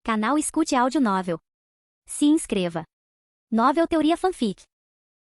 Canal Escute Áudio Novel. Se inscreva. Novel Teoria Fanfic.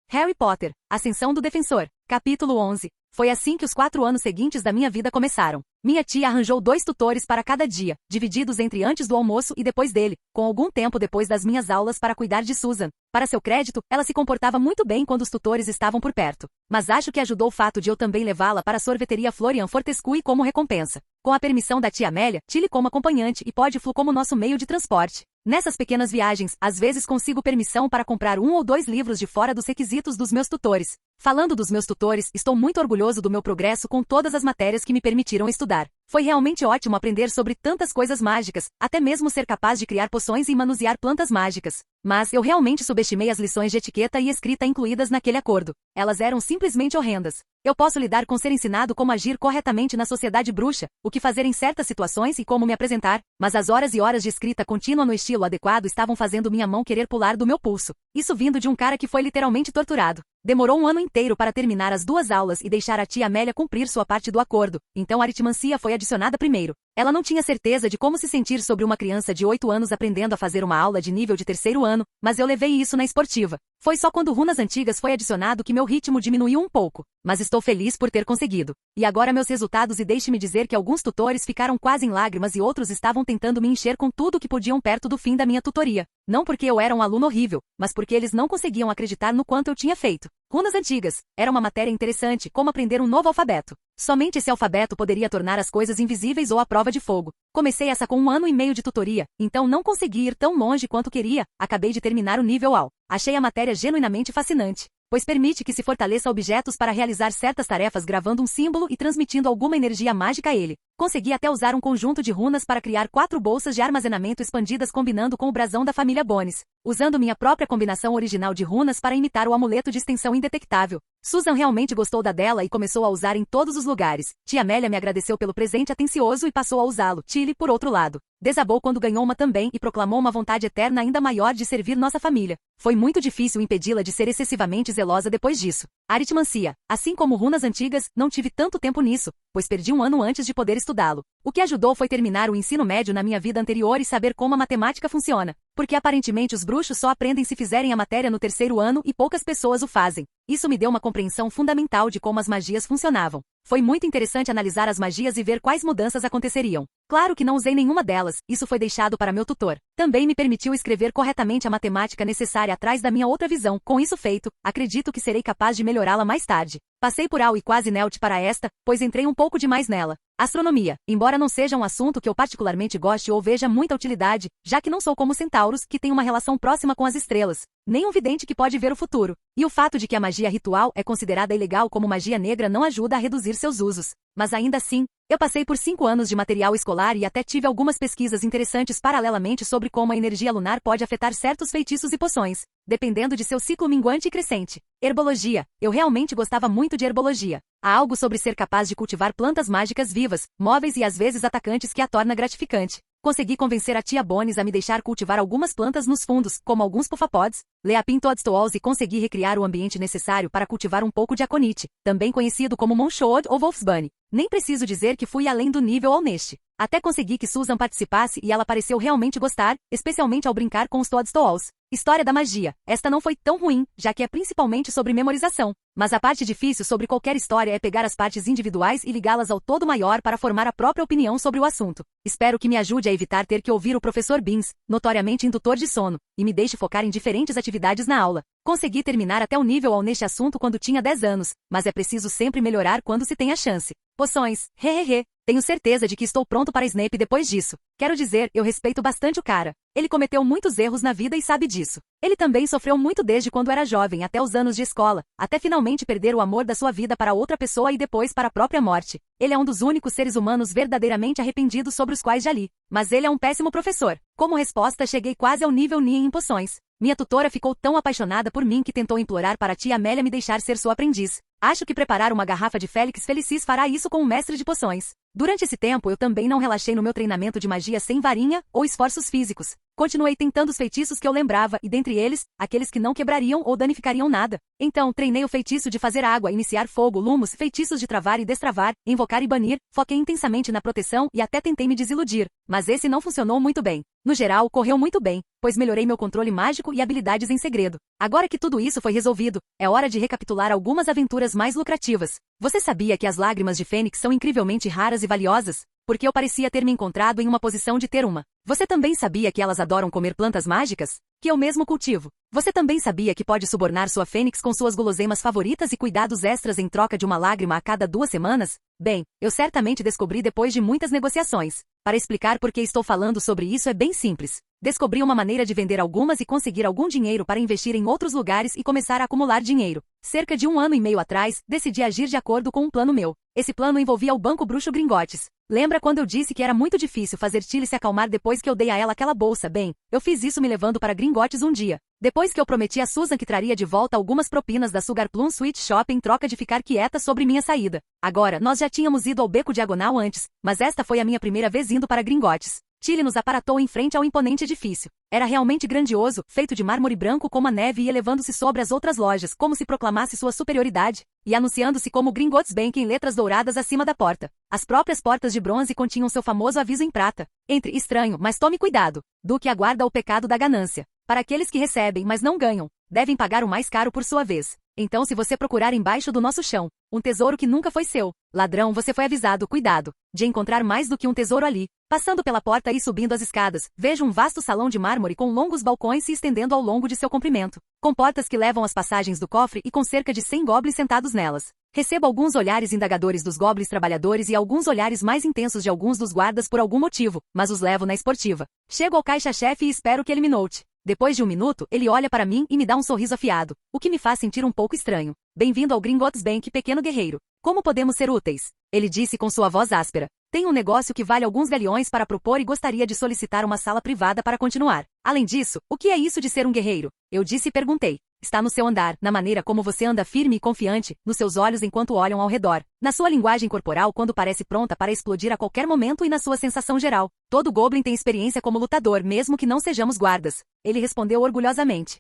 Harry Potter, Ascensão do Defensor, capítulo 11. Foi assim que os 4 anos seguintes da minha vida começaram. Minha tia arranjou 2 tutores para cada dia, divididos entre antes do almoço e depois dele, com algum tempo depois das minhas aulas para cuidar de Susan. Para seu crédito, ela se comportava muito bem quando os tutores estavam por perto. Mas acho que ajudou o fato de eu também levá-la para a sorveteria Florian Fortescue como recompensa. Com a permissão da tia Amélia, Tilly como acompanhante e Podflu como nosso meio de transporte. Nessas pequenas viagens, às vezes consigo permissão para comprar 1 ou 2 livros de fora dos requisitos dos meus tutores. Falando dos meus tutores, estou muito orgulhoso do meu progresso com todas as matérias que me permitiram estudar. Foi realmente ótimo aprender sobre tantas coisas mágicas, até mesmo ser capaz de criar poções e manusear plantas mágicas. Mas eu realmente subestimei as lições de etiqueta e escrita incluídas naquele acordo. Elas eram simplesmente horrendas. Eu posso lidar com ser ensinado como agir corretamente na sociedade bruxa, o que fazer em certas situações e como me apresentar, mas as horas e horas de escrita contínua no estilo adequado estavam fazendo minha mão querer pular do meu pulso. Isso vindo de um cara que foi literalmente torturado. Demorou 1 ano inteiro para terminar as 2 aulas e deixar a tia Amélia cumprir sua parte do acordo, então a aritmancia foi adicionada primeiro. Ela não tinha certeza de como se sentir sobre uma criança de 8 anos aprendendo a fazer uma aula de nível de 3º ano, mas eu levei isso na esportiva. Foi só quando Runas Antigas foi adicionado que meu ritmo diminuiu um pouco, mas estou feliz por ter conseguido. E agora meus resultados, e deixe-me dizer que alguns tutores ficaram quase em lágrimas e outros estavam tentando me encher com tudo o que podiam perto do fim da minha tutoria. Não porque eu era um aluno horrível, mas porque eles não conseguiam acreditar no quanto eu tinha feito. Runas Antigas era uma matéria interessante, como aprender um novo alfabeto. Somente esse alfabeto poderia tornar as coisas invisíveis ou à prova de fogo. Comecei essa com 1 ano e meio de tutoria, então não consegui ir tão longe quanto queria. Acabei de terminar o nível AL. Achei a matéria genuinamente fascinante, pois permite que se fortaleça objetos para realizar certas tarefas gravando um símbolo e transmitindo alguma energia mágica a ele. Consegui até usar um conjunto de runas para criar 4 bolsas de armazenamento expandidas combinando com o brasão da família Bones, usando minha própria combinação original de runas para imitar o amuleto de extensão indetectável. Susan realmente gostou da dela e começou a usar em todos os lugares. Tia Amélia me agradeceu pelo presente atencioso e passou a usá-lo. Tilly, por outro lado, desabou quando ganhou uma também e proclamou uma vontade eterna ainda maior de servir nossa família. Foi muito difícil impedi-la de ser excessivamente zelosa depois disso. Aritmancia, assim como Runas Antigas, não tive tanto tempo nisso, pois perdi 1 ano antes de poder estudá-lo. O que ajudou foi terminar o ensino médio na minha vida anterior e saber como a matemática funciona, porque aparentemente os bruxos só aprendem se fizerem a matéria no 3º ano e poucas pessoas o fazem. Isso me deu uma compreensão fundamental de como as magias funcionavam. Foi muito interessante analisar as magias e ver quais mudanças aconteceriam. Claro que não usei nenhuma delas, isso foi deixado para meu tutor. Também me permitiu escrever corretamente a matemática necessária atrás da minha outra visão. Com isso feito, acredito que serei capaz de melhorá-la mais tarde. Passei por AL e quase NELT para esta, pois entrei um pouco demais nela. Astronomia, embora não seja um assunto que eu particularmente goste ou veja muita utilidade, já que não sou como centauros, que tem uma relação próxima com as estrelas, nem um vidente que pode ver o futuro. E o fato de que a magia ritual é considerada ilegal como magia negra não ajuda a reduzir seus usos. Mas ainda assim, eu passei por 5 anos de material escolar e até tive algumas pesquisas interessantes paralelamente sobre como a energia lunar pode afetar certos feitiços e poções, dependendo de seu ciclo minguante e crescente. Herbologia. Eu realmente gostava muito de herbologia. Há algo sobre ser capaz de cultivar plantas mágicas vivas, móveis e às vezes atacantes que a torna gratificante. Consegui convencer a tia Bones a me deixar cultivar algumas plantas nos fundos, como alguns pufapods, Leapin toadstools, e consegui recriar o ambiente necessário para cultivar um pouco de aconite, também conhecido como Monchod ou Wolfsbane. Nem preciso dizer que fui além do nível AL neste. Até consegui que Susan participasse e ela pareceu realmente gostar, especialmente ao brincar com os toadstools. História da magia. Esta não foi tão ruim, já que é principalmente sobre memorização. Mas a parte difícil sobre qualquer história é pegar as partes individuais e ligá-las ao todo maior para formar a própria opinião sobre o assunto. Espero que me ajude a evitar ter que ouvir o professor Beans, notoriamente indutor de sono, e me deixe focar em diferentes atividades na aula. Consegui terminar até o nível AL neste assunto quando tinha 10 anos, mas é preciso sempre melhorar quando se tem a chance. Poções, hehehe. Tenho certeza de que estou pronto para Snape depois disso. Quero dizer, eu respeito bastante o cara. Ele cometeu muitos erros na vida e sabe disso. Ele também sofreu muito desde quando era jovem até os anos de escola, até finalmente perder o amor da sua vida para outra pessoa e depois para a própria morte. Ele é um dos únicos seres humanos verdadeiramente arrependidos sobre os quais já li. Mas ele é um péssimo professor. Como resposta, cheguei quase ao nível NIE em poções. Minha tutora ficou tão apaixonada por mim que tentou implorar para a tia Amélia me deixar ser sua aprendiz. Acho que preparar uma garrafa de Félix Felicis fará isso com um mestre de poções. Durante esse tempo eu também não relaxei no meu treinamento de magia sem varinha ou esforços físicos. Continuei tentando os feitiços que eu lembrava e dentre eles, aqueles que não quebrariam ou danificariam nada. Então, treinei o feitiço de fazer água, iniciar fogo, lumos, feitiços de travar e destravar, invocar e banir, foquei intensamente na proteção e até tentei me desiludir. Mas esse não funcionou muito bem. No geral, correu muito bem, pois melhorei meu controle mágico e habilidades em segredo. Agora que tudo isso foi resolvido, é hora de recapitular algumas aventuras mais lucrativas. Você sabia que as lágrimas de Fênix são incrivelmente raras e valiosas? Porque eu parecia ter me encontrado em uma posição de ter uma. Você também sabia que elas adoram comer plantas mágicas? Que eu mesmo cultivo. Você também sabia que pode subornar sua Fênix com suas guloseimas favoritas e cuidados extras em troca de uma lágrima a cada 2 semanas? Bem, eu certamente descobri depois de muitas negociações. Para explicar por que estou falando sobre isso é bem simples. Descobri uma maneira de vender algumas e conseguir algum dinheiro para investir em outros lugares e começar a acumular dinheiro. Cerca de 1 ano e meio atrás, decidi agir de acordo com um plano meu. Esse plano envolvia o Banco Bruxo Gringotts. Lembra quando eu disse que era muito difícil fazer Tilly se acalmar depois que eu dei a ela aquela bolsa? Bem, eu fiz isso me levando para Gringotts um dia. Depois que eu prometi a Susan que traria de volta algumas propinas da Sugar Plum Sweet Shop em troca de ficar quieta sobre minha saída. Agora, nós já tínhamos ido ao Beco Diagonal antes, mas esta foi a minha primeira vez indo para Gringotts. Tilly nos aparatou em frente ao imponente edifício. Era realmente grandioso, feito de mármore branco como a neve e elevando-se sobre as outras lojas, como se proclamasse sua superioridade, e anunciando-se como Gringotts Bank em letras douradas acima da porta. As próprias portas de bronze continham seu famoso aviso em prata. Entre estranho, mas tome cuidado, do que aguarda o pecado da ganância. Para aqueles que recebem, mas não ganham, devem pagar o mais caro por sua vez. Então se você procurar embaixo do nosso chão, um tesouro que nunca foi seu, ladrão, você foi avisado, cuidado, de encontrar mais do que um tesouro ali. Passando pela porta e subindo as escadas, vejo um vasto salão de mármore com longos balcões se estendendo ao longo de seu comprimento, com portas que levam às passagens do cofre e com cerca de 100 goblins sentados nelas. Recebo alguns olhares indagadores dos goblins trabalhadores e alguns olhares mais intensos de alguns dos guardas por algum motivo, mas os levo na esportiva. Chego ao caixa-chefe e espero que ele me note. Depois de 1 minuto, ele olha para mim e me dá um sorriso afiado, o que me faz sentir um pouco estranho. Bem-vindo ao Gringotts Bank, pequeno guerreiro. Como podemos ser úteis? Ele disse com sua voz áspera. Tenho um negócio que vale alguns galeões para propor e gostaria de solicitar uma sala privada para continuar. Além disso, o que é isso de ser um guerreiro? Eu disse e perguntei. Está no seu andar, na maneira como você anda firme e confiante, nos seus olhos enquanto olham ao redor, na sua linguagem corporal quando parece pronta para explodir a qualquer momento e na sua sensação geral. Todo goblin tem experiência como lutador, mesmo que não sejamos guardas. Ele respondeu orgulhosamente.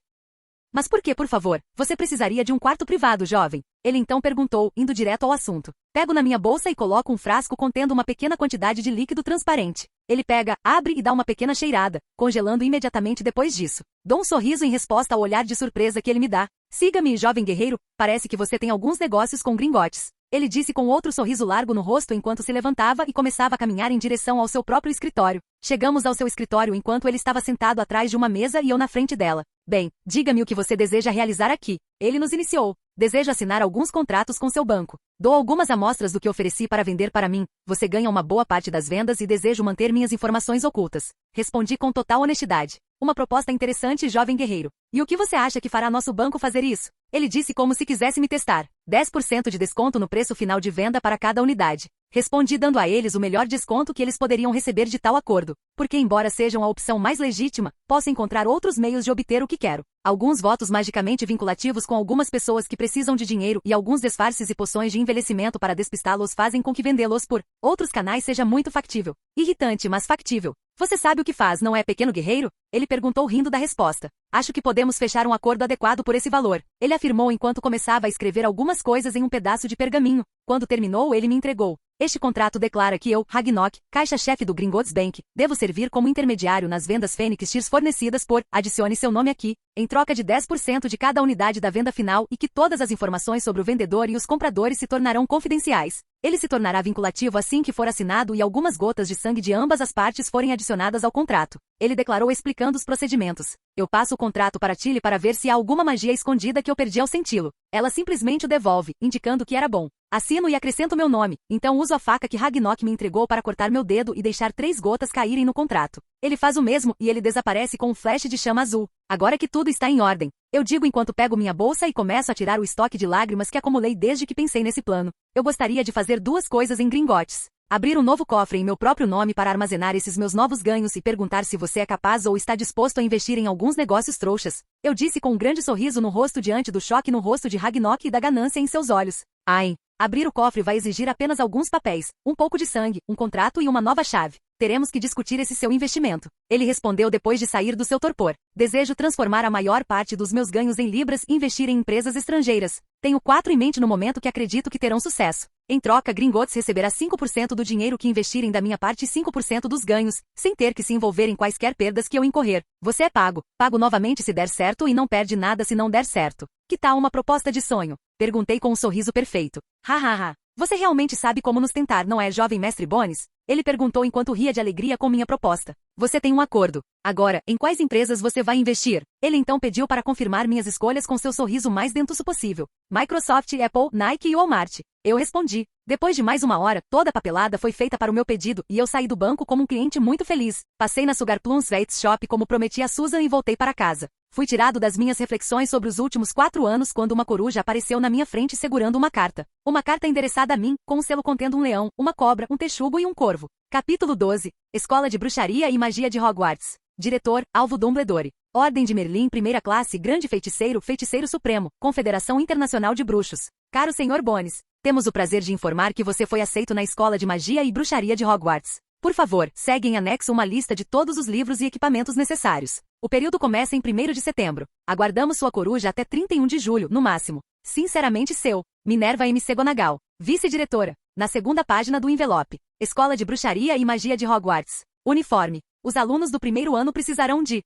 Mas por que, por favor, você precisaria de um quarto privado, jovem? Ele então perguntou, indo direto ao assunto. Pego na minha bolsa e coloco um frasco contendo uma pequena quantidade de líquido transparente. Ele pega, abre e dá uma pequena cheirada, congelando imediatamente depois disso. Dou um sorriso em resposta ao olhar de surpresa que ele me dá. Siga-me, jovem guerreiro, parece que você tem alguns negócios com Gringotts. Ele disse com outro sorriso largo no rosto enquanto se levantava e começava a caminhar em direção ao seu próprio escritório. Chegamos ao seu escritório enquanto ele estava sentado atrás de uma mesa e eu na frente dela. Bem, diga-me o que você deseja realizar aqui. Ele nos iniciou. Desejo assinar alguns contratos com seu banco. Dou algumas amostras do que ofereci para vender para mim. Você ganha uma boa parte das vendas e desejo manter minhas informações ocultas. Respondi com total honestidade. Uma proposta interessante, jovem guerreiro. E o que você acha que fará nosso banco fazer isso? Ele disse como se quisesse me testar. 10% de desconto no preço final de venda para cada unidade. Respondi dando a eles o melhor desconto que eles poderiam receber de tal acordo, porque embora sejam a opção mais legítima, posso encontrar outros meios de obter o que quero. Alguns votos magicamente vinculativos com algumas pessoas que precisam de dinheiro e alguns disfarces e poções de envelhecimento para despistá-los fazem com que vendê-los por outros canais seja muito factível. Irritante, mas factível. Você sabe o que faz, não é, pequeno guerreiro? Ele perguntou rindo da resposta. Acho que podemos fechar um acordo adequado por esse valor. Ele afirmou enquanto começava a escrever algumas coisas em um pedaço de pergaminho. Quando terminou, ele me entregou. Este contrato declara que eu, Ragnok, caixa-chefe do Gringotts Bank, devo servir como intermediário nas vendas Fênix Tears fornecidas por, adicione seu nome aqui, em troca de 10% de cada unidade da venda final e que todas as informações sobre o vendedor e os compradores se tornarão confidenciais. Ele se tornará vinculativo assim que for assinado e algumas gotas de sangue de ambas as partes forem adicionadas ao contrato. Ele declarou explicando os procedimentos. Eu passo o contrato para Tilly para ver se há alguma magia escondida que eu perdi ao senti-lo. Ela simplesmente o devolve, indicando que era bom. Assino e acrescento meu nome, então uso a faca que Ragnok me entregou para cortar meu dedo e deixar 3 gotas caírem no contrato. Ele faz o mesmo e ele desaparece com um flash de chama azul. Agora que tudo está em ordem, eu digo enquanto pego minha bolsa e começo a tirar o estoque de lágrimas que acumulei desde que pensei nesse plano. Eu gostaria de fazer 2 coisas em Gringotts. Abrir um novo cofre em meu próprio nome para armazenar esses meus novos ganhos e perguntar se você é capaz ou está disposto a investir em alguns negócios trouxas. Eu disse com um grande sorriso no rosto diante do choque no rosto de Ragnok e da ganância em seus olhos. Ai. Abrir o cofre vai exigir apenas alguns papéis, um pouco de sangue, um contrato e uma nova chave. Teremos que discutir esse seu investimento. Ele respondeu depois de sair do seu torpor. Desejo transformar a maior parte dos meus ganhos em libras e investir em empresas estrangeiras. Tenho 4 em mente no momento que acredito que terão sucesso. Em troca, Gringotts receberá 5% do dinheiro que investirem da minha parte e 5% dos ganhos, sem ter que se envolver em quaisquer perdas que eu incorrer. Você é pago. Pago novamente se der certo e não perde nada se não der certo. Que tal uma proposta de sonho? Perguntei com um sorriso perfeito. Hahaha. Você realmente sabe como nos tentar, não é, jovem mestre Bones? Ele perguntou enquanto ria de alegria com minha proposta. Você tem um acordo. Agora, em quais empresas você vai investir? Ele então pediu para confirmar minhas escolhas com seu sorriso mais dentuço possível. Microsoft, Apple, Nike e Walmart. Eu respondi. Depois de mais uma hora, toda a papelada foi feita para o meu pedido e eu saí do banco como um cliente muito feliz. Passei na Sugar Plums Vets Shop como prometi a Susan e voltei para casa. Fui tirado das minhas reflexões sobre os últimos 4 anos quando uma coruja apareceu na minha frente segurando uma carta. Uma carta endereçada a mim, com um selo contendo um leão, uma cobra, um texugo e um corvo. Capítulo 12. Escola de Bruxaria e Magia de Hogwarts. Diretor, Alvo Dumbledore. Ordem de Merlin, primeira classe, Grande Feiticeiro, Feiticeiro Supremo, Confederação Internacional de Bruxos. Caro Sr. Bones, temos o prazer de informar que você foi aceito na Escola de Magia e Bruxaria de Hogwarts. Por favor, segue em anexo uma lista de todos os livros e equipamentos necessários. O período começa em 1º de setembro. Aguardamos sua coruja até 31 de julho, no máximo. Sinceramente seu, Minerva M. Segonagal, vice-diretora. Na segunda página do envelope. Escola de Bruxaria e Magia de Hogwarts. Uniforme. Os alunos do primeiro ano precisarão de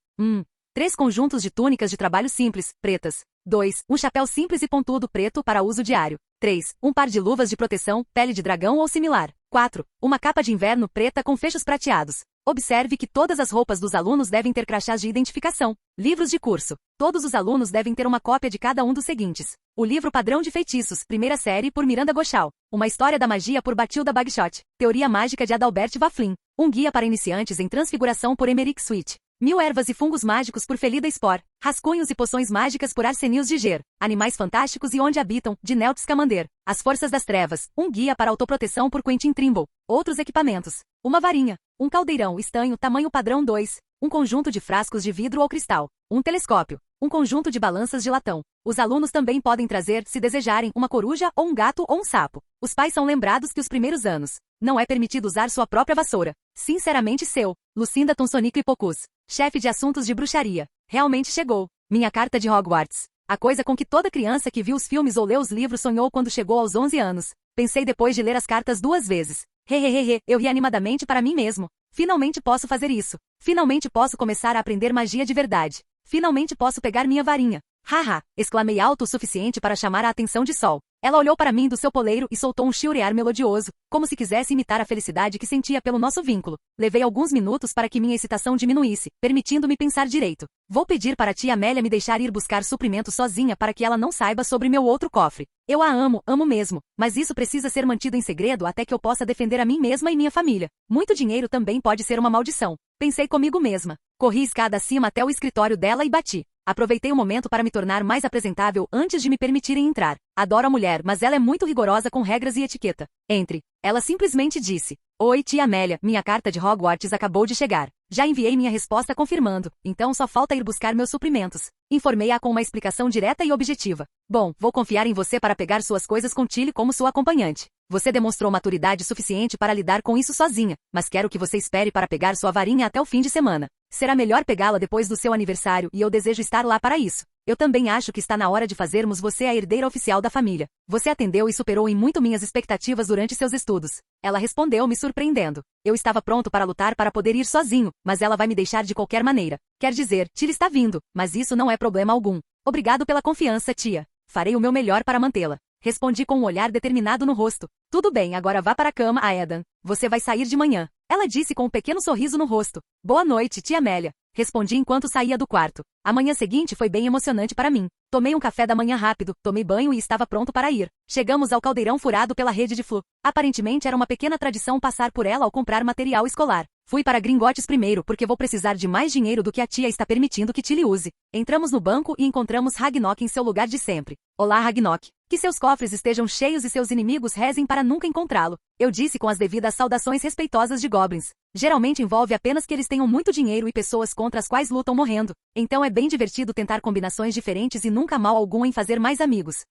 3 conjuntos de túnicas de trabalho simples, pretas. 2. Um chapéu simples e pontudo preto para uso diário. 3. Um par de luvas de proteção, pele de dragão ou similar. 4. Uma capa de inverno preta com fechos prateados. Observe que todas as roupas dos alunos devem ter crachás de identificação. Livros de curso. Todos os alunos devem ter uma cópia de cada um dos seguintes. O livro Padrão de Feitiços, primeira série, por Miranda Gochal. Uma História da Magia, por Batilda Bagshot. Teoria Mágica de Adalbert Vafflin. Um guia para iniciantes em transfiguração, por Emerick Sweet. 1000 ervas e fungos mágicos, por Felida Spor. Rascunhos e poções mágicas, por Arsenius Giger. Animais fantásticos e onde habitam, de Newt Scamander. As Forças das Trevas. Um guia para autoproteção, por Quentin Trimble. Outros equipamentos. Uma varinha. Um caldeirão estanho, tamanho padrão 2. Um conjunto de frascos de vidro ou cristal. Um telescópio. Um conjunto de balanças de latão. Os alunos também podem trazer, se desejarem, uma coruja, ou um gato, ou um sapo. Os pais são lembrados que os primeiros anos não é permitido usar sua própria vassoura. Sinceramente seu, Lucinda Tonsonicle Pocus. Chefe de assuntos de bruxaria. Realmente chegou. Minha carta de Hogwarts. A coisa com que toda criança que viu os filmes ou leu os livros sonhou quando chegou aos 11 anos. Pensei depois de ler as cartas 2 vezes. Hehehehe, eu ri animadamente para mim mesmo. Finalmente posso fazer isso. Finalmente posso começar a aprender magia de verdade. Finalmente posso pegar minha varinha. Haha, exclamei alto o suficiente para chamar a atenção de Sol. Ela olhou para mim do seu poleiro e soltou um chilrear melodioso, como se quisesse imitar a felicidade que sentia pelo nosso vínculo. Levei alguns minutos para que minha excitação diminuísse, permitindo-me pensar direito. Vou pedir para a tia Amélia me deixar ir buscar suprimento sozinha para que ela não saiba sobre meu outro cofre. Eu a amo, amo mesmo, mas isso precisa ser mantido em segredo até que eu possa defender a mim mesma e minha família. Muito dinheiro também pode ser uma maldição. Pensei comigo mesma. Corri escada acima até o escritório dela e bati. Aproveitei o momento para me tornar mais apresentável antes de me permitirem entrar. Adoro a mulher, mas ela é muito rigorosa com regras e etiqueta. Entre. Ela simplesmente disse. Oi, tia Amélia, minha carta de Hogwarts acabou de chegar. Já enviei minha resposta confirmando, então só falta ir buscar meus suprimentos. Informei-a com uma explicação direta e objetiva. Bom, vou confiar em você para pegar suas coisas com Tilly como sua acompanhante. Você demonstrou maturidade suficiente para lidar com isso sozinha, mas quero que você espere para pegar sua varinha até o fim de semana. Será melhor pegá-la depois do seu aniversário e eu desejo estar lá para isso. Eu também acho que está na hora de fazermos você a herdeira oficial da família. Você atendeu e superou em muito minhas expectativas durante seus estudos. Ela respondeu, me surpreendendo. Eu estava pronto para lutar para poder ir sozinho, mas ela vai me deixar de qualquer maneira. Quer dizer, Tilly está vindo, mas isso não é problema algum. Obrigado pela confiança, tia. Farei o meu melhor para mantê-la. Respondi com um olhar determinado no rosto. Tudo bem, agora vá para a cama, Aedan. Você vai sair de manhã. Ela disse com um pequeno sorriso no rosto. Boa noite, tia Amélia. Respondi enquanto saía do quarto. A manhã seguinte foi bem emocionante para mim. Tomei um café da manhã rápido, tomei banho e estava pronto para ir. Chegamos ao caldeirão furado pela rede de flu. Aparentemente era uma pequena tradição passar por ela ao comprar material escolar. Fui para Gringotts primeiro porque vou precisar de mais dinheiro do que a tia está permitindo que Tilly use. Entramos no banco e encontramos Ragnok em seu lugar de sempre. Olá, Ragnok. Que seus cofres estejam cheios e seus inimigos rezem para nunca encontrá-lo. Eu disse com as devidas saudações respeitosas de goblins. Geralmente envolve apenas que eles tenham muito dinheiro e pessoas contra as quais lutam morrendo. Então é bem divertido tentar combinações diferentes e nunca há mal algum em fazer mais amigos.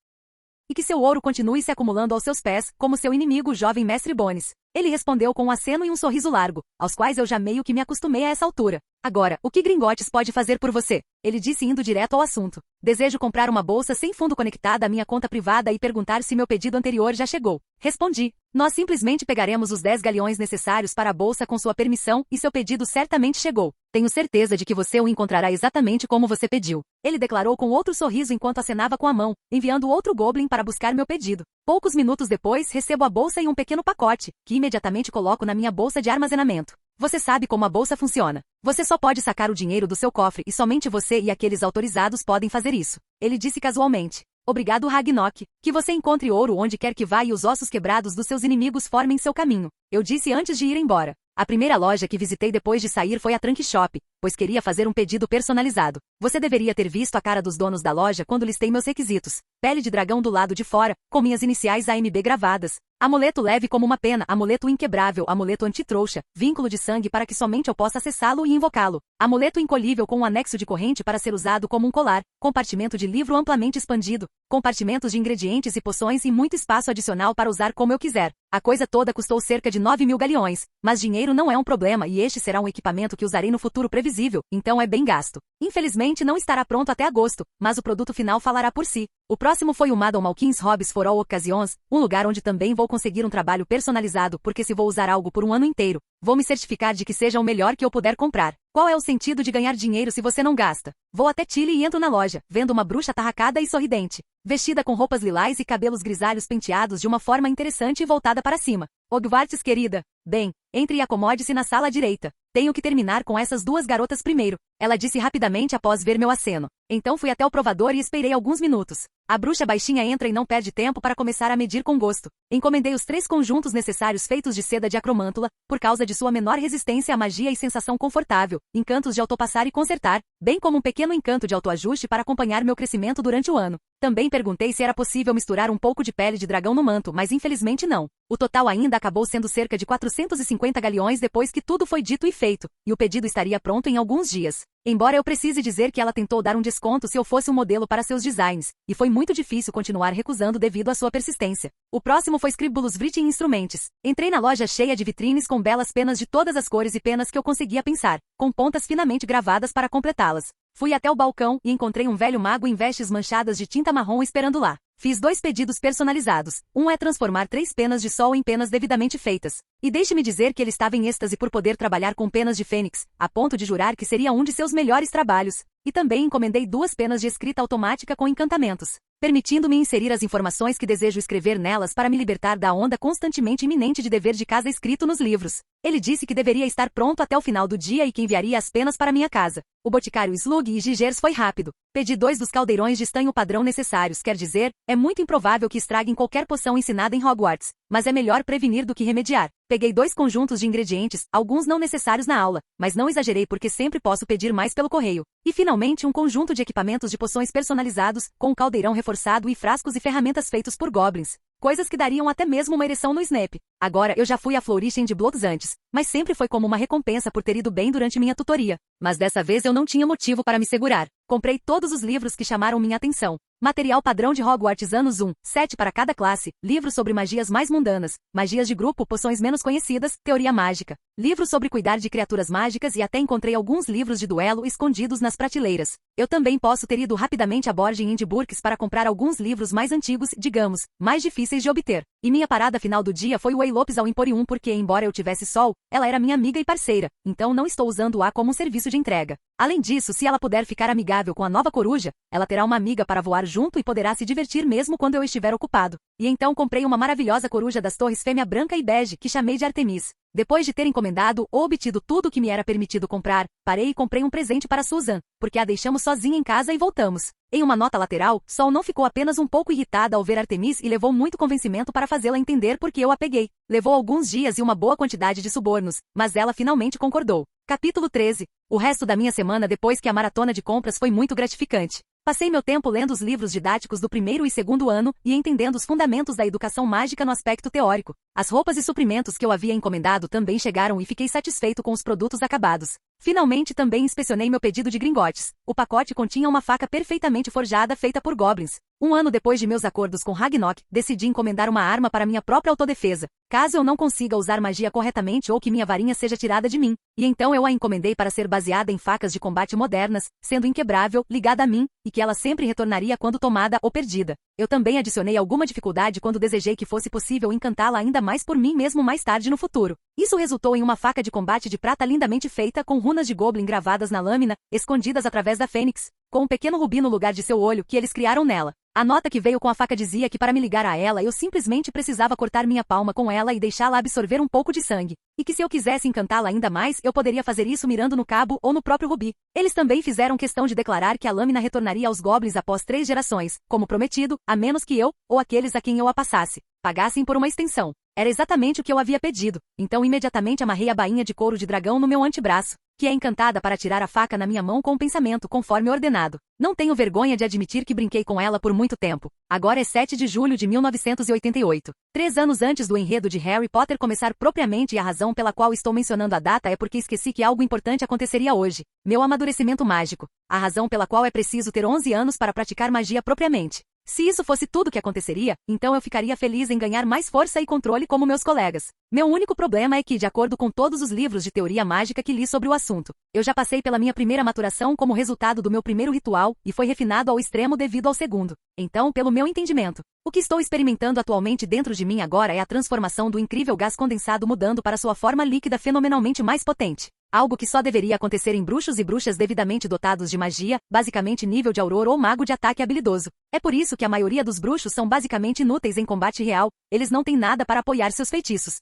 e que seu ouro continue se acumulando aos seus pés, como seu inimigo, o jovem mestre Bones. Ele respondeu com um aceno e um sorriso largo, aos quais eu já meio que me acostumei a essa altura. Agora, o que Gringotes pode fazer por você? Ele disse indo direto ao assunto. Desejo comprar uma bolsa sem fundo conectada à minha conta privada e perguntar se meu pedido anterior já chegou. Respondi. Nós simplesmente pegaremos os 10 galeões necessários para a bolsa com sua permissão e seu pedido certamente chegou. Tenho certeza de que você o encontrará exatamente como você pediu. Ele declarou com outro sorriso enquanto acenava com a mão, enviando outro Goblin para buscar meu pedido. Poucos minutos depois, recebo a bolsa e um pequeno pacote, que imediatamente coloco na minha bolsa de armazenamento. Você sabe como a bolsa funciona. Você só pode sacar o dinheiro do seu cofre e somente você e aqueles autorizados podem fazer isso. Ele disse casualmente. Obrigado, Ragnok. Que você encontre ouro onde quer que vá e os ossos quebrados dos seus inimigos formem seu caminho. Eu disse antes de ir embora. A primeira loja que visitei depois de sair foi a Trunk Shop, pois queria fazer um pedido personalizado. Você deveria ter visto a cara dos donos da loja quando listei meus requisitos. Pele de dragão do lado de fora, com minhas iniciais AMB gravadas. Amuleto leve como uma pena, amuleto inquebrável, amuleto antitrouxa, vínculo de sangue para que somente eu possa acessá-lo e invocá-lo. Amuleto encolhível com um anexo de corrente para ser usado como um colar, compartimento de livro amplamente expandido, compartimentos de ingredientes e poções e muito espaço adicional para usar como eu quiser. A coisa toda custou cerca de 9.000 galeões, mas dinheiro não é um problema e este será um equipamento que usarei no futuro previsível, então é bem gasto. Infelizmente não estará pronto até agosto, mas o produto final falará por si. O próximo foi o Madon Malkins Hobbies for All Occasions, um lugar onde também vou conseguir um trabalho personalizado porque se vou usar algo por um ano inteiro, vou me certificar de que seja o melhor que eu puder comprar. Qual é o sentido de ganhar dinheiro se você não gasta? Vou até Chile e entro na loja, vendo uma bruxa atarracada e sorridente, vestida com roupas lilás e cabelos grisalhos penteados de uma forma interessante e voltada para cima. Hogwarts querida. Bem, entre e acomode-se na sala à direita. Tenho que terminar com essas duas garotas primeiro. Ela disse rapidamente após ver meu aceno. Então fui até o provador e esperei alguns minutos. A bruxa baixinha entra e não perde tempo para começar a medir com gosto. Encomendei os 3 conjuntos necessários feitos de seda de acromântula, por causa de sua menor resistência à magia e sensação confortável, encantos de autopassar e consertar, bem como um pequeno encanto de autoajuste para acompanhar meu crescimento durante o ano. Também perguntei se era possível misturar um pouco de pele de dragão no manto, mas infelizmente não. O total ainda acabou sendo cerca de 450 galeões depois que tudo foi dito e feito, e o pedido estaria pronto em alguns dias. Embora eu precise dizer que ela tentou dar um desconto se eu fosse um modelo para seus designs, e foi muito difícil continuar recusando devido à sua persistência. O próximo foi Scribulus Writing Instruments. Entrei na loja cheia de vitrines com belas penas de todas as cores e penas que eu conseguia pensar, com pontas finamente gravadas para completá-las. Fui até o balcão e encontrei um velho mago em vestes manchadas de tinta marrom esperando lá. Fiz 2 pedidos personalizados. Um é transformar 3 penas de sol em penas devidamente feitas. E deixe-me dizer que ele estava em êxtase por poder trabalhar com penas de fênix, a ponto de jurar que seria um de seus melhores trabalhos. E também encomendei 2 penas de escrita automática com encantamentos, permitindo-me inserir as informações que desejo escrever nelas para me libertar da onda constantemente iminente de dever de casa escrito nos livros. Ele disse que deveria estar pronto até o final do dia e que enviaria as penas para minha casa. O boticário Slug e Gigers foi rápido. Pedi 2 dos caldeirões de estanho padrão necessários, quer dizer, é muito improvável que estraguem qualquer poção ensinada em Hogwarts, mas é melhor prevenir do que remediar. Peguei 2 conjuntos de ingredientes, alguns não necessários na aula, mas não exagerei porque sempre posso pedir mais pelo correio. E finalmente um conjunto de equipamentos de poções personalizados, com um caldeirão reforçado e frascos e ferramentas feitos por goblins. Coisas que dariam até mesmo uma ereção no Snape. Agora, eu já fui a Flourish de Blocks antes, mas sempre foi como uma recompensa por ter ido bem durante minha tutoria. Mas dessa vez eu não tinha motivo para me segurar. Comprei todos os livros que chamaram minha atenção. Material padrão de Hogwarts anos 1, 7 para cada classe, livros sobre magias mais mundanas, magias de grupo, poções menos conhecidas, teoria mágica, livros sobre cuidar de criaturas mágicas e até encontrei alguns livros de duelo escondidos nas prateleiras. Eu também posso ter ido rapidamente a Borgin de Burkes para comprar alguns livros mais antigos, digamos, mais difíceis de obter. E minha parada final do dia foi o Eilopes ao Emporium porque, embora eu tivesse sol, ela era minha amiga e parceira, então não estou usando-a como um serviço de entrega. Além disso, se ela puder ficar amigável com a nova coruja, ela terá uma amiga para voar junto e poderá se divertir mesmo quando eu estiver ocupado. E então comprei uma maravilhosa coruja das torres fêmea branca e bege que chamei de Artemis. Depois de ter encomendado ou obtido tudo o que me era permitido comprar, parei e comprei um presente para Susan, porque a deixamos sozinha em casa e voltamos. Em uma nota lateral, Sol não ficou apenas um pouco irritada ao ver Artemis e levou muito convencimento para fazê-la entender por que eu a peguei. Levou alguns dias e uma boa quantidade de subornos, mas ela finalmente concordou. Capítulo 13. O resto da minha semana depois que a maratona de compras foi muito gratificante. Passei meu tempo lendo os livros didáticos do primeiro e segundo ano e entendendo os fundamentos da educação mágica no aspecto teórico. As roupas e suprimentos que eu havia encomendado também chegaram e fiquei satisfeito com os produtos acabados. Finalmente também inspecionei meu pedido de gringotes. O pacote continha uma faca perfeitamente forjada feita por goblins. Um ano depois de meus acordos com Ragnarok, decidi encomendar uma arma para minha própria autodefesa, caso eu não consiga usar magia corretamente ou que minha varinha seja tirada de mim. E então eu a encomendei para ser baseada em facas de combate modernas, sendo inquebrável, ligada a mim, e que ela sempre retornaria quando tomada ou perdida. Eu também adicionei alguma dificuldade quando desejei que fosse possível encantá-la ainda mais por mim mesmo mais tarde no futuro. Isso resultou em uma faca de combate de prata lindamente feita com runas de goblin gravadas na lâmina, escondidas através da fênix, com um pequeno rubi no lugar de seu olho que eles criaram nela. A nota que veio com a faca dizia que para me ligar a ela eu simplesmente precisava cortar minha palma com ela e deixá-la absorver um pouco de sangue, e que se eu quisesse encantá-la ainda mais eu poderia fazer isso mirando no cabo ou no próprio rubi. Eles também fizeram questão de declarar que a lâmina retornaria aos goblins após 3 gerações, como prometido, a menos que eu, ou aqueles a quem eu a passasse, pagassem por uma extensão. Era exatamente o que eu havia pedido, então imediatamente amarrei a bainha de couro de dragão no meu antebraço, que é encantada para tirar a faca na minha mão com o pensamento conforme ordenado. Não tenho vergonha de admitir que brinquei com ela por muito tempo. Agora é 7 de julho de 1988. 3 anos antes do enredo de Harry Potter começar propriamente, e a razão pela qual estou mencionando a data é porque esqueci que algo importante aconteceria hoje. Meu amadurecimento mágico. A razão pela qual é preciso ter 11 anos para praticar magia propriamente. Se isso fosse tudo o que aconteceria, então eu ficaria feliz em ganhar mais força e controle como meus colegas. Meu único problema é que, de acordo com todos os livros de teoria mágica que li sobre o assunto, eu já passei pela minha primeira maturação como resultado do meu primeiro ritual e foi refinado ao extremo devido ao segundo. Então, pelo meu entendimento, o que estou experimentando atualmente dentro de mim agora é a transformação do incrível gás condensado mudando para sua forma líquida fenomenalmente mais potente. Algo que só deveria acontecer em bruxos e bruxas devidamente dotados de magia, basicamente nível de auror ou mago de ataque habilidoso. É por isso que a maioria dos bruxos são basicamente inúteis em combate real, eles não têm nada para apoiar seus feitiços.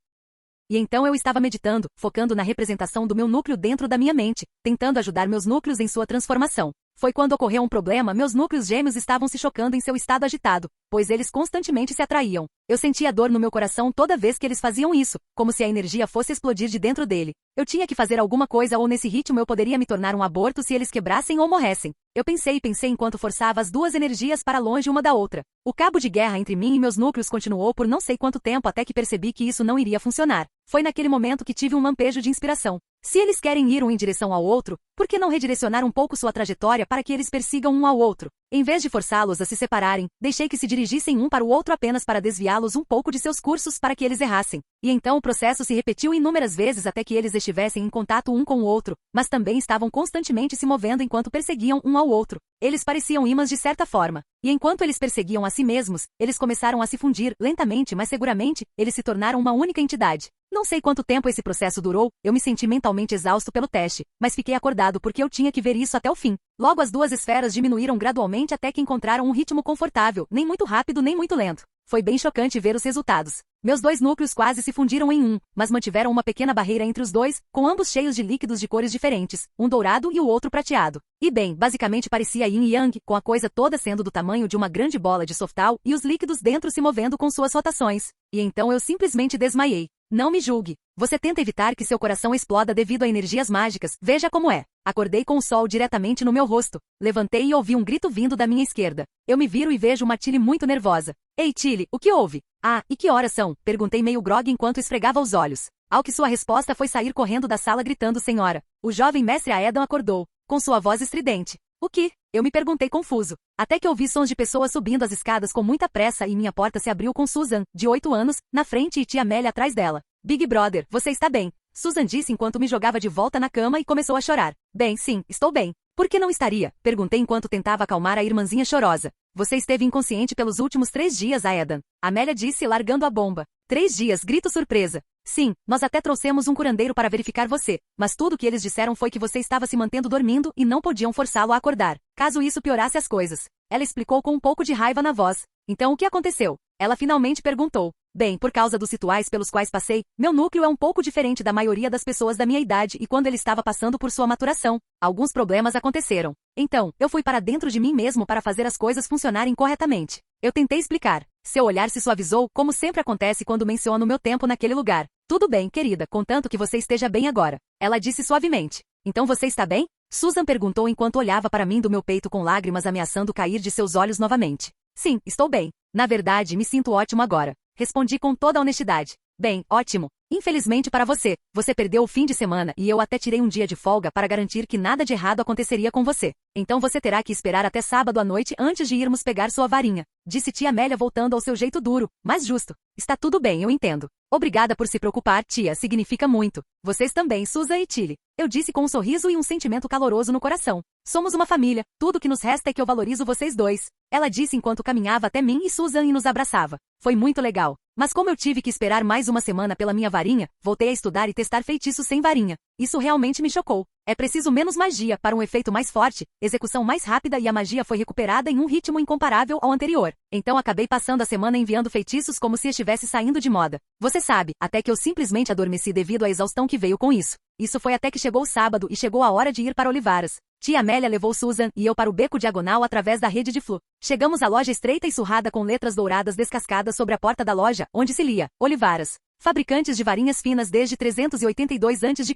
E então eu estava meditando, focando na representação do meu núcleo dentro da minha mente, tentando ajudar meus núcleos em sua transformação. Foi quando ocorreu um problema, meus núcleos gêmeos estavam se chocando em seu estado agitado, pois eles constantemente se atraíam. Eu sentia dor no meu coração toda vez que eles faziam isso, como se a energia fosse explodir de dentro dele. Eu tinha que fazer alguma coisa ou nesse ritmo eu poderia me tornar um aborto se eles quebrassem ou morressem. Eu pensei e pensei enquanto forçava as duas energias para longe uma da outra. O cabo de guerra entre mim e meus núcleos continuou por não sei quanto tempo até que percebi que isso não iria funcionar. Foi naquele momento que tive um lampejo de inspiração. Se eles querem ir um em direção ao outro, por que não redirecionar um pouco sua trajetória para que eles persigam um ao outro? Em vez de forçá-los a se separarem, deixei que se dirigissem um para o outro apenas para desviá-los um pouco de seus cursos para que eles errassem. E então o processo se repetiu inúmeras vezes até que eles estivessem em contato um com o outro, mas também estavam constantemente se movendo enquanto perseguiam um ao outro. Eles pareciam ímãs de certa forma. E enquanto eles perseguiam a si mesmos, eles começaram a se fundir, lentamente mas seguramente, eles se tornaram uma única entidade. Não sei quanto tempo esse processo durou, eu me senti mentalmente exausto pelo teste, mas fiquei acordado porque eu tinha que ver isso até o fim. Logo as duas esferas diminuíram gradualmente até que encontraram um ritmo confortável, nem muito rápido nem muito lento. Foi bem chocante ver os resultados. Meus dois núcleos quase se fundiram em um, mas mantiveram uma pequena barreira entre os dois, com ambos cheios de líquidos de cores diferentes, um dourado e o outro prateado. E bem, basicamente parecia yin e yang, com a coisa toda sendo do tamanho de uma grande bola de softal e os líquidos dentro se movendo com suas rotações. E então eu simplesmente desmaiei. Não me julgue. Você tenta evitar que seu coração exploda devido a energias mágicas, veja como é. Acordei com o sol diretamente no meu rosto. Levantei e ouvi um grito vindo da minha esquerda. Eu me viro e vejo uma Tilly muito nervosa. Ei Tilly, o que houve? Ah, e que horas são? Perguntei meio grogue enquanto esfregava os olhos. Ao que sua resposta foi sair correndo da sala gritando senhora. O jovem mestre Aedan acordou, com sua voz estridente. O que? Eu me perguntei confuso. Até que ouvi sons de pessoas subindo as escadas com muita pressa e minha porta se abriu com Susan, de 8 anos, na frente e tia Amélia atrás dela. Big Brother, você está bem? Susan disse enquanto me jogava de volta na cama e começou a chorar. Bem, sim, estou bem. Por que não estaria? Perguntei enquanto tentava acalmar a irmãzinha chorosa. Você esteve inconsciente pelos últimos 3 dias, Aedan. Amélia disse largando a bomba. 3 dias, grito surpresa. Sim, nós até trouxemos um curandeiro para verificar você, mas tudo o que eles disseram foi que você estava se mantendo dormindo e não podiam forçá-lo a acordar, caso isso piorasse as coisas. Ela explicou com um pouco de raiva na voz. Então o que aconteceu? Ela finalmente perguntou. Bem, por causa dos rituais pelos quais passei, meu núcleo é um pouco diferente da maioria das pessoas da minha idade e quando ele estava passando por sua maturação, alguns problemas aconteceram. Então, eu fui para dentro de mim mesmo para fazer as coisas funcionarem corretamente. Eu tentei explicar. Seu olhar se suavizou, como sempre acontece quando menciono meu tempo naquele lugar. Tudo bem, querida, contanto que você esteja bem agora. Ela disse suavemente. Então você está bem? Susan perguntou enquanto olhava para mim do meu peito com lágrimas ameaçando cair de seus olhos novamente. Sim, estou bem. Na verdade, me sinto ótimo agora. Respondi com toda a honestidade. Bem, ótimo. Infelizmente para você, você perdeu o fim de semana e eu até tirei um dia de folga para garantir que nada de errado aconteceria com você. Então você terá que esperar até sábado à noite antes de irmos pegar sua varinha. Disse tia Amélia voltando ao seu jeito duro, mas justo. Está tudo bem, eu entendo. Obrigada por se preocupar, tia, significa muito. Vocês também, Susan e Tilly. Eu disse com um sorriso e um sentimento caloroso no coração. Somos uma família, tudo que nos resta é que eu valorizo vocês dois. Ela disse enquanto caminhava até mim e Susan e nos abraçava. Foi muito legal. Mas como eu tive que esperar mais uma semana pela minha varinha, voltei a estudar e testar feitiços sem varinha. Isso realmente me chocou. É preciso menos magia para um efeito mais forte, execução mais rápida e a magia foi recuperada em um ritmo incomparável ao anterior. Então acabei passando a semana enviando feitiços como se estivesse saindo de moda. Você sabe, até que eu simplesmente adormeci devido à exaustão que veio com isso. Isso foi até que chegou o sábado e chegou a hora de ir para Olivaras. Tia Amélia levou Susan e eu para o beco diagonal através da rede de flu. Chegamos à loja estreita e surrada com letras douradas descascadas sobre a porta da loja, onde se lia, Olivaras. Fabricantes de varinhas finas desde 382 a.C.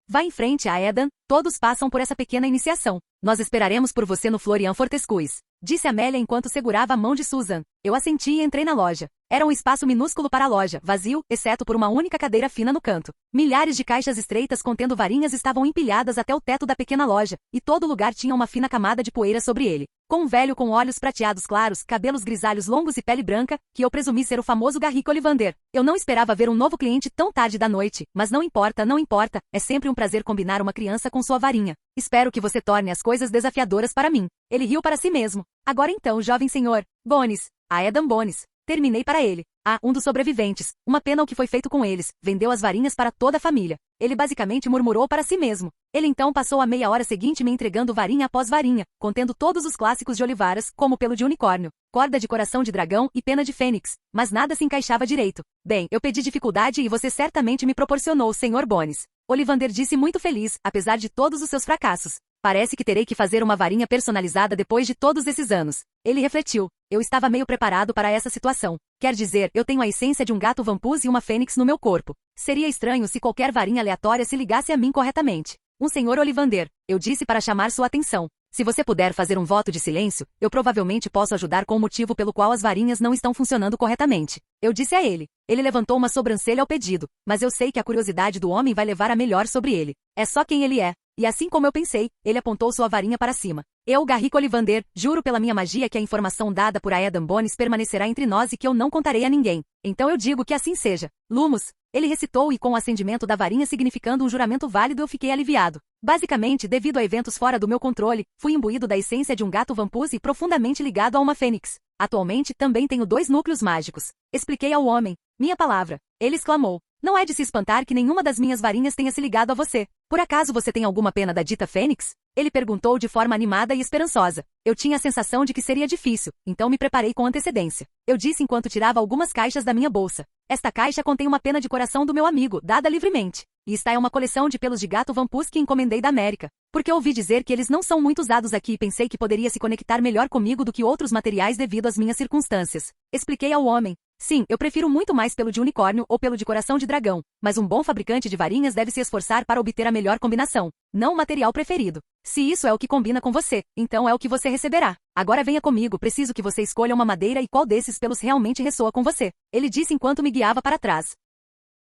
Vá em frente a Eden, todos passam por essa pequena iniciação. Nós esperaremos por você no Florian Fortescues. Disse Amélia enquanto segurava a mão de Susan. Eu assenti e entrei na loja. Era um espaço minúsculo para a loja, vazio, exceto por uma única cadeira fina no canto. Milhares de caixas estreitas contendo varinhas estavam empilhadas até o teto da pequena loja, e todo lugar tinha uma fina camada de poeira sobre ele. Com um velho com olhos prateados claros, cabelos grisalhos longos e pele branca, que eu presumi ser o famoso Garrick Ollivander. Eu não esperava ver um novo cliente tão tarde da noite, mas não importa, não importa, é sempre um prazer combinar uma criança com sua varinha. Espero que você torne as coisas desafiadoras para mim. Ele riu para si mesmo. Agora então, jovem senhor. Bones. A Eden Bones. Terminei para ele. Um dos sobreviventes. Uma pena o que foi feito com eles. Vendeu as varinhas para toda a família. Ele basicamente murmurou para si mesmo. Ele então passou a meia hora seguinte me entregando varinha após varinha, contendo todos os clássicos de Olivaras, como pelo de unicórnio, corda de coração de dragão e pena de fênix, mas nada se encaixava direito. Bem, eu pedi dificuldade e você certamente me proporcionou, Sr. Bones. Ollivander disse muito feliz, apesar de todos os seus fracassos. Parece que terei que fazer uma varinha personalizada depois de todos esses anos. Ele refletiu. Eu estava meio preparado para essa situação. Quer dizer, eu tenho a essência de um gato vampus e uma fênix no meu corpo. Seria estranho se qualquer varinha aleatória se ligasse a mim corretamente. Um senhor Ollivander, eu disse para chamar sua atenção. Se você puder fazer um voto de silêncio, eu provavelmente posso ajudar com o motivo pelo qual as varinhas não estão funcionando corretamente. Eu disse a ele. Ele levantou uma sobrancelha ao pedido, mas eu sei que a curiosidade do homem vai levar a melhor sobre ele. É só quem ele é. E assim como eu pensei, ele apontou sua varinha para cima. Eu, Garrick Ollivander, juro pela minha magia que a informação dada por Eden Bones permanecerá entre nós e que eu não contarei a ninguém. Então eu digo que assim seja. Lumos. Ele recitou e com o acendimento da varinha significando um juramento válido eu fiquei aliviado. Basicamente, devido a eventos fora do meu controle, fui imbuído da essência de um gato vampus e profundamente ligado a uma fênix. Atualmente, também tenho 2 núcleos mágicos. Expliquei ao homem. Minha palavra. Ele exclamou. Não é de se espantar que nenhuma das minhas varinhas tenha se ligado a você. Por acaso você tem alguma pena da dita fênix? Ele perguntou de forma animada e esperançosa. Eu tinha a sensação de que seria difícil, então me preparei com antecedência. Eu disse enquanto tirava algumas caixas da minha bolsa. Esta caixa contém uma pena de coração do meu amigo, dada livremente. E está é uma coleção de pelos de gato vampus que encomendei da América. Porque ouvi dizer que eles não são muito usados aqui e pensei que poderia se conectar melhor comigo do que outros materiais devido às minhas circunstâncias. Expliquei ao homem. Sim, eu prefiro muito mais pelo de unicórnio ou pelo de coração de dragão, mas um bom fabricante de varinhas deve se esforçar para obter a melhor combinação, não o material preferido. Se isso é o que combina com você, então é o que você receberá. Agora venha comigo, preciso que você escolha uma madeira e qual desses pelos realmente ressoa com você. Ele disse enquanto me guiava para trás.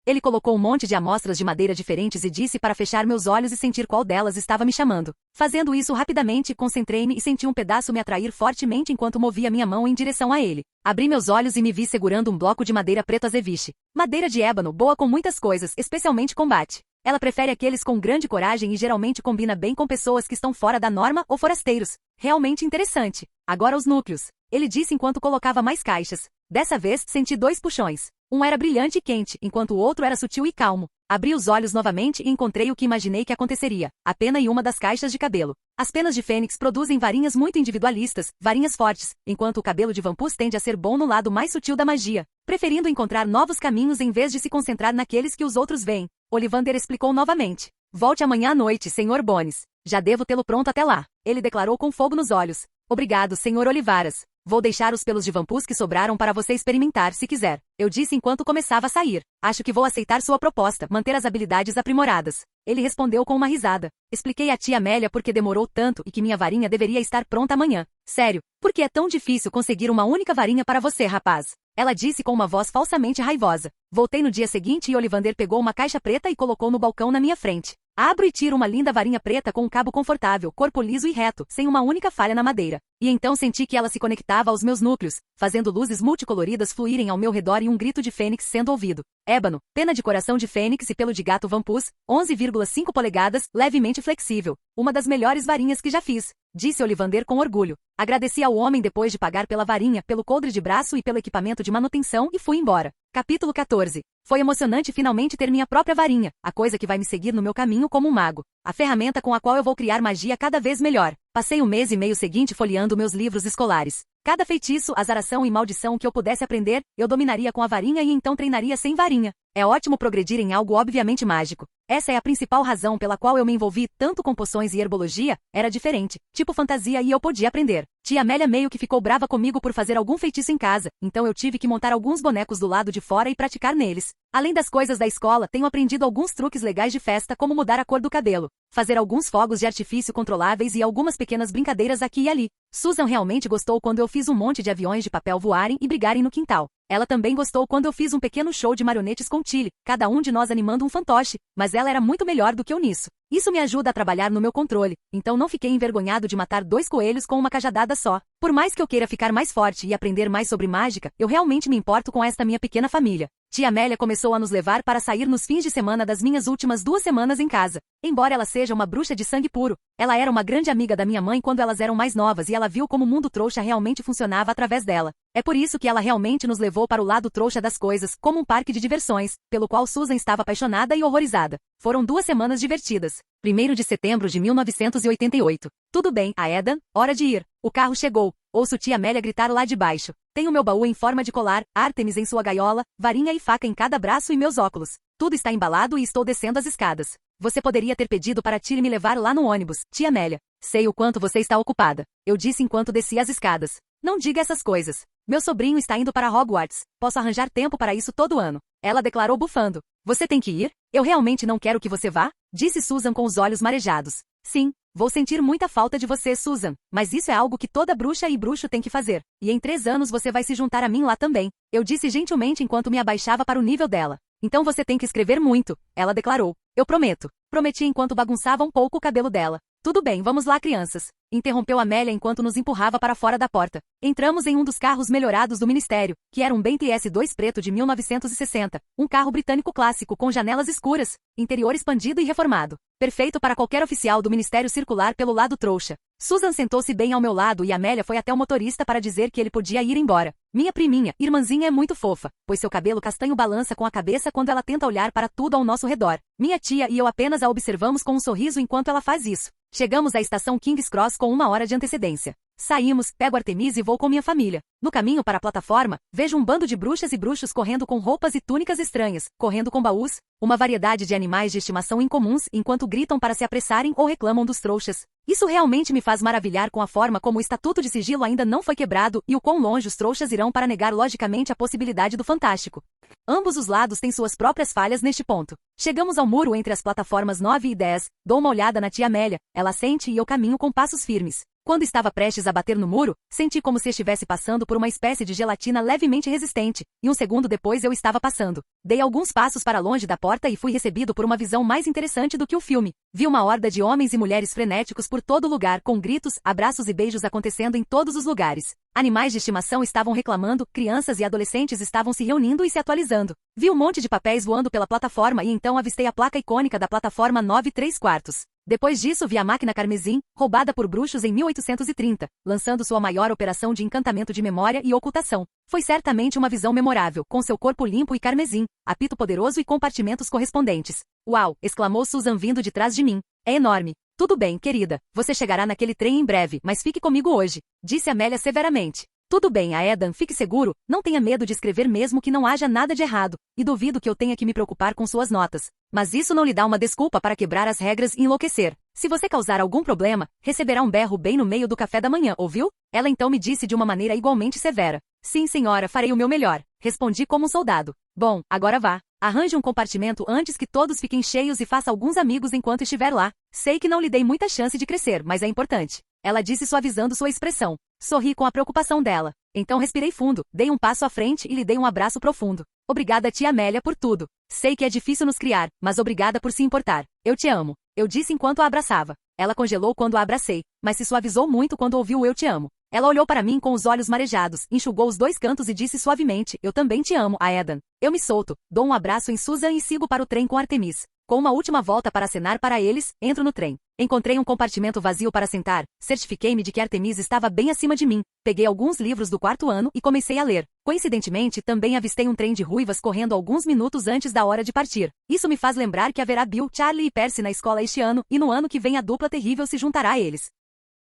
Ele colocou um monte de amostras de madeira diferentes e disse para fechar meus olhos e sentir qual delas estava me chamando. Fazendo isso rapidamente, concentrei-me e senti um pedaço me atrair fortemente enquanto movia minha mão em direção a ele. Abri meus olhos e me vi segurando um bloco de madeira preto azeviche. Madeira de ébano, boa com muitas coisas, especialmente combate. Ela prefere aqueles com grande coragem e geralmente combina bem com pessoas que estão fora da norma ou forasteiros. Realmente interessante. Agora os núcleos. Ele disse enquanto colocava mais caixas. Dessa vez, senti 2 puxões. Um era brilhante e quente, enquanto o outro era sutil e calmo. Abri os olhos novamente e encontrei o que imaginei que aconteceria. A pena e uma das caixas de cabelo. As penas de fênix produzem varinhas muito individualistas, varinhas fortes, enquanto o cabelo de vampus tende a ser bom no lado mais sutil da magia, preferindo encontrar novos caminhos em vez de se concentrar naqueles que os outros veem. Ollivander explicou novamente. Volte amanhã à noite, Sr. Bones. Já devo tê-lo pronto até lá. Ele declarou com fogo nos olhos. Obrigado, Sr. Olivaras. Vou deixar os pelos de vampus que sobraram para você experimentar se quiser. Eu disse enquanto começava a sair. Acho que vou aceitar sua proposta, manter as habilidades aprimoradas. Ele respondeu com uma risada. Expliquei à tia Amélia por que demorou tanto e que minha varinha deveria estar pronta amanhã. Sério, por que é tão difícil conseguir uma única varinha para você, rapaz? Ela disse com uma voz falsamente raivosa. Voltei no dia seguinte e Ollivander pegou uma caixa preta e colocou no balcão na minha frente. Abro e tiro uma linda varinha preta com um cabo confortável, corpo liso e reto, sem uma única falha na madeira. E então senti que ela se conectava aos meus núcleos, fazendo luzes multicoloridas fluírem ao meu redor e um grito de fênix sendo ouvido. Ébano, pena de coração de fênix e pelo de gato vampus, 11,5 polegadas, levemente flexível. Uma das melhores varinhas que já fiz, disse Ollivander com orgulho. Agradeci ao homem depois de pagar pela varinha, pelo coldre de braço e pelo equipamento de manutenção e fui embora. Capítulo 14. Foi emocionante finalmente ter minha própria varinha, a coisa que vai me seguir no meu caminho como um mago. A ferramenta com a qual eu vou criar magia cada vez melhor. Passei o mês e meio seguinte folheando meus livros escolares. Cada feitiço, azaração e maldição que eu pudesse aprender, eu dominaria com a varinha e então treinaria sem varinha. É ótimo progredir em algo obviamente mágico. Essa é a principal razão pela qual eu me envolvi tanto com poções e herbologia, era diferente, tipo fantasia e eu podia aprender. Tia Amélia meio que ficou brava comigo por fazer algum feitiço em casa, então eu tive que montar alguns bonecos do lado de fora e praticar neles. Além das coisas da escola, tenho aprendido alguns truques legais de festa como mudar a cor do cabelo, fazer alguns fogos de artifício controláveis e algumas pequenas brincadeiras aqui e ali. Susan realmente gostou quando eu fiz um monte de aviões de papel voarem e brigarem no quintal. Ela também gostou quando eu fiz um pequeno show de marionetes com Tilly, cada um de nós animando um fantoche, mas ela era muito melhor do que eu nisso. Isso me ajuda a trabalhar no meu controle, então não fiquei envergonhado de matar 2 coelhos com uma cajadada só. Por mais que eu queira ficar mais forte e aprender mais sobre mágica, eu realmente me importo com esta minha pequena família. Tia Amélia começou a nos levar para sair nos fins de semana das minhas últimas 2 semanas em casa. Embora ela seja uma bruxa de sangue puro, ela era uma grande amiga da minha mãe quando elas eram mais novas e ela viu como o mundo trouxa realmente funcionava através dela. É por isso que ela realmente nos levou para o lado trouxa das coisas, como um parque de diversões, pelo qual Susan estava apaixonada e horrorizada. Foram 2 semanas divertidas. 1º de setembro de 1988. Tudo bem, Aedan, hora de ir. O carro chegou. Ouço tia Amélia gritar lá de baixo. Tenho meu baú em forma de colar, Ártemis em sua gaiola, varinha e faca em cada braço e meus óculos. Tudo está embalado e estou descendo as escadas. Você poderia ter pedido para Tilly me levar lá no ônibus, tia Amélia. Sei o quanto você está ocupada. Eu disse enquanto descia as escadas. Não diga essas coisas. Meu sobrinho está indo para Hogwarts. Posso arranjar tempo para isso todo ano. Ela declarou bufando. Você tem que ir? Eu realmente não quero que você vá? Disse Susan com os olhos marejados. Sim, vou sentir muita falta de você, Susan. Mas isso é algo que toda bruxa e bruxo tem que fazer. E em 3 anos você vai se juntar a mim lá também. Eu disse gentilmente enquanto me abaixava para o nível dela. Então você tem que escrever muito, ela declarou. Eu prometo. Prometi enquanto bagunçava um pouco o cabelo dela. Tudo bem, vamos lá, crianças. Interrompeu Amélia enquanto nos empurrava para fora da porta. Entramos em um dos carros melhorados do ministério, que era um Bentley S2 preto de 1960, um carro britânico clássico com janelas escuras, interior expandido e reformado. Perfeito para qualquer oficial do ministério circular pelo lado trouxa. Susan sentou-se bem ao meu lado e Amélia foi até o motorista para dizer que ele podia ir embora. Minha priminha, irmãzinha é muito fofa, pois seu cabelo castanho balança com a cabeça quando ela tenta olhar para tudo ao nosso redor. Minha tia e eu apenas a observamos com um sorriso enquanto ela faz isso. Chegamos à estação King's Cross com 1 hora de antecedência. Saímos, pego Artemis e vou com minha família. No caminho para a plataforma, vejo um bando de bruxas e bruxos correndo com roupas e túnicas estranhas, correndo com baús, uma variedade de animais de estimação incomuns enquanto gritam para se apressarem ou reclamam dos trouxas. Isso realmente me faz maravilhar com a forma como o estatuto de sigilo ainda não foi quebrado e o quão longe os trouxas irão para negar logicamente a possibilidade do fantástico. Ambos os lados têm suas próprias falhas neste ponto. Chegamos ao muro entre as plataformas 9 e 10, dou uma olhada na tia Amélia, ela sente e eu caminho com passos firmes. Quando estava prestes a bater no muro, senti como se estivesse passando por uma espécie de gelatina levemente resistente, e um segundo depois eu estava passando. Dei alguns passos para longe da porta e fui recebido por uma visão mais interessante do que o filme. Vi uma horda de homens e mulheres frenéticos por todo lugar, com gritos, abraços e beijos acontecendo em todos os lugares. Animais de estimação estavam reclamando, crianças e adolescentes estavam se reunindo e se atualizando. Vi um monte de papéis voando pela plataforma e então avistei a placa icônica da plataforma 9 3/4. Depois disso vi a máquina carmesim, roubada por bruxos em 1830, lançando sua maior operação de encantamento de memória e ocultação. Foi certamente uma visão memorável, com seu corpo limpo e carmesim, apito poderoso e compartimentos correspondentes. Uau! Exclamou Susan vindo de trás de mim. É enorme. Tudo bem, querida. Você chegará naquele trem em breve, mas fique comigo hoje, disse Amélia severamente. Tudo bem, Aedan, fique seguro, não tenha medo de escrever mesmo que não haja nada de errado, e duvido que eu tenha que me preocupar com suas notas. Mas isso não lhe dá uma desculpa para quebrar as regras e enlouquecer. Se você causar algum problema, receberá um berro bem no meio do café da manhã, ouviu? Ela então me disse de uma maneira igualmente severa. Sim, senhora, farei o meu melhor. Respondi como um soldado. Bom, agora vá. Arranje um compartimento antes que todos fiquem cheios e faça alguns amigos enquanto estiver lá. Sei que não lhe dei muita chance de crescer, mas é importante. Ela disse suavizando sua expressão. Sorri com a preocupação dela. Então respirei fundo, dei um passo à frente e lhe dei um abraço profundo. Obrigada, tia Amélia, por tudo. Sei que é difícil nos criar, mas obrigada por se importar. Eu te amo. Eu disse enquanto a abraçava. Ela congelou quando a abracei, mas se suavizou muito quando ouviu o eu te amo. Ela olhou para mim com os olhos marejados, enxugou os dois cantos e disse suavemente, eu também te amo, Aedan. Eu me solto, dou um abraço em Susan e sigo para o trem com Artemis. Com uma última volta para acenar para eles, entro no trem. Encontrei um compartimento vazio para sentar, certifiquei-me de que Artemis estava bem acima de mim, peguei alguns livros do 4º ano e comecei a ler. Coincidentemente, também avistei um trem de ruivas correndo alguns minutos antes da hora de partir. Isso me faz lembrar que haverá Bill, Charlie e Percy na escola este ano, e no ano que vem a dupla terrível se juntará a eles.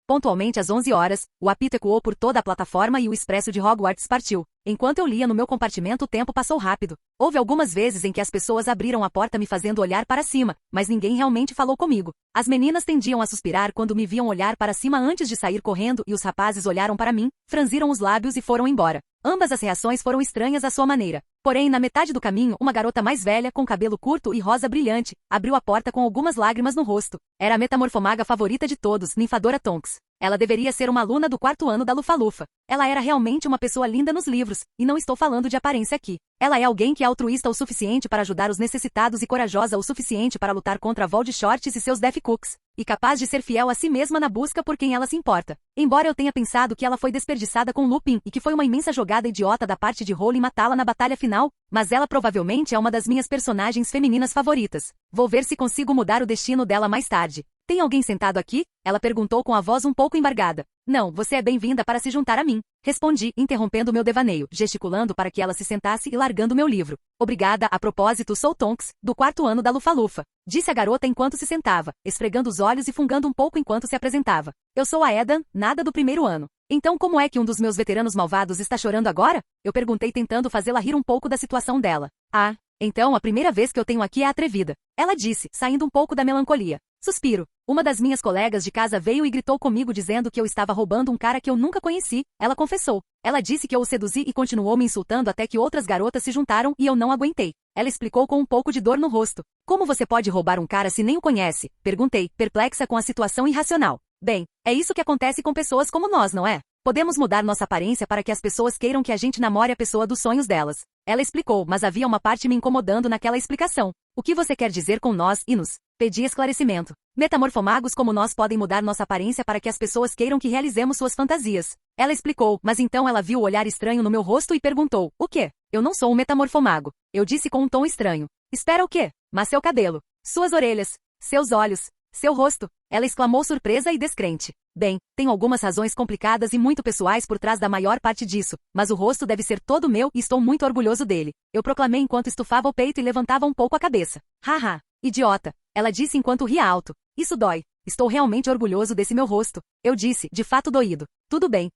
Pontualmente às 11 horas, o apito ecoou por toda a plataforma e o expresso de Hogwarts partiu. Enquanto eu lia no meu compartimento, o tempo passou rápido. Houve algumas vezes em que as pessoas abriram a porta me fazendo olhar para cima, mas ninguém realmente falou comigo. As meninas tendiam a suspirar quando me viam olhar para cima antes de sair correndo e os rapazes olharam para mim, franziram os lábios e foram embora. Ambas as reações foram estranhas à sua maneira. Porém, na metade do caminho, uma garota mais velha, com cabelo curto e rosa brilhante, abriu a porta com algumas lágrimas no rosto. Era a metamorfomaga favorita de todos, Ninfadora Tonks. Ela deveria ser uma aluna do 4º ano da Lufa-Lufa. Ela era realmente uma pessoa linda nos livros, e não estou falando de aparência aqui. Ela é alguém que é altruísta o suficiente para ajudar os necessitados e corajosa o suficiente para lutar contra Voldemort e seus Death Cooks, e capaz de ser fiel a si mesma na busca por quem ela se importa. Embora eu tenha pensado que ela foi desperdiçada com Lupin e que foi uma imensa jogada idiota da parte de Rowling matá-la na batalha final, mas ela provavelmente é uma das minhas personagens femininas favoritas. Vou ver se consigo mudar o destino dela mais tarde. Tem alguém sentado aqui? Ela perguntou com a voz um pouco embargada. Não, você é bem-vinda para se juntar a mim. Respondi, interrompendo meu devaneio, gesticulando para que ela se sentasse e largando meu livro. Obrigada, a propósito, sou Tonks, do 4º ano da Lufa-Lufa. Disse a garota enquanto se sentava, esfregando os olhos e fungando um pouco enquanto se apresentava. Eu sou a Aedan, nada do 1º ano. Então como é que um dos meus veteranos malvados está chorando agora? Eu perguntei tentando fazê-la rir um pouco da situação dela. Ah, então a primeira vez que eu tenho aqui é atrevida. Ela disse, saindo um pouco da melancolia. Suspiro. Uma das minhas colegas de casa veio e gritou comigo dizendo que eu estava roubando um cara que eu nunca conheci. Ela confessou. Ela disse que eu o seduzi e continuou me insultando até que outras garotas se juntaram e eu não aguentei. Ela explicou com um pouco de dor no rosto. Como você pode roubar um cara se nem o conhece? Perguntei, perplexa com a situação irracional. Bem, é isso que acontece com pessoas como nós, não é? Podemos mudar nossa aparência para que as pessoas queiram que a gente namore a pessoa dos sonhos delas. Ela explicou, mas havia uma parte me incomodando naquela explicação. O que você quer dizer com nós e nos? Pedi esclarecimento. Metamorfomagos como nós podem mudar nossa aparência para que as pessoas queiram que realizemos suas fantasias. Ela explicou, mas então ela viu o olhar estranho no meu rosto e perguntou, o quê? Eu não sou um metamorfomago. Eu disse com um tom estranho. Espera o quê? Mas seu cabelo, suas orelhas, seus olhos, seu rosto. Ela exclamou surpresa e descrente. Bem, tenho algumas razões complicadas e muito pessoais por trás da maior parte disso, mas o rosto deve ser todo meu e estou muito orgulhoso dele. Eu proclamei enquanto estufava o peito e levantava um pouco a cabeça. Haha, idiota. Ela disse enquanto ria alto. Isso dói. Estou realmente orgulhoso desse meu rosto. Eu disse, de fato doído. Tudo bem,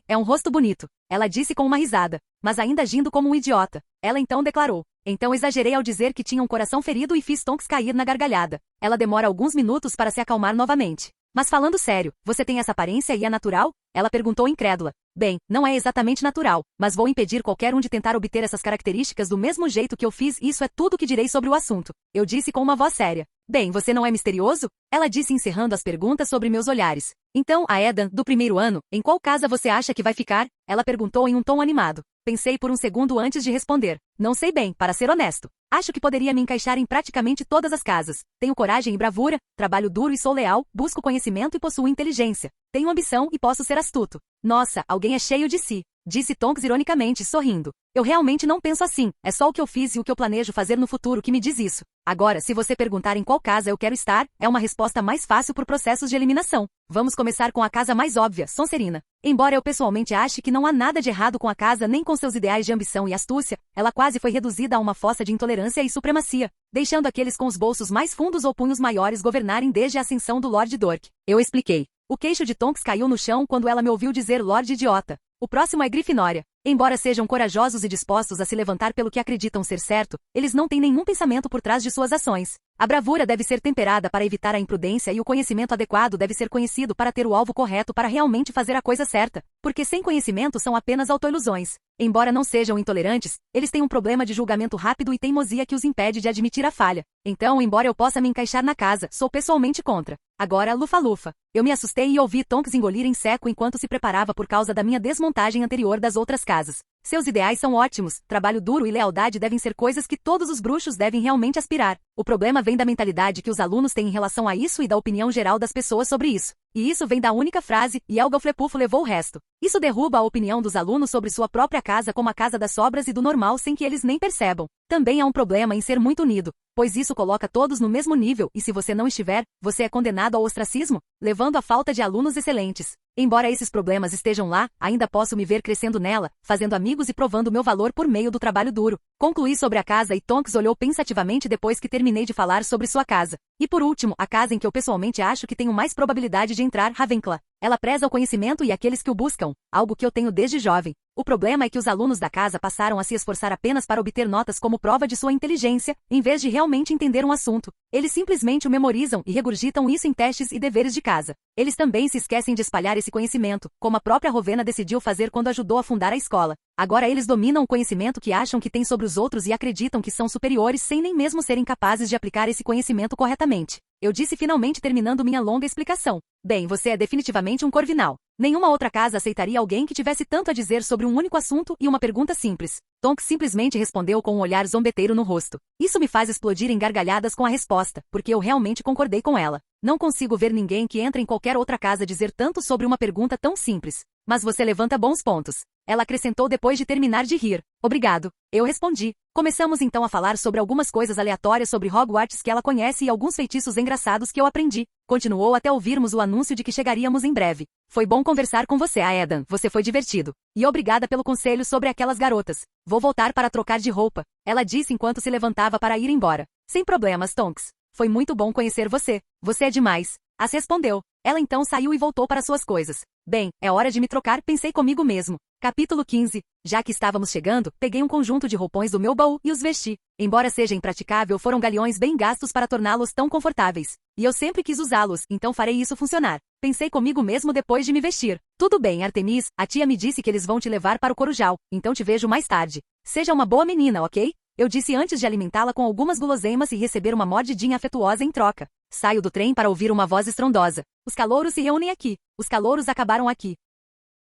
é um rosto bonito. Ela disse com uma risada, mas ainda agindo como um idiota. Ela então declarou. Então exagerei ao dizer que tinha um coração ferido e fiz Tonks cair na gargalhada. Ela demora alguns minutos para se acalmar novamente. Mas falando sério, você tem essa aparência e é natural? Ela perguntou incrédula. Bem, não é exatamente natural, mas vou impedir qualquer um de tentar obter essas características do mesmo jeito que eu fiz e isso é tudo que direi sobre o assunto. Eu disse com uma voz séria. Bem, você não é misterioso? Ela disse encerrando as perguntas sobre meus olhares. Então, Aedan, do 1º ano, em qual casa você acha que vai ficar? Ela perguntou em um tom animado. Pensei por um segundo antes de responder. Não sei bem, para ser honesto. Acho que poderia me encaixar em praticamente todas as casas. Tenho coragem e bravura, trabalho duro e sou leal, busco conhecimento e possuo inteligência. Tenho ambição e posso ser astuto. Nossa, alguém é cheio de si. Disse Tonks ironicamente, sorrindo. Eu realmente não penso assim, é só o que eu fiz e o que eu planejo fazer no futuro que me diz isso. Agora, se você perguntar em qual casa eu quero estar, é uma resposta mais fácil por processos de eliminação. Vamos começar com a casa mais óbvia, Sonserina. Embora eu pessoalmente ache que não há nada de errado com a casa nem com seus ideais de ambição e astúcia, ela quase foi reduzida a uma fossa de intolerância e supremacia, deixando aqueles com os bolsos mais fundos ou punhos maiores governarem desde a ascensão do Lord Dork. Eu expliquei. O queixo de Tonks caiu no chão quando ela me ouviu dizer Lord Idiota. O próximo é Grifinória. Embora sejam corajosos e dispostos a se levantar pelo que acreditam ser certo, eles não têm nenhum pensamento por trás de suas ações. A bravura deve ser temperada para evitar a imprudência e o conhecimento adequado deve ser conhecido para ter o alvo correto para realmente fazer a coisa certa, porque sem conhecimento são apenas autoilusões. Embora não sejam intolerantes, eles têm um problema de julgamento rápido e teimosia que os impede de admitir a falha. Então, embora eu possa me encaixar na casa, sou pessoalmente contra. Agora, Lufa-Lufa. Eu me assustei e ouvi Tonks engolir em seco enquanto se preparava por causa da minha desmontagem anterior das outras casas. Seus ideais são ótimos, trabalho duro e lealdade devem ser coisas que todos os bruxos devem realmente aspirar. O problema vem da mentalidade que os alunos têm em relação a isso e da opinião geral das pessoas sobre isso. E isso vem da única frase, e Elga-Flepufo levou o resto. Isso derruba a opinião dos alunos sobre sua própria casa como a casa das sobras e do normal sem que eles nem percebam. Também há um problema em ser muito unido, pois isso coloca todos no mesmo nível e se você não estiver, você é condenado ao ostracismo, levando à falta de alunos excelentes. Embora esses problemas estejam lá, ainda posso me ver crescendo nela, fazendo amigos e provando meu valor por meio do trabalho duro. Concluí sobre a casa e Tonks olhou pensativamente depois que terminei de falar sobre sua casa. E por último, a casa em que eu pessoalmente acho que tenho mais probabilidade de entrar, Ravenclaw. Ela preza o conhecimento e aqueles que o buscam, algo que eu tenho desde jovem. O problema é que os alunos da casa passaram a se esforçar apenas para obter notas como prova de sua inteligência, em vez de realmente entender um assunto. Eles simplesmente o memorizam e regurgitam isso em testes e deveres de casa. Eles também se esquecem de espalhar esse conhecimento, como a própria Rowena decidiu fazer quando ajudou a fundar a escola. Agora eles dominam o conhecimento que acham que têm sobre os outros e acreditam que são superiores sem nem mesmo serem capazes de aplicar esse conhecimento corretamente. Eu disse finalmente terminando minha longa explicação. Bem, você é definitivamente um corvinal. Nenhuma outra casa aceitaria alguém que tivesse tanto a dizer sobre um único assunto e uma pergunta simples. Tonks simplesmente respondeu com um olhar zombeteiro no rosto. Isso me faz explodir em gargalhadas com a resposta, porque eu realmente concordei com ela. Não consigo ver ninguém que entra em qualquer outra casa dizer tanto sobre uma pergunta tão simples. Mas você levanta bons pontos. Ela acrescentou depois de terminar de rir. Obrigado. Eu respondi. Começamos então a falar sobre algumas coisas aleatórias sobre Hogwarts que ela conhece e alguns feitiços engraçados que eu aprendi. Continuou até ouvirmos o anúncio de que chegaríamos em breve. Foi bom conversar com você, Aedan. Você foi divertido. E obrigada pelo conselho sobre aquelas garotas. Vou voltar para trocar de roupa. Ela disse enquanto se levantava para ir embora. Sem problemas, Tonks. Foi muito bom conhecer você. Você é demais. As respondeu. Ela então saiu e voltou para suas coisas. Bem, é hora de me trocar, pensei comigo mesmo. Capítulo 15. Já que estávamos chegando, peguei um conjunto de roupões do meu baú e os vesti. Embora seja impraticável, foram galeões bem gastos para torná-los tão confortáveis. E eu sempre quis usá-los, então farei isso funcionar. Pensei comigo mesmo depois de me vestir. Tudo bem, Artemis, a tia me disse que eles vão te levar para o Corujal, então te vejo mais tarde. Seja uma boa menina, ok? Eu disse antes de alimentá-la com algumas guloseimas e receber uma mordidinha afetuosa em troca. Saio do trem para ouvir uma voz estrondosa. Os calouros se reúnem aqui. Os calouros acabaram aqui.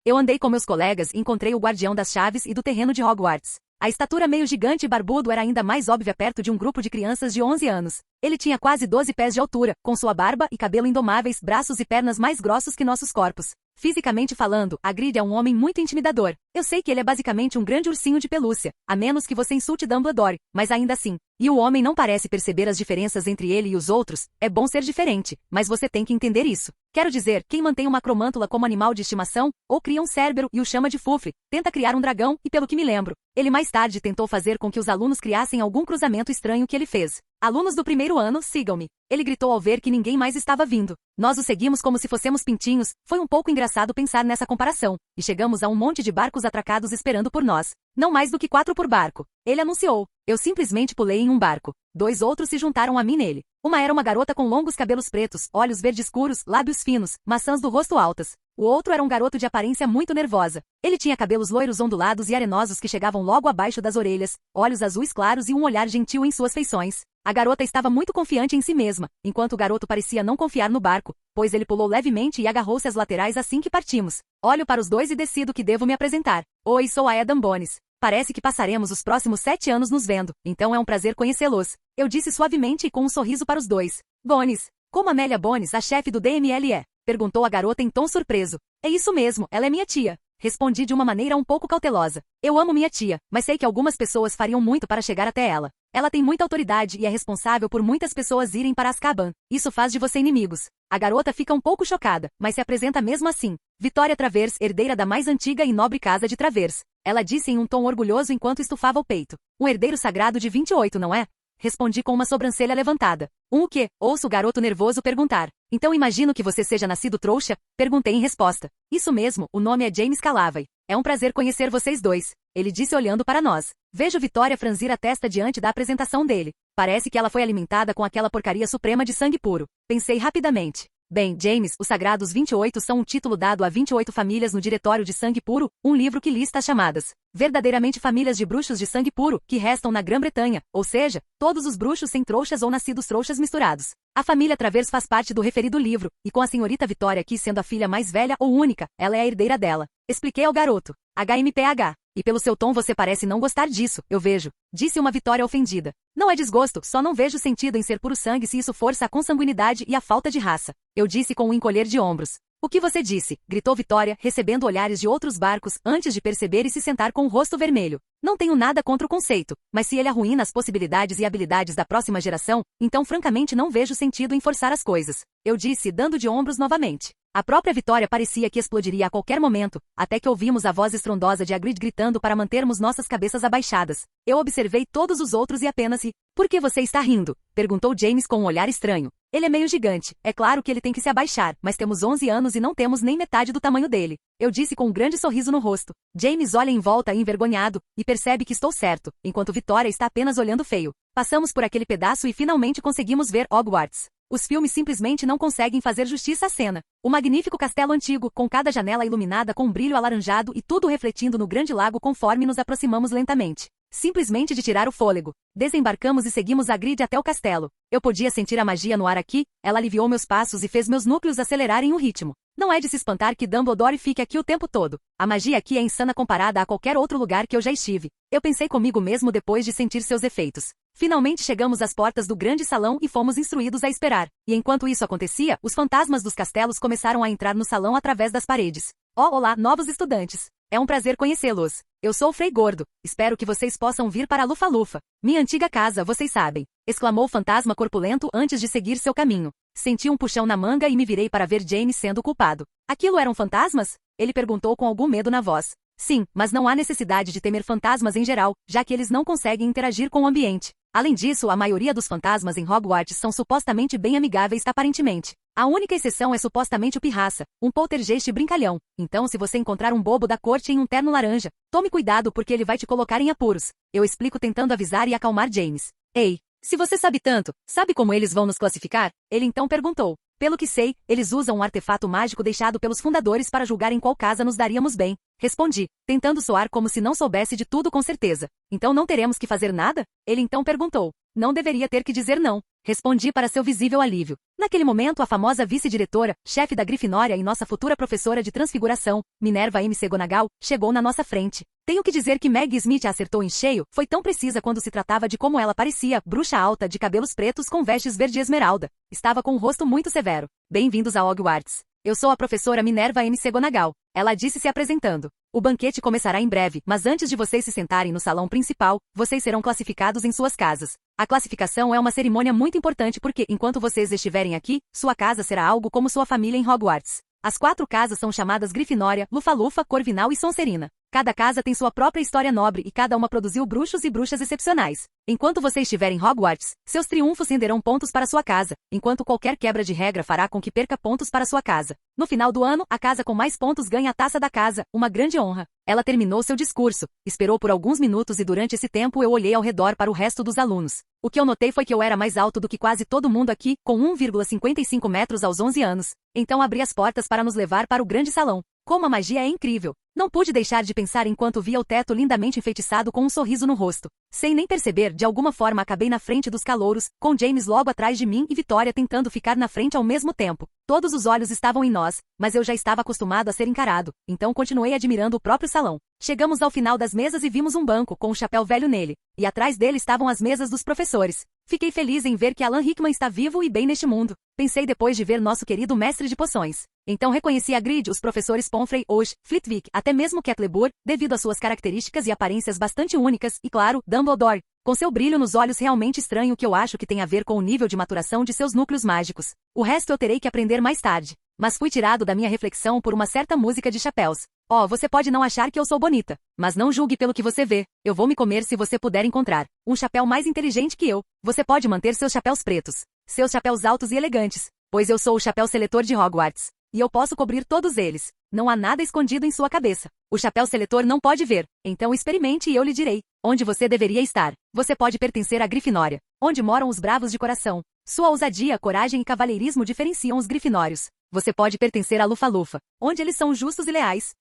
Eu andei com meus colegas e encontrei o guardião das chaves e do terreno de Hogwarts. A estatura meio gigante e barbudo era ainda mais óbvia perto de um grupo de crianças de 11 anos. Ele tinha quase 12 pés de altura, com sua barba e cabelo indomáveis, braços e pernas mais grossos que nossos corpos. Fisicamente falando, Hagrid é um homem muito intimidador. Eu sei que ele é basicamente um grande ursinho de pelúcia, a menos que você insulte Dumbledore, mas ainda assim. E o homem não parece perceber as diferenças entre ele e os outros. É bom ser diferente, mas você tem que entender isso. Quero dizer, quem mantém uma cromântula como animal de estimação, ou cria um cérbero e o chama de Fufre, tenta criar um dragão, e pelo que me lembro, ele mais tarde tentou fazer com que os alunos criassem algum cruzamento estranho que ele fez. Alunos do primeiro ano, sigam-me. Ele gritou ao ver que ninguém mais estava vindo. Nós o seguimos como se fossemos pintinhos. Foi um pouco engraçado pensar nessa comparação. E chegamos a um monte de barcos atracados esperando por nós. Não mais do que 4 por barco. Ele anunciou. Eu simplesmente pulei em um barco. 2 outros se juntaram a mim nele. Uma era uma garota com longos cabelos pretos, olhos verde escuros, lábios finos, maçãs do rosto altas. O outro era um garoto de aparência muito nervosa. Ele tinha cabelos loiros ondulados e arenosos que chegavam logo abaixo das orelhas, olhos azuis claros e um olhar gentil em suas feições. A garota estava muito confiante em si mesma, enquanto o garoto parecia não confiar no barco, pois ele pulou levemente e agarrou-se às laterais assim que partimos. Olho para os dois e decido que devo me apresentar. Oi, sou Aedan Bones. Parece que passaremos os próximos 7 anos nos vendo, então é um prazer conhecê-los. Eu disse suavemente e com um sorriso para os dois. Bones. Como Amélia Bones, a chefe do DMLE? Perguntou a garota em tom surpreso. É isso mesmo, ela é minha tia. Respondi de uma maneira um pouco cautelosa. Eu amo minha tia, mas sei que algumas pessoas fariam muito para chegar até ela. Ela tem muita autoridade e é responsável por muitas pessoas irem para Azkaban. Isso faz de você inimigos. A garota fica um pouco chocada, mas se apresenta mesmo assim. Vitória Travers, herdeira da mais antiga e nobre casa de Travers. Ela disse em um tom orgulhoso enquanto estufava o peito. Um herdeiro sagrado de 28, não é? respondi com uma sobrancelha levantada. O quê? Ouço o garoto nervoso perguntar. Então imagino que você seja nascido trouxa? Perguntei em resposta. Isso mesmo, o nome é James Calavey. É um prazer conhecer vocês dois. Ele disse olhando para nós. Vejo Vitória franzir a testa diante da apresentação dele. Parece que ela foi alimentada com aquela porcaria suprema de sangue puro. Pensei rapidamente. Bem, James, os Sagrados 28 são um título dado a 28 famílias no Diretório de Sangue Puro, um livro que lista as chamadas verdadeiramente famílias de bruxos de sangue puro, que restam na Grã-Bretanha, ou seja, todos os bruxos sem trouxas ou nascidos trouxas misturados. A família Travers faz parte do referido livro, e com a senhorita Vitória aqui sendo a filha mais velha ou única, ela é a herdeira dela. Expliquei ao garoto. HMPH. E pelo seu tom você parece não gostar disso, eu vejo. Disse uma Vitória ofendida. Não é desgosto, só não vejo sentido em ser puro sangue se isso força a consanguinidade e a falta de raça. Eu disse com um encolher de ombros. O que você disse? Gritou Vitória, recebendo olhares de outros barcos, antes de perceber e se sentar com o rosto vermelho. Não tenho nada contra o conceito, mas se ele arruína as possibilidades e habilidades da próxima geração, então francamente não vejo sentido em forçar as coisas. Eu disse, dando de ombros novamente. A própria Vitória parecia que explodiria a qualquer momento, até que ouvimos a voz estrondosa de Hagrid gritando para mantermos nossas cabeças abaixadas. Eu observei todos os outros e apenas ri. Por que você está rindo? Perguntou James com um olhar estranho. Ele é meio gigante, é claro que ele tem que se abaixar, mas temos 11 anos e não temos nem metade do tamanho dele. Eu disse com um grande sorriso no rosto. James olha em volta envergonhado, e percebe que estou certo, enquanto Vitória está apenas olhando feio. Passamos por aquele pedaço e finalmente conseguimos ver Hogwarts. Os filmes simplesmente não conseguem fazer justiça à cena. O magnífico castelo antigo, com cada janela iluminada com um brilho alaranjado e tudo refletindo no grande lago conforme nos aproximamos lentamente. Simplesmente de tirar o fôlego. Desembarcamos e seguimos Hagrid até o castelo. Eu podia sentir a magia no ar aqui, ela aliviou meus passos e fez meus núcleos acelerarem o ritmo. Não é de se espantar que Dumbledore fique aqui o tempo todo. A magia aqui é insana comparada a qualquer outro lugar que eu já estive. Eu pensei comigo mesmo depois de sentir seus efeitos. Finalmente chegamos às portas do grande salão e fomos instruídos a esperar. E enquanto isso acontecia, os fantasmas dos castelos começaram a entrar no salão através das paredes. Oh, olá, novos estudantes. É um prazer conhecê-los. Eu sou o Frei Gordo. Espero que vocês possam vir para a Lufa-Lufa. Minha antiga casa, vocês sabem. Exclamou o fantasma corpulento antes de seguir seu caminho. Senti um puxão na manga e me virei para ver James sendo culpado. Aquilo eram fantasmas? Ele perguntou com algum medo na voz. Sim, mas não há necessidade de temer fantasmas em geral, já que eles não conseguem interagir com o ambiente. Além disso, a maioria dos fantasmas em Hogwarts são supostamente bem amigáveis aparentemente. A única exceção é supostamente o Pirraça, um poltergeist brincalhão. Então se você encontrar um bobo da corte em um terno laranja, tome cuidado porque ele vai te colocar em apuros. Eu explico tentando avisar e acalmar James. Ei, se você sabe tanto, sabe como eles vão nos classificar? Ele então perguntou. Pelo que sei, eles usam um artefato mágico deixado pelos fundadores para julgar em qual casa nos daríamos bem. Respondi, tentando soar como se não soubesse de tudo com certeza. Então não teremos que fazer nada? Ele então perguntou. Não deveria ter que dizer não. Respondi para seu visível alívio. Naquele momento, a famosa vice-diretora, chefe da Grifinória e nossa futura professora de transfiguração, Minerva M. McGonagall, chegou na nossa frente. Tenho que dizer que Meg Smith a acertou em cheio, foi tão precisa quando se tratava de como ela parecia, bruxa alta de cabelos pretos com vestes verde esmeralda. Estava com um rosto muito severo. Bem-vindos a Hogwarts. Eu sou a professora Minerva M. McGonagall. Ela disse se apresentando. O banquete começará em breve, mas antes de vocês se sentarem no salão principal, vocês serão classificados em suas casas. A classificação é uma cerimônia muito importante porque, enquanto vocês estiverem aqui, sua casa será algo como sua família em Hogwarts. As 4 casas são chamadas Grifinória, Lufa-Lufa, Corvinal e Sonserina. Cada casa tem sua própria história nobre e cada uma produziu bruxos e bruxas excepcionais. Enquanto você estiver em Hogwarts, seus triunfos renderão pontos para sua casa, enquanto qualquer quebra de regra fará com que perca pontos para sua casa. No final do ano, a casa com mais pontos ganha a taça da casa, uma grande honra. Ela terminou seu discurso, esperou por alguns minutos e durante esse tempo eu olhei ao redor para o resto dos alunos. O que eu notei foi que eu era mais alto do que quase todo mundo aqui, com 1,55 metros aos 11 anos. Então abri as portas para nos levar para o grande salão. Como a magia é incrível! Não pude deixar de pensar enquanto via o teto lindamente enfeitiçado com um sorriso no rosto. Sem nem perceber, de alguma forma acabei na frente dos calouros, com James logo atrás de mim e Vitória tentando ficar na frente ao mesmo tempo. Todos os olhos estavam em nós, mas eu já estava acostumado a ser encarado, então continuei admirando o próprio salão. Chegamos ao final das mesas e vimos um banco com um chapéu velho nele, e atrás dele estavam as mesas dos professores. Fiquei feliz em ver que Alan Rickman está vivo e bem neste mundo. Pensei depois de ver nosso querido mestre de poções. Então reconheci Hagrid, os professores Pomfrey, Oge, Flitwick, até mesmo Cettlebur, devido às suas características e aparências bastante únicas, e claro, Dumbledore, com seu brilho nos olhos realmente estranho que eu acho que tem a ver com o nível de maturação de seus núcleos mágicos. O resto eu terei que aprender mais tarde. mas fui tirado da minha reflexão por uma certa música de chapéus. Oh, você pode não achar que eu sou bonita, mas não julgue pelo que você vê. Eu vou me comer se você puder encontrar um chapéu mais inteligente que eu. Você pode manter seus chapéus pretos, seus chapéus altos e elegantes, pois eu sou o chapéu seletor de Hogwarts, e eu posso cobrir todos eles. Não há nada escondido em sua cabeça. O chapéu seletor não pode ver, então experimente e eu lhe direi onde você deveria estar. Você pode pertencer à Grifinória, onde moram os bravos de coração. Sua ousadia, coragem e cavalheirismo diferenciam os grifinórios. Você pode pertencer à Lufa-Lufa, onde eles são justos e leais.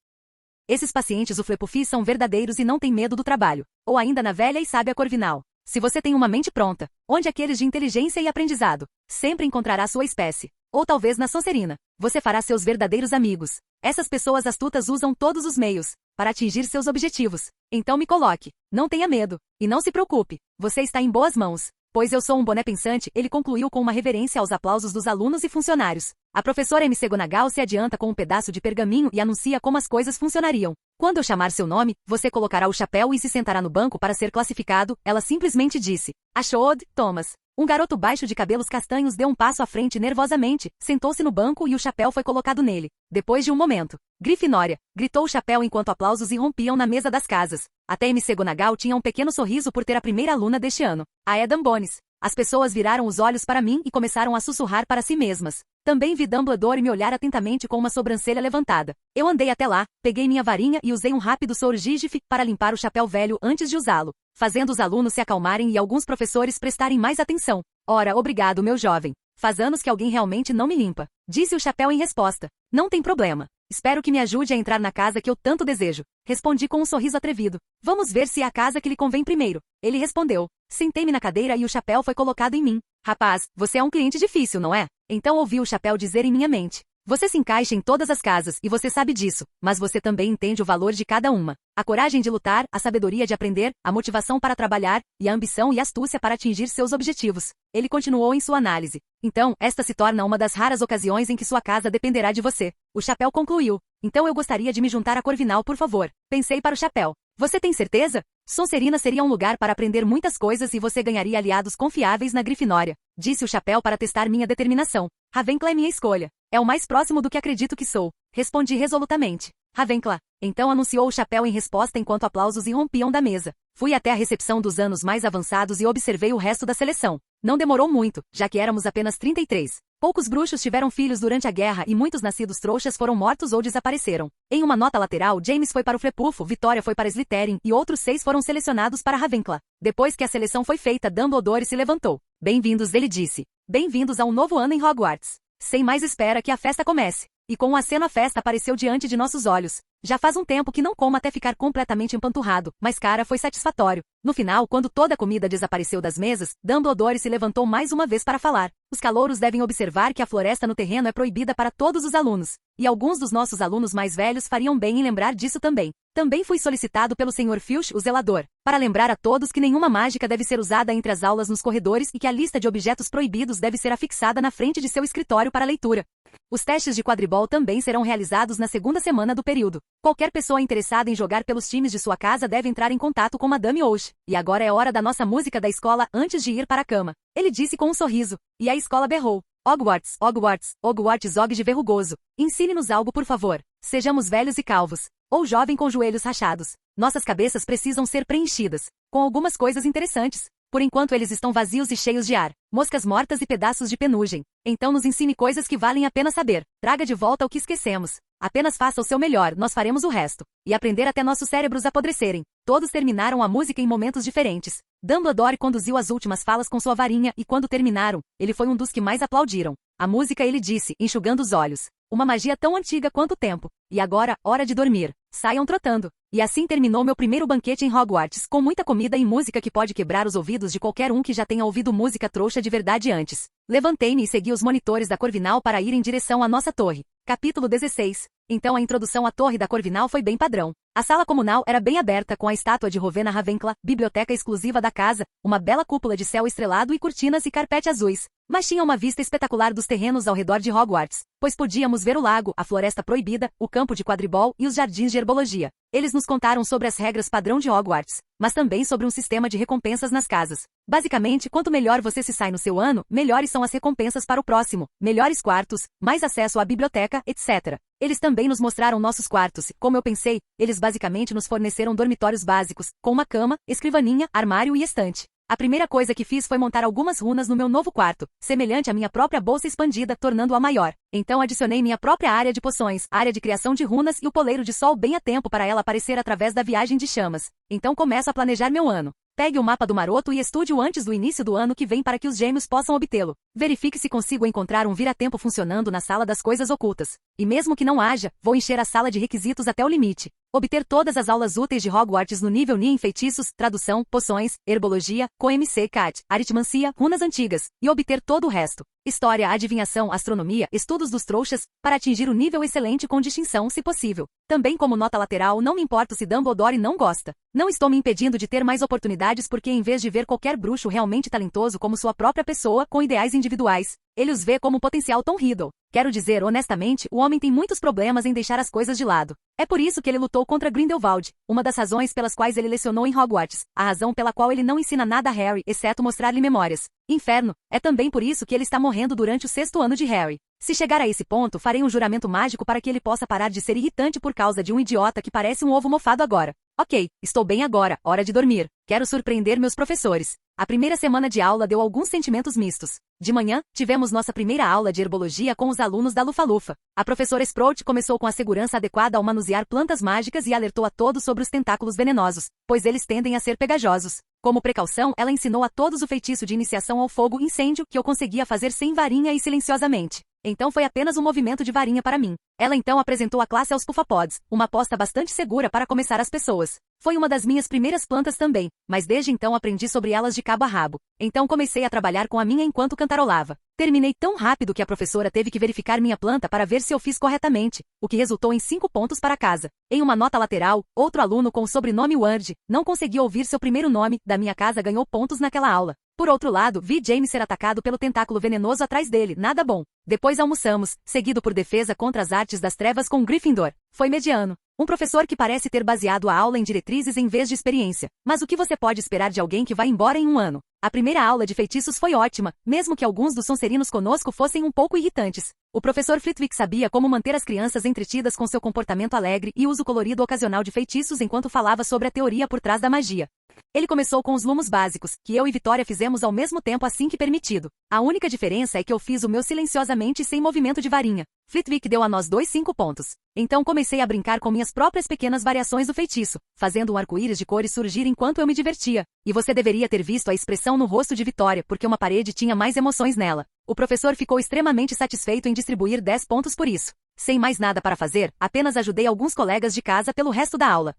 Esses pacientes Hufflepuff são verdadeiros e não têm medo do trabalho. Ou ainda na velha e sábia Corvinal. Se você tem uma mente pronta, onde aqueles de inteligência e aprendizado, sempre encontrará sua espécie. Ou talvez na Sonserina, você fará seus verdadeiros amigos. Essas pessoas astutas usam todos os meios para atingir seus objetivos. Então me coloque. Não tenha medo. E não se preocupe. Você está em boas mãos. Pois eu sou um boné pensante, ele concluiu com uma reverência aos aplausos dos alunos e funcionários. A professora McGonagall se adianta com um pedaço de pergaminho e anuncia como as coisas funcionariam. Quando eu chamar seu nome, você colocará o chapéu e se sentará no banco para ser classificado. Ela simplesmente disse: Ashod, Thomas. Um garoto baixo de cabelos castanhos deu um passo à frente nervosamente, sentou-se no banco e o chapéu foi colocado nele. Depois de um momento, Grifinória, gritou o chapéu enquanto aplausos irrompiam na mesa das casas. Até McGonagall tinha um pequeno sorriso por ter a primeira aluna deste ano, a Eden Bones. As pessoas viraram os olhos para mim e começaram a sussurrar para si mesmas. Também vi Dumbledore me olhar atentamente com uma sobrancelha levantada. Eu andei até lá, peguei minha varinha e usei um rápido sorgígife para limpar o chapéu velho antes de usá-lo, fazendo os alunos se acalmarem e alguns professores prestarem mais atenção. Ora, obrigado, meu jovem. Faz anos que alguém realmente não me limpa, disse o chapéu em resposta. Não tem problema. Espero que me ajude a entrar na casa que eu tanto desejo. Respondi com um sorriso atrevido. Vamos ver se é a casa que lhe convém primeiro. Ele respondeu. Sentei-me na cadeira e o chapéu foi colocado em mim. Rapaz, você é um cliente difícil, não é? Então ouvi o chapéu dizer em minha mente. Você se encaixa em todas as casas e você sabe disso, mas você também entende o valor de cada uma. A coragem de lutar, a sabedoria de aprender, a motivação para trabalhar, e a ambição e astúcia para atingir seus objetivos. Ele continuou em sua análise. Então, esta se torna uma das raras ocasiões em que sua casa dependerá de você. O chapéu concluiu. Então eu gostaria de me juntar a Corvinal, por favor. Pensei para o chapéu. Você tem certeza? Sonserina seria um lugar para aprender muitas coisas e você ganharia aliados confiáveis na Grifinória. Disse o chapéu para testar minha determinação. Ravenclaw é minha escolha. É o mais próximo do que acredito que sou. Respondi resolutamente. Ravenclaw. Então anunciou o chapéu em resposta enquanto aplausos irrompiam da mesa. Fui até a recepção dos anos mais avançados e observei o resto da seleção. Não demorou muito, já que éramos apenas 33. Poucos bruxos tiveram filhos durante a guerra e muitos nascidos trouxas foram mortos ou desapareceram. Em uma nota lateral, James foi para o Flepufo, Vitória foi para Slytherin e outros 6 foram selecionados para Ravenclaw. Depois que a seleção foi feita, Dumbledore se levantou. Bem-vindos, ele disse. Bem-vindos a um novo ano em Hogwarts. Sem mais espera que a festa comece. E com um aceno a festa apareceu diante de nossos olhos. Já faz um tempo que não como até ficar completamente empanturrado, mas cara, foi satisfatório. No final, quando toda a comida desapareceu das mesas, Dumbledore se levantou mais uma vez para falar. Os calouros devem observar que a floresta no terreno é proibida para todos os alunos. E alguns dos nossos alunos mais velhos fariam bem em lembrar disso também. Também fui solicitado pelo Sr. Filch, o zelador, para lembrar a todos que nenhuma mágica deve ser usada entre as aulas nos corredores e que a lista de objetos proibidos deve ser afixada na frente de seu escritório para leitura. Os testes de quadribol também serão realizados na segunda semana do período. Qualquer pessoa interessada em jogar pelos times de sua casa deve entrar em contato com Madame Ouch. E agora é hora da nossa música da escola antes de ir para a cama. Ele disse com um sorriso. E a escola berrou. Hogwarts, Hogwarts, Hogwarts Ogde verrugoso. Ensine-nos algo, por favor. Sejamos velhos e calvos. Ou jovem com joelhos rachados. Nossas cabeças precisam ser preenchidas com algumas coisas interessantes. Por enquanto eles estão vazios e cheios de ar, moscas mortas e pedaços de penugem. Então nos ensine coisas que valem a pena saber. Traga de volta o que esquecemos. Apenas faça o seu melhor, nós faremos o resto. E aprender até nossos cérebros apodrecerem. Todos terminaram a música em momentos diferentes. Dumbledore conduziu as últimas falas com sua varinha e quando terminaram, ele foi um dos que mais aplaudiram. A música, ele disse, enxugando os olhos. Uma magia tão antiga quanto o tempo. E agora, hora de dormir. Saiam trotando. E assim terminou meu primeiro banquete em Hogwarts, com muita comida e música que pode quebrar os ouvidos de qualquer um que já tenha ouvido música trouxa de verdade antes. Levantei-me e segui os monitores da Corvinal para ir em direção à nossa torre. Capítulo 16. Então a introdução à torre da Corvinal foi bem padrão. A sala comunal era bem aberta com a estátua de Rowena Ravenclaw, biblioteca exclusiva da casa, uma bela cúpula de céu estrelado e cortinas e carpete azuis. mas tinha uma vista espetacular dos terrenos ao redor de Hogwarts, pois podíamos ver o lago, a floresta proibida, o campo de quadribol e os jardins de herbologia. Eles nos contaram sobre as regras padrão de Hogwarts, mas também sobre um sistema de recompensas nas casas. Basicamente, quanto melhor você se sai no seu ano, melhores são as recompensas para o próximo, melhores quartos, mais acesso à biblioteca, etc. Eles também nos mostraram nossos quartos. Como eu pensei, eles basicamente nos forneceram dormitórios básicos, com uma cama, escrivaninha, armário e estante. A primeira coisa que fiz foi montar algumas runas no meu novo quarto, semelhante à minha própria bolsa expandida, tornando-a maior. Então adicionei minha própria área de poções, área de criação de runas e o poleiro de sol bem a tempo para ela aparecer através da viagem de chamas. Então começo a planejar meu ano. Pegue o mapa do maroto e estude-o antes do início do ano que vem para que os gêmeos possam obtê-lo. Verifique se consigo encontrar um vira-tempo funcionando na sala das coisas ocultas. E mesmo que não haja, vou encher a sala de requisitos até o limite. Obter todas as aulas úteis de Hogwarts no nível NIE em feitiços, tradução, poções, herbologia, COMC, CAT, aritmancia, runas antigas, e obter todo o resto. História, adivinhação, astronomia, estudos dos trouxas, para atingir o nível excelente com distinção, se possível. Também como nota lateral, não me importo se Dumbledore não gosta. Não estou me impedindo de ter mais oportunidades porque em vez de ver qualquer bruxo realmente talentoso como sua própria pessoa, com ideais individuais, ele os vê como potencial Tom Riddle. Quero dizer, honestamente, o homem tem muitos problemas em deixar as coisas de lado. É por isso que ele lutou contra Grindelwald, uma das razões pelas quais ele lecionou em Hogwarts, a razão pela qual ele não ensina nada a Harry, exceto mostrar-lhe memórias. Inferno, é também por isso que ele está morrendo durante o 6º ano de Harry. Se chegar a esse ponto, farei um juramento mágico para que ele possa parar de ser irritante por causa de um idiota que parece um ovo mofado agora. Ok, estou bem agora, hora de dormir. Quero surpreender meus professores. A primeira semana de aula deu alguns sentimentos mistos. De manhã, tivemos nossa primeira aula de herbologia com os alunos da Lufa-Lufa. A professora Sprout começou com a segurança adequada ao manusear plantas mágicas e alertou a todos sobre os tentáculos venenosos, pois eles tendem a ser pegajosos. Como precaução, ela ensinou a todos o feitiço de iniciação ao fogo-incêndio que eu conseguia fazer sem varinha e silenciosamente. Então foi apenas um movimento de varinha para mim. Ela então apresentou a classe aos Puffpods, uma aposta bastante segura para começar as pessoas. Foi uma das minhas primeiras plantas também, mas desde então aprendi sobre elas de cabo a rabo. Então comecei a trabalhar com a minha enquanto cantarolava. Terminei tão rápido que a professora teve que verificar minha planta para ver se eu fiz corretamente, o que resultou em 5 pontos para casa. Em uma nota lateral, outro aluno com o sobrenome Ward não conseguiu ouvir seu primeiro nome da minha casa ganhou pontos naquela aula. Por outro lado, vi James ser atacado pelo tentáculo venenoso atrás dele, nada bom. Depois almoçamos, seguido por defesa contra as artes das trevas com Gryffindor. Foi mediano. Um professor que parece ter baseado a aula em diretrizes em vez de experiência. Mas o que você pode esperar de alguém que vai embora em um ano? A primeira aula de feitiços foi ótima, mesmo que alguns dos Sonserinos conosco fossem um pouco irritantes. O professor Flitwick sabia como manter as crianças entretidas com seu comportamento alegre e uso colorido ocasional de feitiços enquanto falava sobre a teoria por trás da magia. Ele começou com os lumos básicos, que eu e Vitória fizemos ao mesmo tempo assim que permitido. A única diferença é que eu fiz o meu silenciosamente e sem movimento de varinha. Flitwick deu a nós 5 pontos. Então comecei a brincar com minhas próprias pequenas variações do feitiço, fazendo um arco-íris de cores surgir enquanto eu me divertia. E você deveria ter visto a expressão no rosto de Vitória, porque uma parede tinha mais emoções nela. O professor ficou extremamente satisfeito em distribuir 10 pontos por isso. Sem mais nada para fazer, apenas ajudei alguns colegas de casa pelo resto da aula.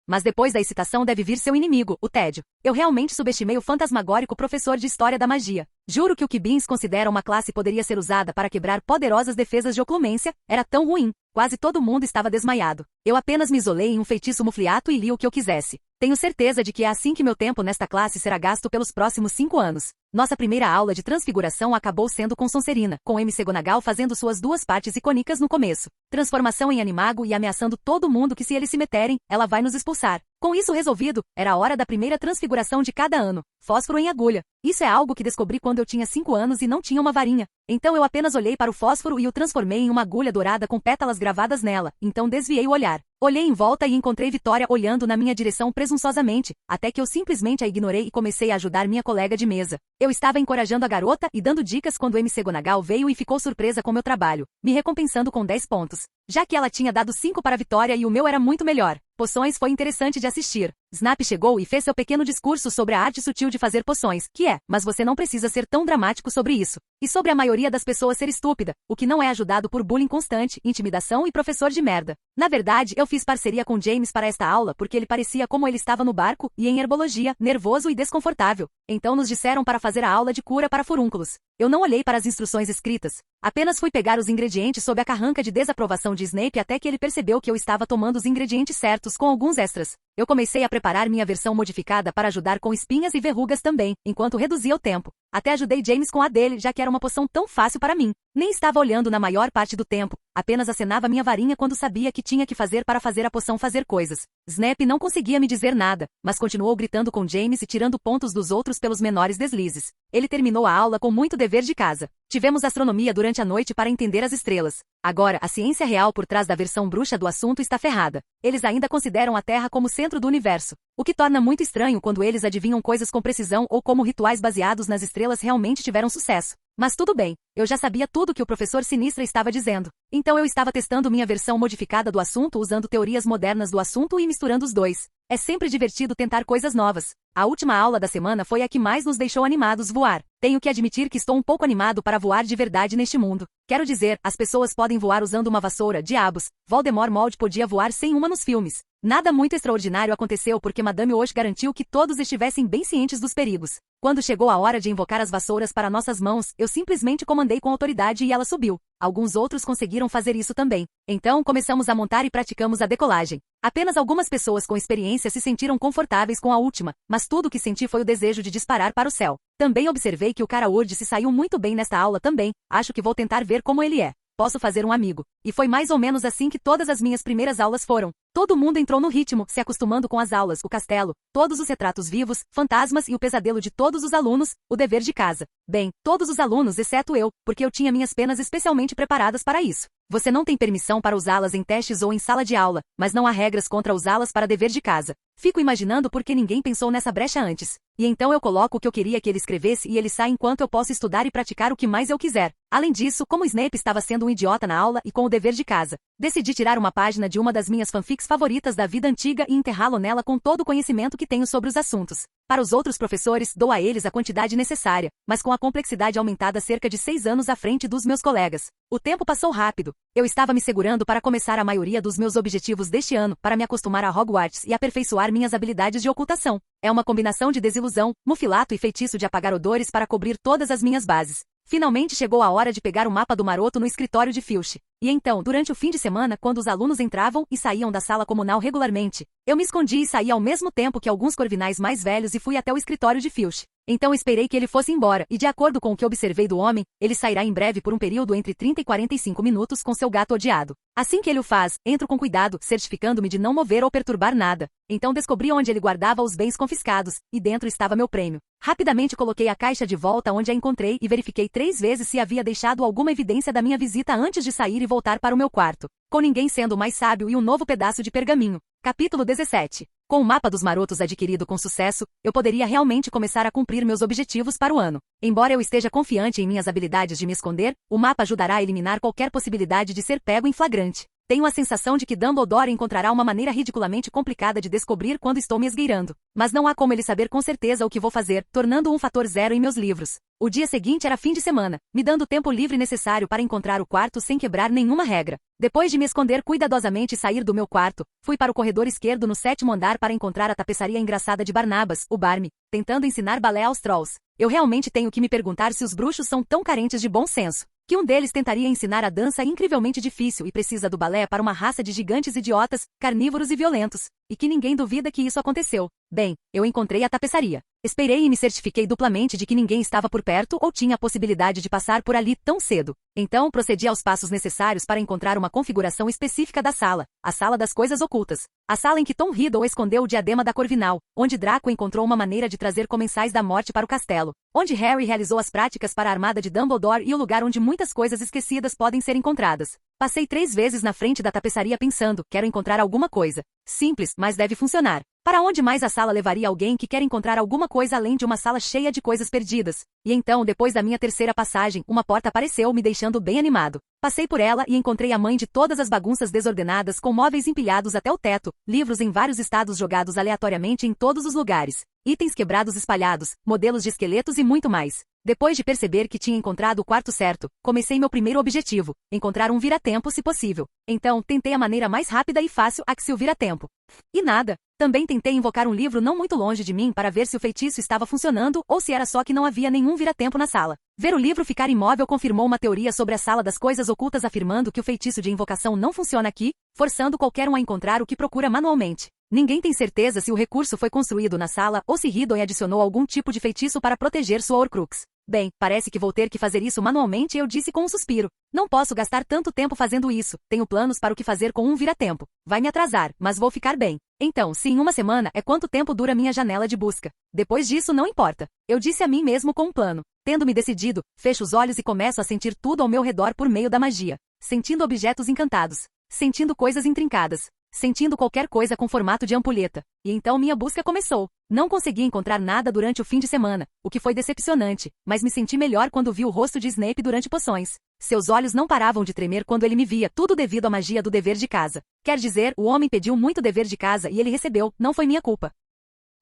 Mas depois da excitação deve vir seu inimigo, o tédio. Eu realmente subestimei o fantasmagórico professor de História da Magia. Juro que o que Beans considera uma classe poderia ser usada para quebrar poderosas defesas de oclumência, era tão ruim. Quase todo mundo estava desmaiado. Eu apenas me isolei em um feitiço mufliato e li o que eu quisesse. Tenho certeza de que é assim que meu tempo nesta classe será gasto pelos próximos 5 anos. Nossa primeira aula de transfiguração acabou sendo com Sonserina, com McGonagall fazendo suas 2 partes icônicas no começo. Transformação em animago e ameaçando todo mundo que se eles se meterem, ela vai nos expulsar. Com isso resolvido, era a hora da primeira transfiguração de cada ano. Fósforo em agulha. Isso é algo que descobri quando eu tinha 5 anos e não tinha uma varinha. Então eu apenas olhei para o fósforo e o transformei em uma agulha dourada com pétalas gravadas nela. Então desviei o olhar. Olhei em volta e encontrei Vitória olhando na minha direção presunçosamente, até que eu simplesmente a ignorei e comecei a ajudar minha colega de mesa. Eu estava encorajando a garota e dando dicas quando McGonagall veio e ficou surpresa com meu trabalho, me recompensando com 10 pontos. Já que ela tinha dado 5 para Vitória e o meu era muito melhor. Poções foi interessante de assistir. Snap chegou e fez seu pequeno discurso sobre a arte sutil de fazer poções, que é, mas você não precisa ser tão dramático sobre isso. E sobre a maioria das pessoas ser estúpida, o que não é ajudado por bullying constante, intimidação e professor de merda. Na verdade, eu fiz parceria com James para esta aula porque ele parecia como ele estava no barco e em herbologia, nervoso e desconfortável. Então nos disseram para fazer a aula de cura para furúnculos. Eu não olhei para as instruções escritas. Apenas fui pegar os ingredientes sob a carranca de desaprovação de Snape até que ele percebeu que eu estava tomando os ingredientes certos com alguns extras. Eu comecei a preparar minha versão modificada para ajudar com espinhas e verrugas também, enquanto reduzia o tempo. Até ajudei James com a dele, já que era uma poção tão fácil para mim. Nem estava olhando na maior parte do tempo, apenas acenava minha varinha quando sabia que tinha que fazer para fazer a poção fazer coisas. Snap não conseguia me dizer nada, mas continuou gritando com James e tirando pontos dos outros pelos menores deslizes. Ele terminou a aula com muito dever de casa. Tivemos astronomia durante a noite para entender as estrelas. Agora, a ciência real por trás da versão bruxa do assunto está ferrada. Eles ainda consideram a Terra como centro do universo, o que torna muito estranho quando eles adivinham coisas com precisão ou como rituais baseados nas estrelas realmente tiveram sucesso. Mas tudo bem, eu já sabia tudo que o professor Sinistra estava dizendo. Então eu estava testando minha versão modificada do assunto usando teorias modernas do assunto e misturando os dois. É sempre divertido tentar coisas novas. A última aula da semana foi a que mais nos deixou animados voar. Tenho que admitir que estou um pouco animado para voar de verdade neste mundo. Quero dizer, as pessoas podem voar usando uma vassoura, diabos. Voldemort Mold podia voar sem uma nos filmes. Nada muito extraordinário aconteceu porque Madame Osh garantiu que todos estivessem bem cientes dos perigos. Quando chegou a hora de invocar as vassouras para nossas mãos, eu simplesmente comandei com autoridade e ela subiu. Alguns outros conseguiram fazer isso também. Então começamos a montar e praticamos a decolagem. Apenas algumas pessoas com experiência se sentiram confortáveis com a última, mas tudo o que senti foi o desejo de disparar para o céu. Também observei que o cara Urd se saiu muito bem nesta aula também, acho que vou tentar ver como ele é. Posso fazer um amigo. E foi mais ou menos assim que todas as minhas primeiras aulas foram. Todo mundo entrou no ritmo, se acostumando com as aulas, o castelo, todos os retratos vivos, fantasmas e o pesadelo de todos os alunos, o dever de casa. Bem, todos os alunos exceto eu, porque eu tinha minhas penas especialmente preparadas para isso. Você não tem permissão para usá-las em testes ou em sala de aula, mas não há regras contra usá-las para dever de casa. Fico imaginando por que ninguém pensou nessa brecha antes. E então eu coloco o que eu queria que ele escrevesse e ele sai enquanto eu posso estudar e praticar o que mais eu quiser. Além disso, como Snape estava sendo um idiota na aula e com o dever de casa, decidi tirar uma página de uma das minhas fanfics favoritas da vida antiga e enterrá-lo nela com todo o conhecimento que tenho sobre os assuntos. Para os outros professores, dou a eles a quantidade necessária, mas com a complexidade aumentada cerca de 6 anos à frente dos meus colegas. O tempo passou rápido. Eu estava me segurando para começar a maioria dos meus objetivos deste ano, para me acostumar a Hogwarts e aperfeiçoar minhas habilidades de ocultação. É uma combinação de desilusão, mufilato e feitiço de apagar odores para cobrir todas as minhas bases. Finalmente chegou a hora de pegar o mapa do maroto no escritório de Filch. E então, durante o fim de semana, quando os alunos entravam e saíam da sala comunal regularmente, eu me escondi e saí ao mesmo tempo que alguns corvinais mais velhos e fui até o escritório de Filch. Então esperei que ele fosse embora, e de acordo com o que observei do homem, ele sairá em breve por um período entre 30 e 45 minutos com seu gato odiado. Assim que ele o faz, entro com cuidado, certificando-me de não mover ou perturbar nada. Então descobri onde ele guardava os bens confiscados, e dentro estava meu prêmio. Rapidamente coloquei a caixa de volta onde a encontrei e verifiquei 3 vezes se havia deixado alguma evidência da minha visita antes de sair e voltar para o meu quarto. Com ninguém sendo mais sábio e um novo pedaço de pergaminho. Capítulo 17. Com o mapa dos marotos adquirido com sucesso, eu poderia realmente começar a cumprir meus objetivos para o ano. Embora eu esteja confiante em minhas habilidades de me esconder, o mapa ajudará a eliminar qualquer possibilidade de ser pego em flagrante. Tenho a sensação de que Dumbledore encontrará uma maneira ridiculamente complicada de descobrir quando estou me esgueirando. Mas não há como ele saber com certeza o que vou fazer, tornando um fator zero em meus livros. O dia seguinte era fim de semana, me dando o tempo livre necessário para encontrar o quarto sem quebrar nenhuma regra. Depois de me esconder cuidadosamente e sair do meu quarto, fui para o corredor esquerdo no 7º andar para encontrar a tapeçaria engraçada de Barnabas, o Barme, tentando ensinar balé aos trolls. Eu realmente tenho que me perguntar se os bruxos são tão carentes de bom senso, que um deles tentaria ensinar a dança incrivelmente difícil e precisa do balé para uma raça de gigantes idiotas, carnívoros e violentos, e que ninguém duvida que isso aconteceu. Bem, eu encontrei a tapeçaria. Esperei e me certifiquei duplamente de que ninguém estava por perto ou tinha a possibilidade de passar por ali tão cedo. Então procedi aos passos necessários para encontrar uma configuração específica da sala, a sala das coisas ocultas. A sala em que Tom Riddle escondeu o diadema da Corvinal, onde Draco encontrou uma maneira de trazer comensais da morte para o castelo, onde Harry realizou as práticas para a armada de Dumbledore e o lugar onde muitas coisas esquecidas podem ser encontradas. Passei 3 vezes na frente da tapeçaria pensando, quero encontrar alguma coisa. Simples, mas deve funcionar. Para onde mais a sala levaria alguém que quer encontrar alguma coisa além de uma sala cheia de coisas perdidas? E então, depois da minha terceira passagem, uma porta apareceu me deixando bem animado. Passei por ela e encontrei a mãe de todas as bagunças desordenadas com móveis empilhados até o teto, livros em vários estados jogados aleatoriamente em todos os lugares, itens quebrados espalhados, modelos de esqueletos e muito mais. Depois de perceber que tinha encontrado o quarto certo, comecei meu primeiro objetivo, encontrar um vira-tempo se possível. Então, tentei a maneira mais rápida e fácil a que se o vira-tempo. E nada. Também tentei invocar um livro não muito longe de mim para ver se o feitiço estava funcionando ou se era só que não havia nenhum vira-tempo na sala. Ver o livro ficar imóvel confirmou uma teoria sobre a sala das coisas ocultas afirmando que o feitiço de invocação não funciona aqui, forçando qualquer um a encontrar o que procura manualmente. Ninguém tem certeza se o recurso foi construído na sala ou se Riddle adicionou algum tipo de feitiço para proteger sua Horcrux. Bem, parece que vou ter que fazer isso manualmente, eu disse com um suspiro. Não posso gastar tanto tempo fazendo isso, tenho planos para o que fazer com um vira-tempo. Vai me atrasar, mas vou ficar bem. Então, se em uma semana é quanto tempo dura minha janela de busca. Depois disso não importa. Eu disse a mim mesmo com um plano. Tendo-me decidido, fecho os olhos e começo a sentir tudo ao meu redor por meio da magia. Sentindo objetos encantados. Sentindo coisas intrincadas. Sentindo qualquer coisa com formato de ampulheta. E então minha busca começou. Não consegui encontrar nada durante o fim de semana, o que foi decepcionante, mas me senti melhor quando vi o rosto de Snape durante poções. Seus olhos não paravam de tremer quando ele me via, tudo devido à magia do dever de casa. Quer dizer, o homem pediu muito dever de casa e ele recebeu, não foi minha culpa.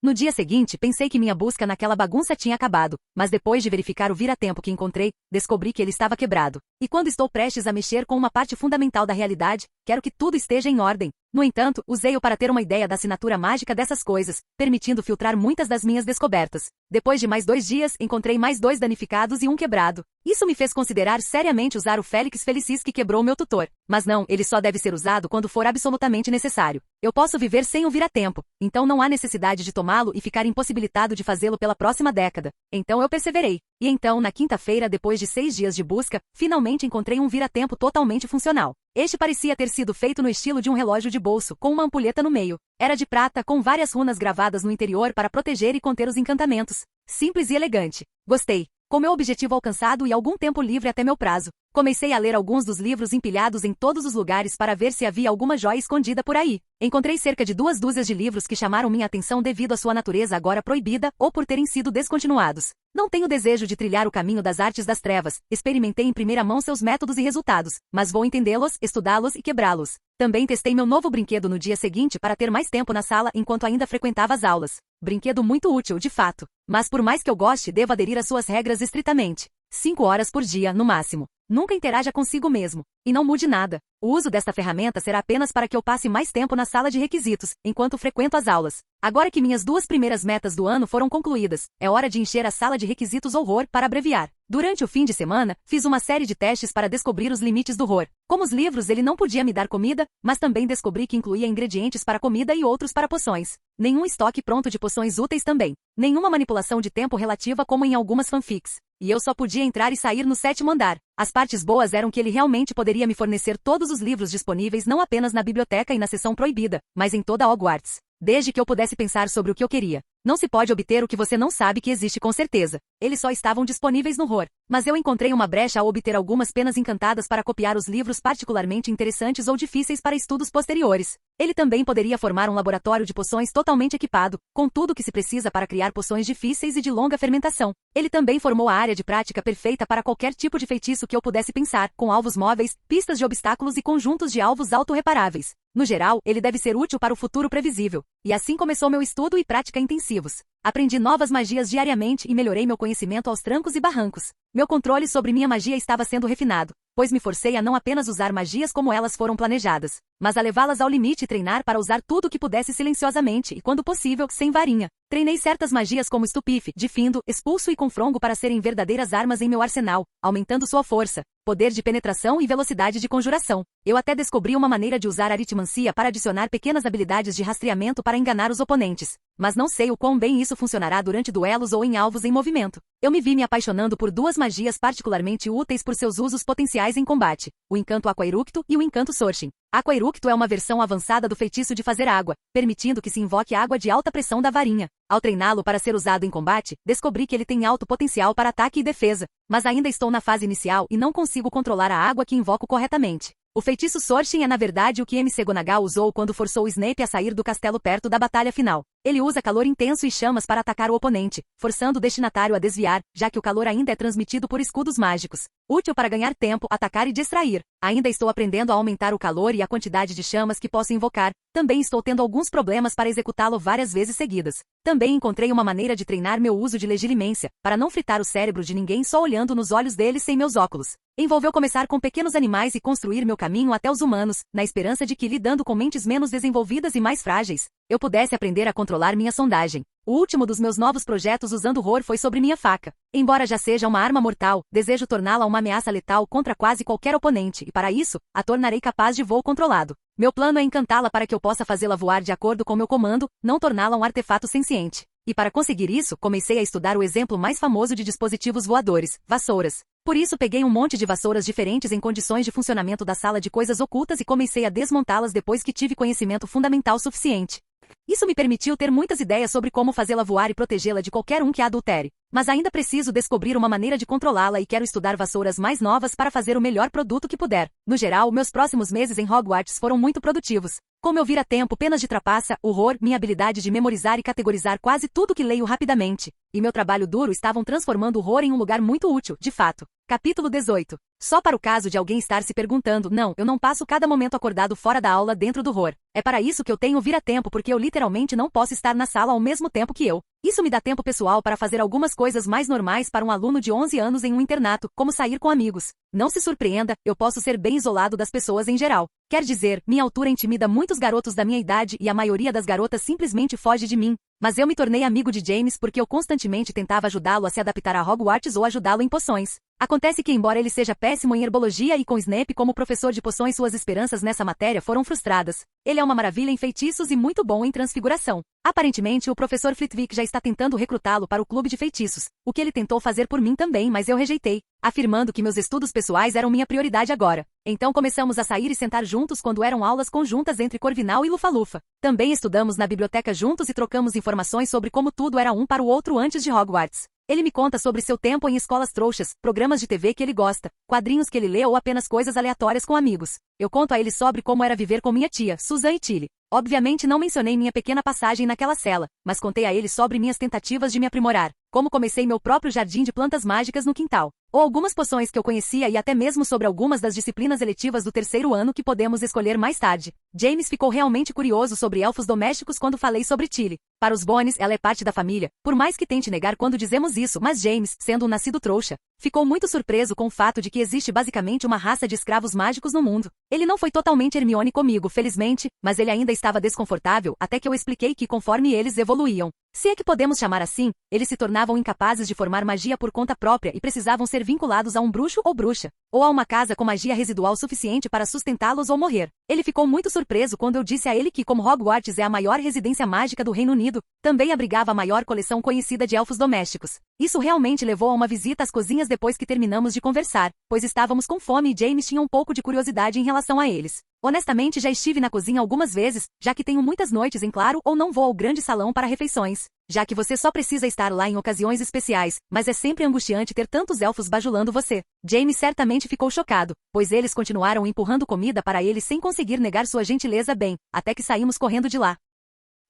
No dia seguinte, pensei que minha busca naquela bagunça tinha acabado, mas depois de verificar o vira-tempo que encontrei, descobri que ele estava quebrado. E quando estou prestes a mexer com uma parte fundamental da realidade, quero que tudo esteja em ordem. No entanto, usei-o para ter uma ideia da assinatura mágica dessas coisas, permitindo filtrar muitas das minhas descobertas. Depois de mais 2 dias, encontrei mais 2 danificados e um quebrado. Isso me fez considerar seriamente usar o Félix Felicis que quebrou meu tutor. Mas não, ele só deve ser usado quando for absolutamente necessário. Eu posso viver sem o vira-tempo, então não há necessidade de tomá-lo e ficar impossibilitado de fazê-lo pela próxima década. Então eu perseverei. E então, na quinta-feira, depois de 6 dias de busca, finalmente encontrei um vira-tempo totalmente funcional. Este parecia ter sido feito no estilo de um relógio de bolso, com uma ampulheta no meio. Era de prata, com várias runas gravadas no interior para proteger e conter os encantamentos. Simples e elegante. Gostei. Com meu objetivo alcançado e algum tempo livre até meu prazo, comecei a ler alguns dos livros empilhados em todos os lugares para ver se havia alguma joia escondida por aí. Encontrei cerca de 2 dúzias de livros que chamaram minha atenção devido à sua natureza agora proibida ou por terem sido descontinuados. Não tenho desejo de trilhar o caminho das artes das trevas, experimentei em primeira mão seus métodos e resultados, mas vou entendê-los, estudá-los e quebrá-los. Também testei meu novo brinquedo no dia seguinte para ter mais tempo na sala enquanto ainda frequentava as aulas. Brinquedo muito útil, de fato. Mas por mais que eu goste, devo aderir às suas regras estritamente. 5 horas por dia, no máximo. Nunca interaja consigo mesmo. E não mude nada. O uso desta ferramenta será apenas para que eu passe mais tempo na sala de requisitos, enquanto frequento as aulas. Agora que minhas 2 primeiras metas do ano foram concluídas, é hora de encher a sala de requisitos horror para abreviar. Durante o fim de semana, fiz uma série de testes para descobrir os limites do horror. Como os livros ele não podia me dar comida, mas também descobri que incluía ingredientes para comida e outros para poções. Nenhum estoque pronto de poções úteis também. Nenhuma manipulação de tempo relativa como em algumas fanfics. E eu só podia entrar e sair no 7º andar. As partes boas eram que ele realmente poderia me fornecer todos os livros disponíveis não apenas na biblioteca e na seção proibida, mas em toda Hogwarts. Desde que eu pudesse pensar sobre o que eu queria. Não se pode obter o que você não sabe que existe com certeza. Eles só estavam disponíveis no horror. Mas eu encontrei uma brecha ao obter algumas penas encantadas para copiar os livros particularmente interessantes ou difíceis para estudos posteriores. Ele também poderia formar um laboratório de poções totalmente equipado, com tudo o que se precisa para criar poções difíceis e de longa fermentação. Ele também formou a área de prática perfeita para qualquer tipo de feitiço que eu pudesse pensar, com alvos móveis, pistas de obstáculos e conjuntos de alvos autorreparáveis. No geral, ele deve ser útil para o futuro previsível. E assim começou meu estudo e prática intensivos. Aprendi novas magias diariamente e melhorei meu conhecimento aos trancos e barrancos. Meu controle sobre minha magia estava sendo refinado, pois me forcei a não apenas usar magias como elas foram planejadas, mas a levá-las ao limite e treinar para usar tudo o que pudesse silenciosamente e, quando possível, sem varinha. Treinei certas magias como estupife, difindo, expulso e confrongo para serem verdadeiras armas em meu arsenal, aumentando sua força, poder de penetração e velocidade de conjuração. Eu até descobri uma maneira de usar aritmancia para adicionar pequenas habilidades de rastreamento para enganar os oponentes. Mas não sei o quão bem isso funcionará durante duelos ou em alvos em movimento. Eu me vi me apaixonando por 2 magias particularmente úteis por seus usos potenciais em combate, o encanto Aquaeructo e o encanto Sorting. Aquaeructo é uma versão avançada do feitiço de fazer água, permitindo que se invoque água de alta pressão da varinha. Ao treiná-lo para ser usado em combate, descobri que ele tem alto potencial para ataque e defesa, mas ainda estou na fase inicial e não consigo controlar a água que invoco corretamente. O feitiço Sorting é na verdade o que McGonagall usou quando forçou Snape a sair do castelo perto da batalha final. Ele usa calor intenso e chamas para atacar o oponente, forçando o destinatário a desviar, já que o calor ainda é transmitido por escudos mágicos. Útil para ganhar tempo, atacar e distrair. Ainda estou aprendendo a aumentar o calor e a quantidade de chamas que posso invocar. Também estou tendo alguns problemas para executá-lo várias vezes seguidas. Também encontrei uma maneira de treinar meu uso de legilimência, para não fritar o cérebro de ninguém só olhando nos olhos deles sem meus óculos. Envolveu começar com pequenos animais e construir meu caminho até os humanos, na esperança de que, lidando com mentes menos desenvolvidas e mais frágeis, eu pudesse aprender a controlar minha sondagem. O último dos meus novos projetos usando horror foi sobre minha faca. Embora já seja uma arma mortal, desejo torná-la uma ameaça letal contra quase qualquer oponente e, para isso, a tornarei capaz de voo controlado. Meu plano é encantá-la para que eu possa fazê-la voar de acordo com meu comando, não torná-la um artefato senciente. E para conseguir isso, comecei a estudar o exemplo mais famoso de dispositivos voadores, vassouras. Por isso peguei um monte de vassouras diferentes em condições de funcionamento da sala de coisas ocultas e comecei a desmontá-las depois que tive conhecimento fundamental suficiente. Isso me permitiu ter muitas ideias sobre como fazê-la voar e protegê-la de qualquer um que a adultere. Mas ainda preciso descobrir uma maneira de controlá-la e quero estudar vassouras mais novas para fazer o melhor produto que puder. No geral, meus próximos meses em Hogwarts foram muito produtivos. Como eu vira tempo, penas de trapaça, horror, minha habilidade de memorizar e categorizar quase tudo que leio rapidamente, e meu trabalho duro estavam transformando o horror em um lugar muito útil, de fato. Capítulo 18. Só para o caso de alguém estar se perguntando, não, eu não passo cada momento acordado fora da aula dentro do horror. É para isso que eu tenho vira-tempo porque eu literalmente não posso estar na sala ao mesmo tempo que eu. Isso me dá tempo pessoal para fazer algumas coisas mais normais para um aluno de 11 anos em um internato, como sair com amigos. Não se surpreenda, eu posso ser bem isolado das pessoas em geral. Quer dizer, minha altura intimida muitos garotos da minha idade e a maioria das garotas simplesmente foge de mim. Mas eu me tornei amigo de James porque eu constantemente tentava ajudá-lo a se adaptar a Hogwarts ou ajudá-lo em poções. Acontece que embora ele seja péssimo em herbologia e com Snape como professor de poções suas esperanças nessa matéria foram frustradas. Ele é uma maravilha em feitiços e muito bom em transfiguração. Aparentemente o professor Flitwick já está tentando recrutá-lo para o clube de feitiços, o que ele tentou fazer por mim também mas eu rejeitei, afirmando que meus estudos pessoais eram minha prioridade agora. Então começamos a sair e sentar juntos quando eram aulas conjuntas entre Corvinal e Lufa-Lufa. Também estudamos na biblioteca juntos e trocamos informações sobre como tudo era um para o outro antes de Hogwarts. Ele me conta sobre seu tempo em escolas trouxas, programas de TV que ele gosta, quadrinhos que ele lê ou apenas coisas aleatórias com amigos. Eu conto a ele sobre como era viver com minha tia, Susan e Tilly. Obviamente não mencionei minha pequena passagem naquela cela, mas contei a ele sobre minhas tentativas de me aprimorar, como comecei meu próprio jardim de plantas mágicas no quintal, ou algumas poções que eu conhecia e até mesmo sobre algumas das disciplinas eletivas do terceiro ano que podemos escolher mais tarde. James ficou realmente curioso sobre elfos domésticos quando falei sobre Tilly. Para os Bones, ela é parte da família, por mais que tente negar quando dizemos isso, mas James, sendo um nascido trouxa, ficou muito surpreso com o fato de que existe basicamente uma raça de escravos mágicos no mundo. Ele não foi totalmente Hermione comigo, felizmente, mas ele ainda estava desconfortável até que eu expliquei que conforme eles evoluíam, se é que podemos chamar assim, eles se tornavam incapazes de formar magia por conta própria e precisavam ser vinculados a um bruxo ou bruxa, ou a uma casa com magia residual suficiente para sustentá-los ou morrer. Ele ficou muito surpreso quando eu disse a ele que, como Hogwarts é a maior residência mágica do Reino Unido, também abrigava a maior coleção conhecida de elfos domésticos. Isso realmente levou a uma visita às cozinhas depois que terminamos de conversar, pois estávamos com fome e James tinha um pouco de curiosidade em relação a eles. Honestamente já estive na cozinha algumas vezes, já que tenho muitas noites em claro ou não vou ao grande salão para refeições, já que você só precisa estar lá em ocasiões especiais, mas é sempre angustiante ter tantos elfos bajulando você. James certamente ficou chocado, pois eles continuaram empurrando comida para ele sem conseguir negar sua gentileza bem, até que saímos correndo de lá.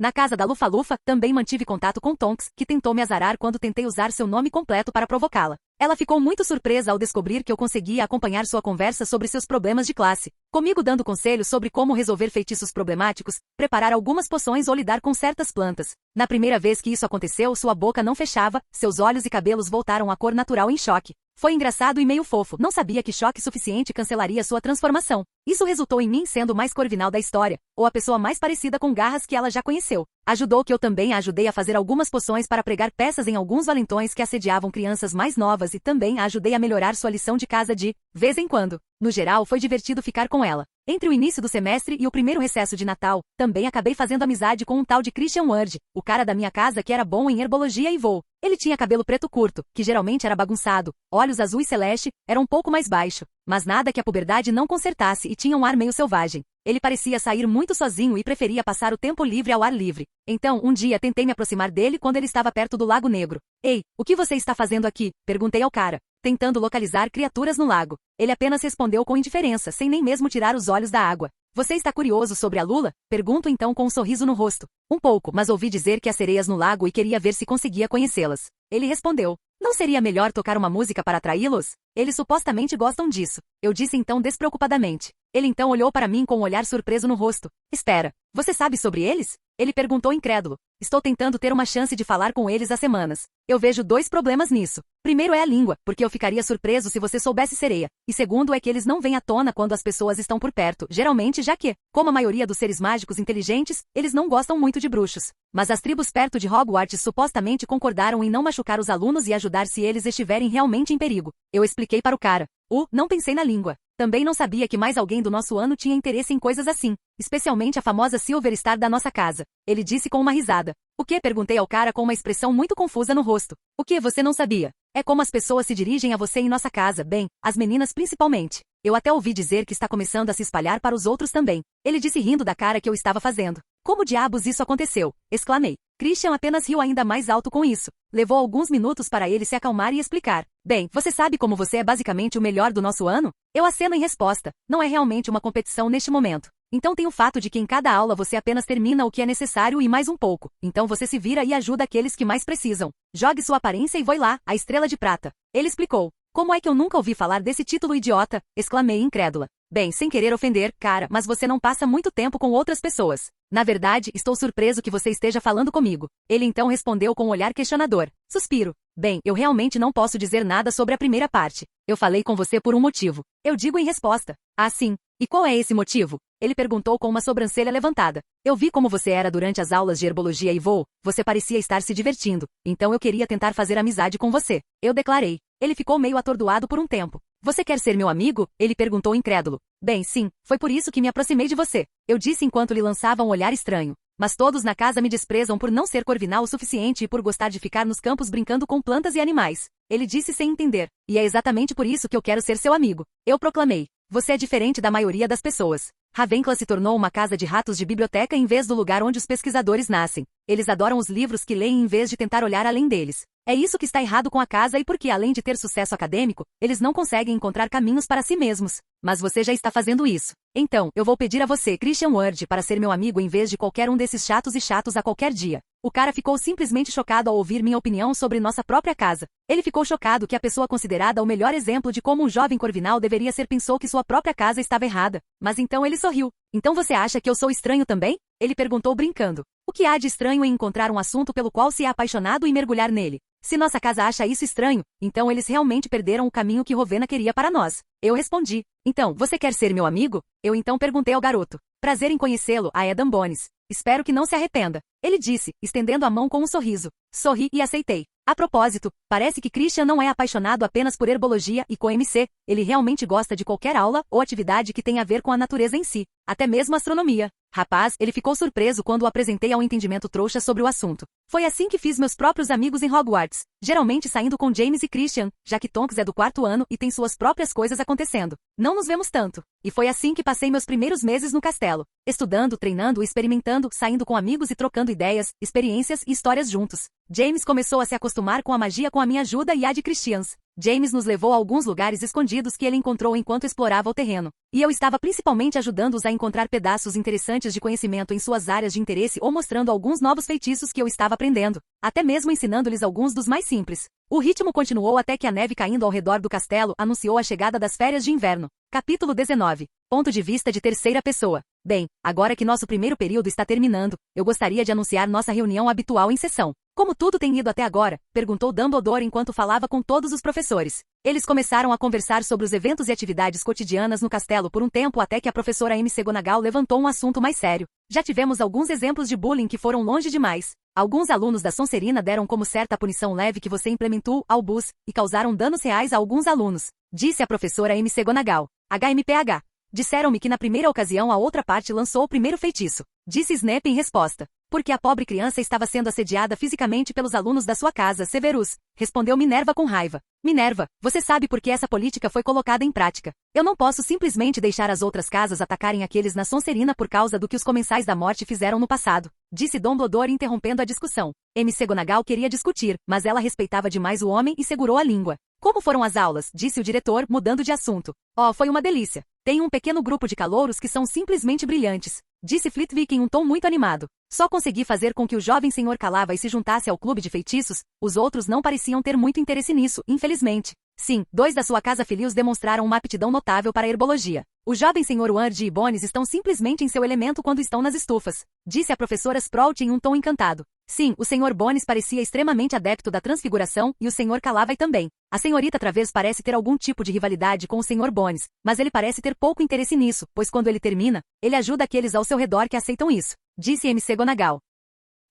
Na casa da Lufa-Lufa, também mantive contato com Tonks, que tentou me azarar quando tentei usar seu nome completo para provocá-la. Ela ficou muito surpresa ao descobrir que eu conseguia acompanhar sua conversa sobre seus problemas de classe, comigo dando conselhos sobre como resolver feitiços problemáticos, preparar algumas poções ou lidar com certas plantas. Na primeira vez que isso aconteceu, sua boca não fechava, seus olhos e cabelos voltaram à cor natural em choque. Foi engraçado e meio fofo, não sabia que choque suficiente cancelaria sua transformação. Isso resultou em mim sendo o mais corvinal da história, ou a pessoa mais parecida com garras que ela já conheceu. Ajudou que eu também a ajudei a fazer algumas poções para pregar peças em alguns valentões que assediavam crianças mais novas e também a ajudei a melhorar sua lição de casa de vez em quando. No geral, foi divertido ficar com ela. Entre o início do semestre e o primeiro recesso de Natal, também acabei fazendo amizade com um tal de Christian Ward, o cara da minha casa que era bom em herbologia e voo. Ele tinha cabelo preto curto, que geralmente era bagunçado, olhos azuis celeste, era um pouco mais baixo, mas nada que a puberdade não consertasse e tinha um ar meio selvagem. Ele parecia sair muito sozinho e preferia passar o tempo livre ao ar livre. Então, um dia tentei me aproximar dele quando ele estava perto do Lago Negro. Ei, o que você está fazendo aqui? Perguntei ao cara, tentando localizar criaturas no lago. Ele apenas respondeu com indiferença, sem nem mesmo tirar os olhos da água. Você está curioso sobre a Lula? Pergunto então com um sorriso no rosto. Um pouco, mas ouvi dizer que há sereias no lago e queria ver se conseguia conhecê-las. Ele respondeu. Não seria melhor tocar uma música para atraí-los? Eles supostamente gostam disso. Eu disse então despreocupadamente. Ele então olhou para mim com um olhar surpreso no rosto. Espera, você sabe sobre eles? Ele perguntou incrédulo. Estou tentando ter uma chance de falar com eles há semanas. Eu vejo 2 problemas nisso. Primeiro é a língua, porque eu ficaria surpreso se você soubesse sereia. E segundo é que eles não vêm à tona quando as pessoas estão por perto, geralmente já que, como a maioria dos seres mágicos inteligentes, eles não gostam muito de bruxos. Mas as tribos perto de Hogwarts supostamente concordaram em não machucar os alunos e ajudar se eles estiverem realmente em perigo. Eu expliquei para o cara. Não pensei na língua. Também não sabia que mais alguém do nosso ano tinha interesse em coisas assim, especialmente a famosa Silver Star da nossa casa. Ele disse com uma risada. O que? Perguntei ao cara com uma expressão muito confusa no rosto. O que você não sabia? É como as pessoas se dirigem a você em nossa casa, bem, as meninas principalmente. Eu até ouvi dizer que está começando a se espalhar para os outros também. Ele disse rindo da cara que eu estava fazendo. Como diabos isso aconteceu? Exclamei. Christian apenas riu ainda mais alto com isso. Levou alguns minutos para ele se acalmar e explicar. Bem, você sabe como você é basicamente o melhor do nosso ano? Eu aceno em resposta. Não é realmente uma competição neste momento. Então tem o fato de que em cada aula você apenas termina o que é necessário e mais um pouco. Então você se vira e ajuda aqueles que mais precisam. Jogue sua aparência e voe lá, a estrela de prata. Ele explicou. Como é que eu nunca ouvi falar desse título idiota? Exclamei incrédula. Bem, sem querer ofender, cara, mas você não passa muito tempo com outras pessoas. Na verdade, estou surpreso que você esteja falando comigo. Ele então respondeu com um olhar questionador. Suspiro. Bem, eu realmente não posso dizer nada sobre a primeira parte. Eu falei com você por um motivo. Eu digo em resposta. Ah, sim. E qual é esse motivo? Ele perguntou com uma sobrancelha levantada. Eu vi como você era durante as aulas de herbologia e voo. Você parecia estar se divertindo. Então eu queria tentar fazer amizade com você. Eu declarei. Ele ficou meio atordoado por um tempo. Você quer ser meu amigo? Ele perguntou incrédulo. Bem, sim, foi por isso que me aproximei de você. Eu disse enquanto lhe lançava um olhar estranho. Mas todos na casa me desprezam por não ser corvinal o suficiente e por gostar de ficar nos campos brincando com plantas e animais. Ele disse sem entender. E é exatamente por isso que eu quero ser seu amigo. Eu proclamei. Você é diferente da maioria das pessoas. Ravenclaw se tornou uma casa de ratos de biblioteca em vez do lugar onde os pesquisadores nascem. Eles adoram os livros que leem em vez de tentar olhar além deles. É isso que está errado com a casa e porque, além de ter sucesso acadêmico, eles não conseguem encontrar caminhos para si mesmos. Mas você já está fazendo isso. Então, eu vou pedir a você, Christian Ward, para ser meu amigo em vez de qualquer um desses chatos a qualquer dia. O cara ficou simplesmente chocado ao ouvir minha opinião sobre nossa própria casa. Ele ficou chocado que a pessoa considerada o melhor exemplo de como um jovem corvinal deveria ser pensou que sua própria casa estava errada. Mas então ele sorriu. Então você acha que eu sou estranho também? Ele perguntou brincando. O que há de estranho em encontrar um assunto pelo qual se é apaixonado e mergulhar nele? Se nossa casa acha isso estranho, então eles realmente perderam o caminho que Rowena queria para nós. Eu respondi. Então, você quer ser meu amigo? Eu então perguntei ao garoto. Prazer em conhecê-lo, a Adam Bones. Espero que não se arrependa. Ele disse, estendendo a mão com um sorriso. Sorri e aceitei. A propósito, parece que Christian não é apaixonado apenas por herbologia e com MC, ele realmente gosta de qualquer aula ou atividade que tenha a ver com a natureza em si, até mesmo astronomia. Rapaz, ele ficou surpreso quando o apresentei ao entendimento trouxa sobre o assunto. Foi assim que fiz meus próprios amigos em Hogwarts, geralmente saindo com James e Christian, já que Tonks é do 4º ano e tem suas próprias coisas acontecendo. Não nos vemos tanto. E foi assim que passei meus primeiros meses no castelo, estudando, treinando, experimentando, saindo com amigos e trocando ideias, experiências e histórias juntos. James começou a se acostumar com a magia com a minha ajuda e a de Christians. James nos levou a alguns lugares escondidos que ele encontrou enquanto explorava o terreno. E eu estava principalmente ajudando-os a encontrar pedaços interessantes de conhecimento em suas áreas de interesse ou mostrando alguns novos feitiços que eu estava aprendendo. Até mesmo ensinando-lhes alguns dos mais simples. O ritmo continuou até que a neve caindo ao redor do castelo anunciou a chegada das férias de inverno. Capítulo 19. Ponto de vista de terceira pessoa. Bem, agora que nosso primeiro período está terminando, eu gostaria de anunciar nossa reunião habitual em sessão. Como tudo tem ido até agora? Perguntou Dumbledore enquanto falava com todos os professores. Eles começaram a conversar sobre os eventos e atividades cotidianas no castelo por um tempo até que a professora McGonagall levantou um assunto mais sério. Já tivemos alguns exemplos de bullying que foram longe demais. Alguns alunos da Sonserina deram como certa a punição leve que você implementou, Albus, e causaram danos reais a alguns alunos. Disse a professora McGonagall. HMPH. Disseram-me que na primeira ocasião a outra parte lançou o primeiro feitiço. Disse Snape em resposta. Porque a pobre criança estava sendo assediada fisicamente pelos alunos da sua casa, Severus, respondeu Minerva com raiva. Minerva, você sabe por que essa política foi colocada em prática. Eu não posso simplesmente deixar as outras casas atacarem aqueles na Sonserina por causa do que os Comensais da Morte fizeram no passado, disse Dumbledore interrompendo a discussão. McGonagall queria discutir, mas ela respeitava demais o homem e segurou a língua. Como foram as aulas? Disse o diretor, mudando de assunto. Oh, foi uma delícia. Tenho um pequeno grupo de calouros que são simplesmente brilhantes, disse Flitwick em um tom muito animado. Só consegui fazer com que o jovem Sr. Calava se juntasse ao clube de feitiços, os outros não pareciam ter muito interesse nisso, infelizmente. Sim, 2 da sua casa filhos demonstraram uma aptidão notável para a herbologia. O jovem Sr. Ward e Bones estão simplesmente em seu elemento quando estão nas estufas, disse a professora Sprout em um tom encantado. Sim, o Sr. Bones parecia extremamente adepto da transfiguração e o Sr. Calavai também. A senhorita Travers parece ter algum tipo de rivalidade com o Sr. Bones, mas ele parece ter pouco interesse nisso, pois quando ele termina, ele ajuda aqueles ao seu redor que aceitam isso, disse McGonagall.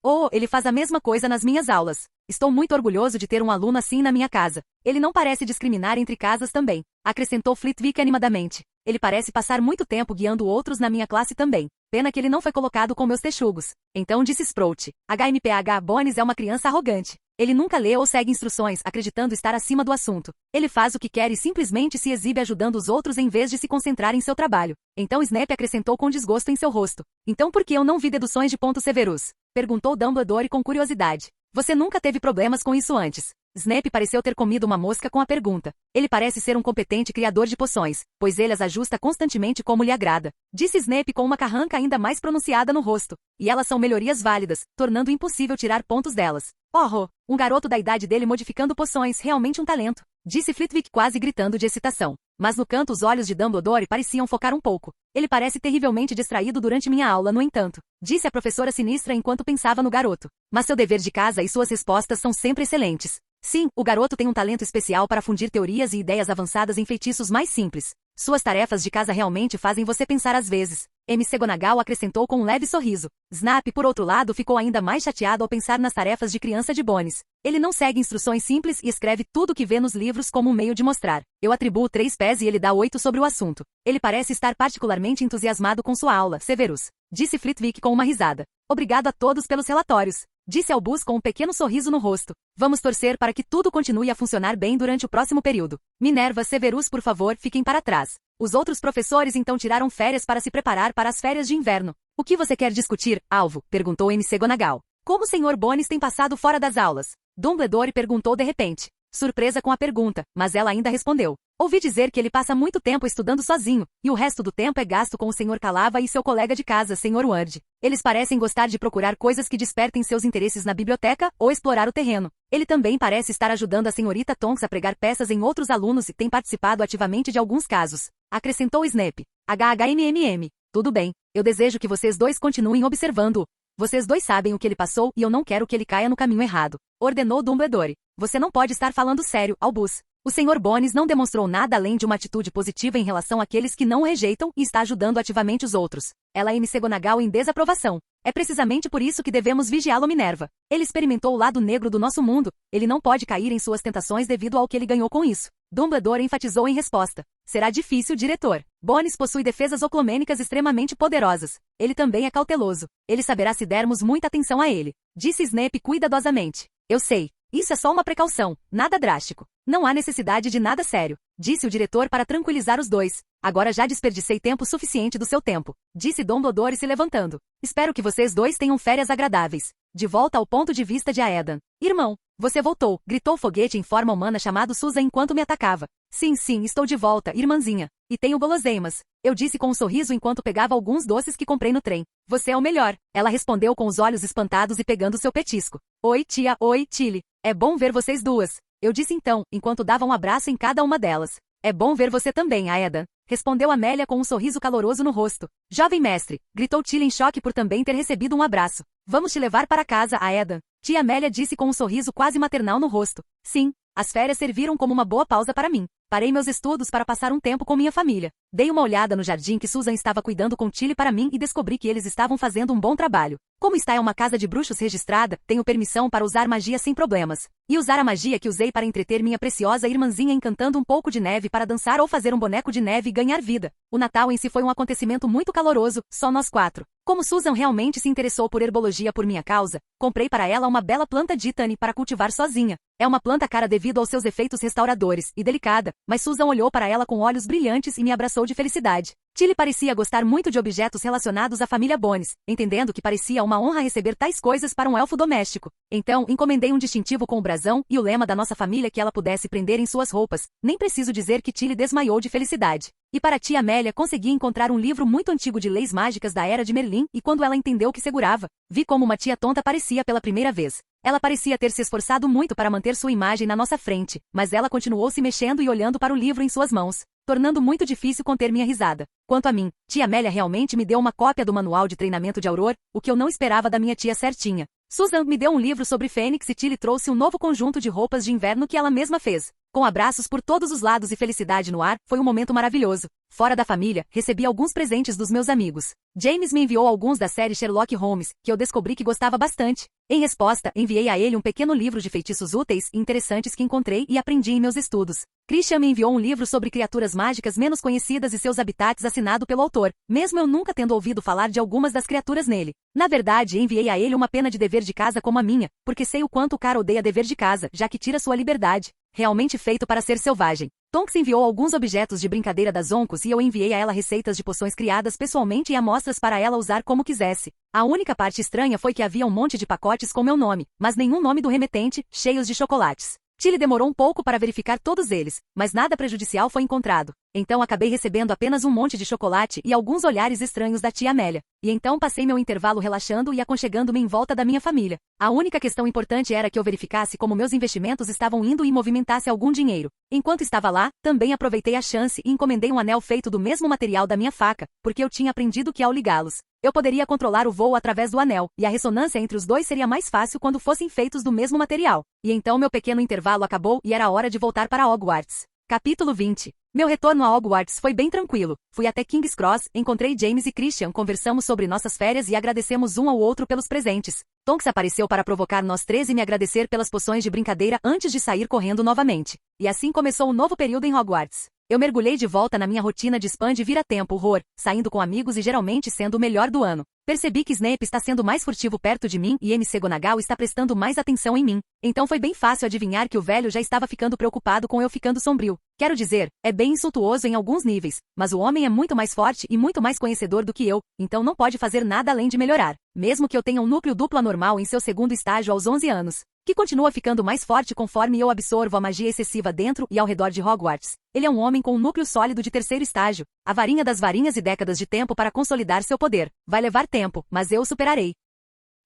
Oh, ele faz a mesma coisa nas minhas aulas. Estou muito orgulhoso de ter um aluno assim na minha casa. Ele não parece discriminar entre casas também, acrescentou Flitwick animadamente. Ele parece passar muito tempo guiando outros na minha classe também. Pena que ele não foi colocado com meus texugos. Então disse Sprout. HMPH Bones é uma criança arrogante. Ele nunca lê ou segue instruções, acreditando estar acima do assunto. Ele faz o que quer e simplesmente se exibe ajudando os outros em vez de se concentrar em seu trabalho. Então Snape acrescentou com desgosto em seu rosto. Então por que eu não vi deduções de pontos severos? Perguntou Dumbledore com curiosidade. Você nunca teve problemas com isso antes. Snape pareceu ter comido uma mosca com a pergunta. Ele parece ser um competente criador de poções, pois ele as ajusta constantemente como lhe agrada. Disse Snape com uma carranca ainda mais pronunciada no rosto. E elas são melhorias válidas, tornando impossível tirar pontos delas. Oh, um garoto da idade dele modificando poções, realmente um talento. Disse Flitwick quase gritando de excitação. Mas no canto os olhos de Dumbledore pareciam focar um pouco. Ele parece terrivelmente distraído durante minha aula, no entanto. Disse a professora sinistra enquanto pensava no garoto. Mas seu dever de casa e suas respostas são sempre excelentes. Sim, o garoto tem um talento especial para fundir teorias e ideias avançadas em feitiços mais simples. Suas tarefas de casa realmente fazem você pensar às vezes. McGonagall acrescentou com um leve sorriso. Snape, por outro lado, ficou ainda mais chateado ao pensar nas tarefas de criança de Bones. Ele não segue instruções simples e escreve tudo o que vê nos livros como um meio de mostrar. Eu atribuo 3 pés e ele dá 8 sobre o assunto. Ele parece estar particularmente entusiasmado com sua aula, Severus. Disse Flitwick com uma risada. Obrigado a todos pelos relatórios. Disse Albus com um pequeno sorriso no rosto. Vamos torcer para que tudo continue a funcionar bem durante o próximo período. Minerva, Severus, por favor, fiquem para trás. Os outros professores então tiraram férias para se preparar para as férias de inverno. O que você quer discutir, Alvo? Perguntou McGonagall. Como o Sr. Bones tem passado fora das aulas? Dumbledore perguntou de repente. Surpresa com a pergunta, mas ela ainda respondeu. Ouvi dizer que ele passa muito tempo estudando sozinho, e o resto do tempo é gasto com o Sr. Calava e seu colega de casa, Sr. Ward. Eles parecem gostar de procurar coisas que despertem seus interesses na biblioteca ou explorar o terreno. Ele também parece estar ajudando a Sra. Tonks a pregar peças em outros alunos e tem participado ativamente de alguns casos. Acrescentou Snape. HHMMM. Tudo bem, eu desejo que vocês dois continuem observando-o. Vocês dois sabem o que ele passou e eu não quero que ele caia no caminho errado. Ordenou Dumbledore. Você não pode estar falando sério, Albus. O Sr. Bones não demonstrou nada além de uma atitude positiva em relação àqueles que não o rejeitam e está ajudando ativamente os outros. Ela é McGonagall em desaprovação. É precisamente por isso que devemos vigiá-lo, Minerva. Ele experimentou o lado negro do nosso mundo. Ele não pode cair em suas tentações devido ao que ele ganhou com isso. Dumbledore enfatizou em resposta. Será difícil, diretor. Bones possui defesas oclomênicas extremamente poderosas. Ele também é cauteloso. Ele saberá se dermos muita atenção a ele. Disse Snape cuidadosamente. Eu sei. Isso é só uma precaução, nada drástico. Não há necessidade de nada sério, disse o diretor para tranquilizar os dois. Agora já desperdicei tempo suficiente do seu tempo, disse Dumbledore se levantando. Espero que vocês dois tenham férias agradáveis. De volta ao ponto de vista de Aedan. Irmão, você voltou, gritou o foguete em forma humana chamado Susan enquanto me atacava. Sim, estou de volta, irmãzinha. E tenho guloseimas. Eu disse com um sorriso enquanto pegava alguns doces que comprei no trem. Você é o melhor. Ela respondeu com os olhos espantados e pegando seu petisco. Oi, tia, oi, Tilly. É bom ver vocês duas. Eu disse então, enquanto dava um abraço em cada uma delas. É bom ver você também, Aedan. Respondeu Amélia com um sorriso caloroso no rosto. Jovem mestre, gritou Tilly em choque por também ter recebido um abraço. Vamos te levar para casa, Aedan. Tia Amélia disse com um sorriso quase maternal no rosto. Sim, as férias serviram como uma boa pausa para mim. Parei meus estudos para passar um tempo com minha família. Dei uma olhada no jardim que Susan estava cuidando com Tilly para mim e descobri que eles estavam fazendo um bom trabalho. Como está é uma casa de bruxos registrada, tenho permissão para usar magia sem problemas. E usar a magia que usei para entreter minha preciosa irmãzinha encantando um pouco de neve para dançar ou fazer um boneco de neve e ganhar vida. O Natal em si foi um acontecimento muito caloroso, só nós 4. Como Susan realmente se interessou por herbologia por minha causa, comprei para ela uma bela planta Dittany para cultivar sozinha. É uma planta cara devido aos seus efeitos restauradores, e delicada, mas Susan olhou para ela com olhos brilhantes e me abraçou de felicidade. Tilly parecia gostar muito de objetos relacionados à família Bones, entendendo que parecia uma honra receber tais coisas para um elfo doméstico. Então, encomendei um distintivo com o brasão e o lema da nossa família que ela pudesse prender em suas roupas. Nem preciso dizer que Tilly desmaiou de felicidade. E para tia Amélia consegui encontrar um livro muito antigo de leis mágicas da Era de Merlin e quando ela entendeu o que segurava, vi como uma tia tonta parecia pela primeira vez. Ela parecia ter se esforçado muito para manter sua imagem na nossa frente, mas ela continuou se mexendo e olhando para o livro em suas mãos, tornando muito difícil conter minha risada. Quanto a mim, tia Amélia realmente me deu uma cópia do manual de treinamento de Auror, o que eu não esperava da minha tia certinha. Susan me deu um livro sobre Fênix e Tilly trouxe um novo conjunto de roupas de inverno que ela mesma fez. Com abraços por todos os lados e felicidade no ar, foi um momento maravilhoso. Fora da família, recebi alguns presentes dos meus amigos. James me enviou alguns da série Sherlock Holmes, que eu descobri que gostava bastante. Em resposta, enviei a ele um pequeno livro de feitiços úteis e interessantes que encontrei e aprendi em meus estudos. Christian me enviou um livro sobre criaturas mágicas menos conhecidas e seus habitats assinado pelo autor, mesmo eu nunca tendo ouvido falar de algumas das criaturas nele. Na verdade, enviei a ele uma pena de dever de casa como a minha, porque sei o quanto o cara odeia dever de casa, já que tira sua liberdade. Realmente feito para ser selvagem. Tonks enviou alguns objetos de brincadeira das Oncos e eu enviei a ela receitas de poções criadas pessoalmente e amostras para ela usar como quisesse. A única parte estranha foi que havia um monte de pacotes com meu nome, mas nenhum nome do remetente, cheios de chocolates. Tilly demorou um pouco para verificar todos eles, mas nada prejudicial foi encontrado. Então acabei recebendo apenas um monte de chocolate e alguns olhares estranhos da tia Amélia. E então passei meu intervalo relaxando e aconchegando-me em volta da minha família. A única questão importante era que eu verificasse como meus investimentos estavam indo e movimentasse algum dinheiro. Enquanto estava lá, também aproveitei a chance e encomendei um anel feito do mesmo material da minha faca, porque eu tinha aprendido que ao ligá-los, eu poderia controlar o voo através do anel, e a ressonância entre os dois seria mais fácil quando fossem feitos do mesmo material. E então meu pequeno intervalo acabou e era hora de voltar para Hogwarts. Capítulo 20. Meu retorno a Hogwarts foi bem tranquilo. Fui até King's Cross, encontrei James e Christian, conversamos sobre nossas férias e agradecemos um ao outro pelos presentes. Tonks apareceu para provocar nós três e me agradecer pelas poções de brincadeira antes de sair correndo novamente. E assim começou um novo período em Hogwarts. Eu mergulhei de volta na minha rotina de spam de vira-tempo horror, saindo com amigos e geralmente sendo o melhor do ano. Percebi que Snape está sendo mais furtivo perto de mim e McGonagall está prestando mais atenção em mim. Então foi bem fácil adivinhar que o velho já estava ficando preocupado com eu ficando sombrio. Quero dizer, é bem insultuoso em alguns níveis, mas o homem é muito mais forte e muito mais conhecedor do que eu, então não pode fazer nada além de melhorar. Mesmo que eu tenha um núcleo duplo anormal em seu segundo estágio aos 11 anos, que continua ficando mais forte conforme eu absorvo a magia excessiva dentro e ao redor de Hogwarts. Ele é um homem com um núcleo sólido de terceiro estágio, a varinha das varinhas e décadas de tempo para consolidar seu poder. Vai levar tempo, mas eu o superarei.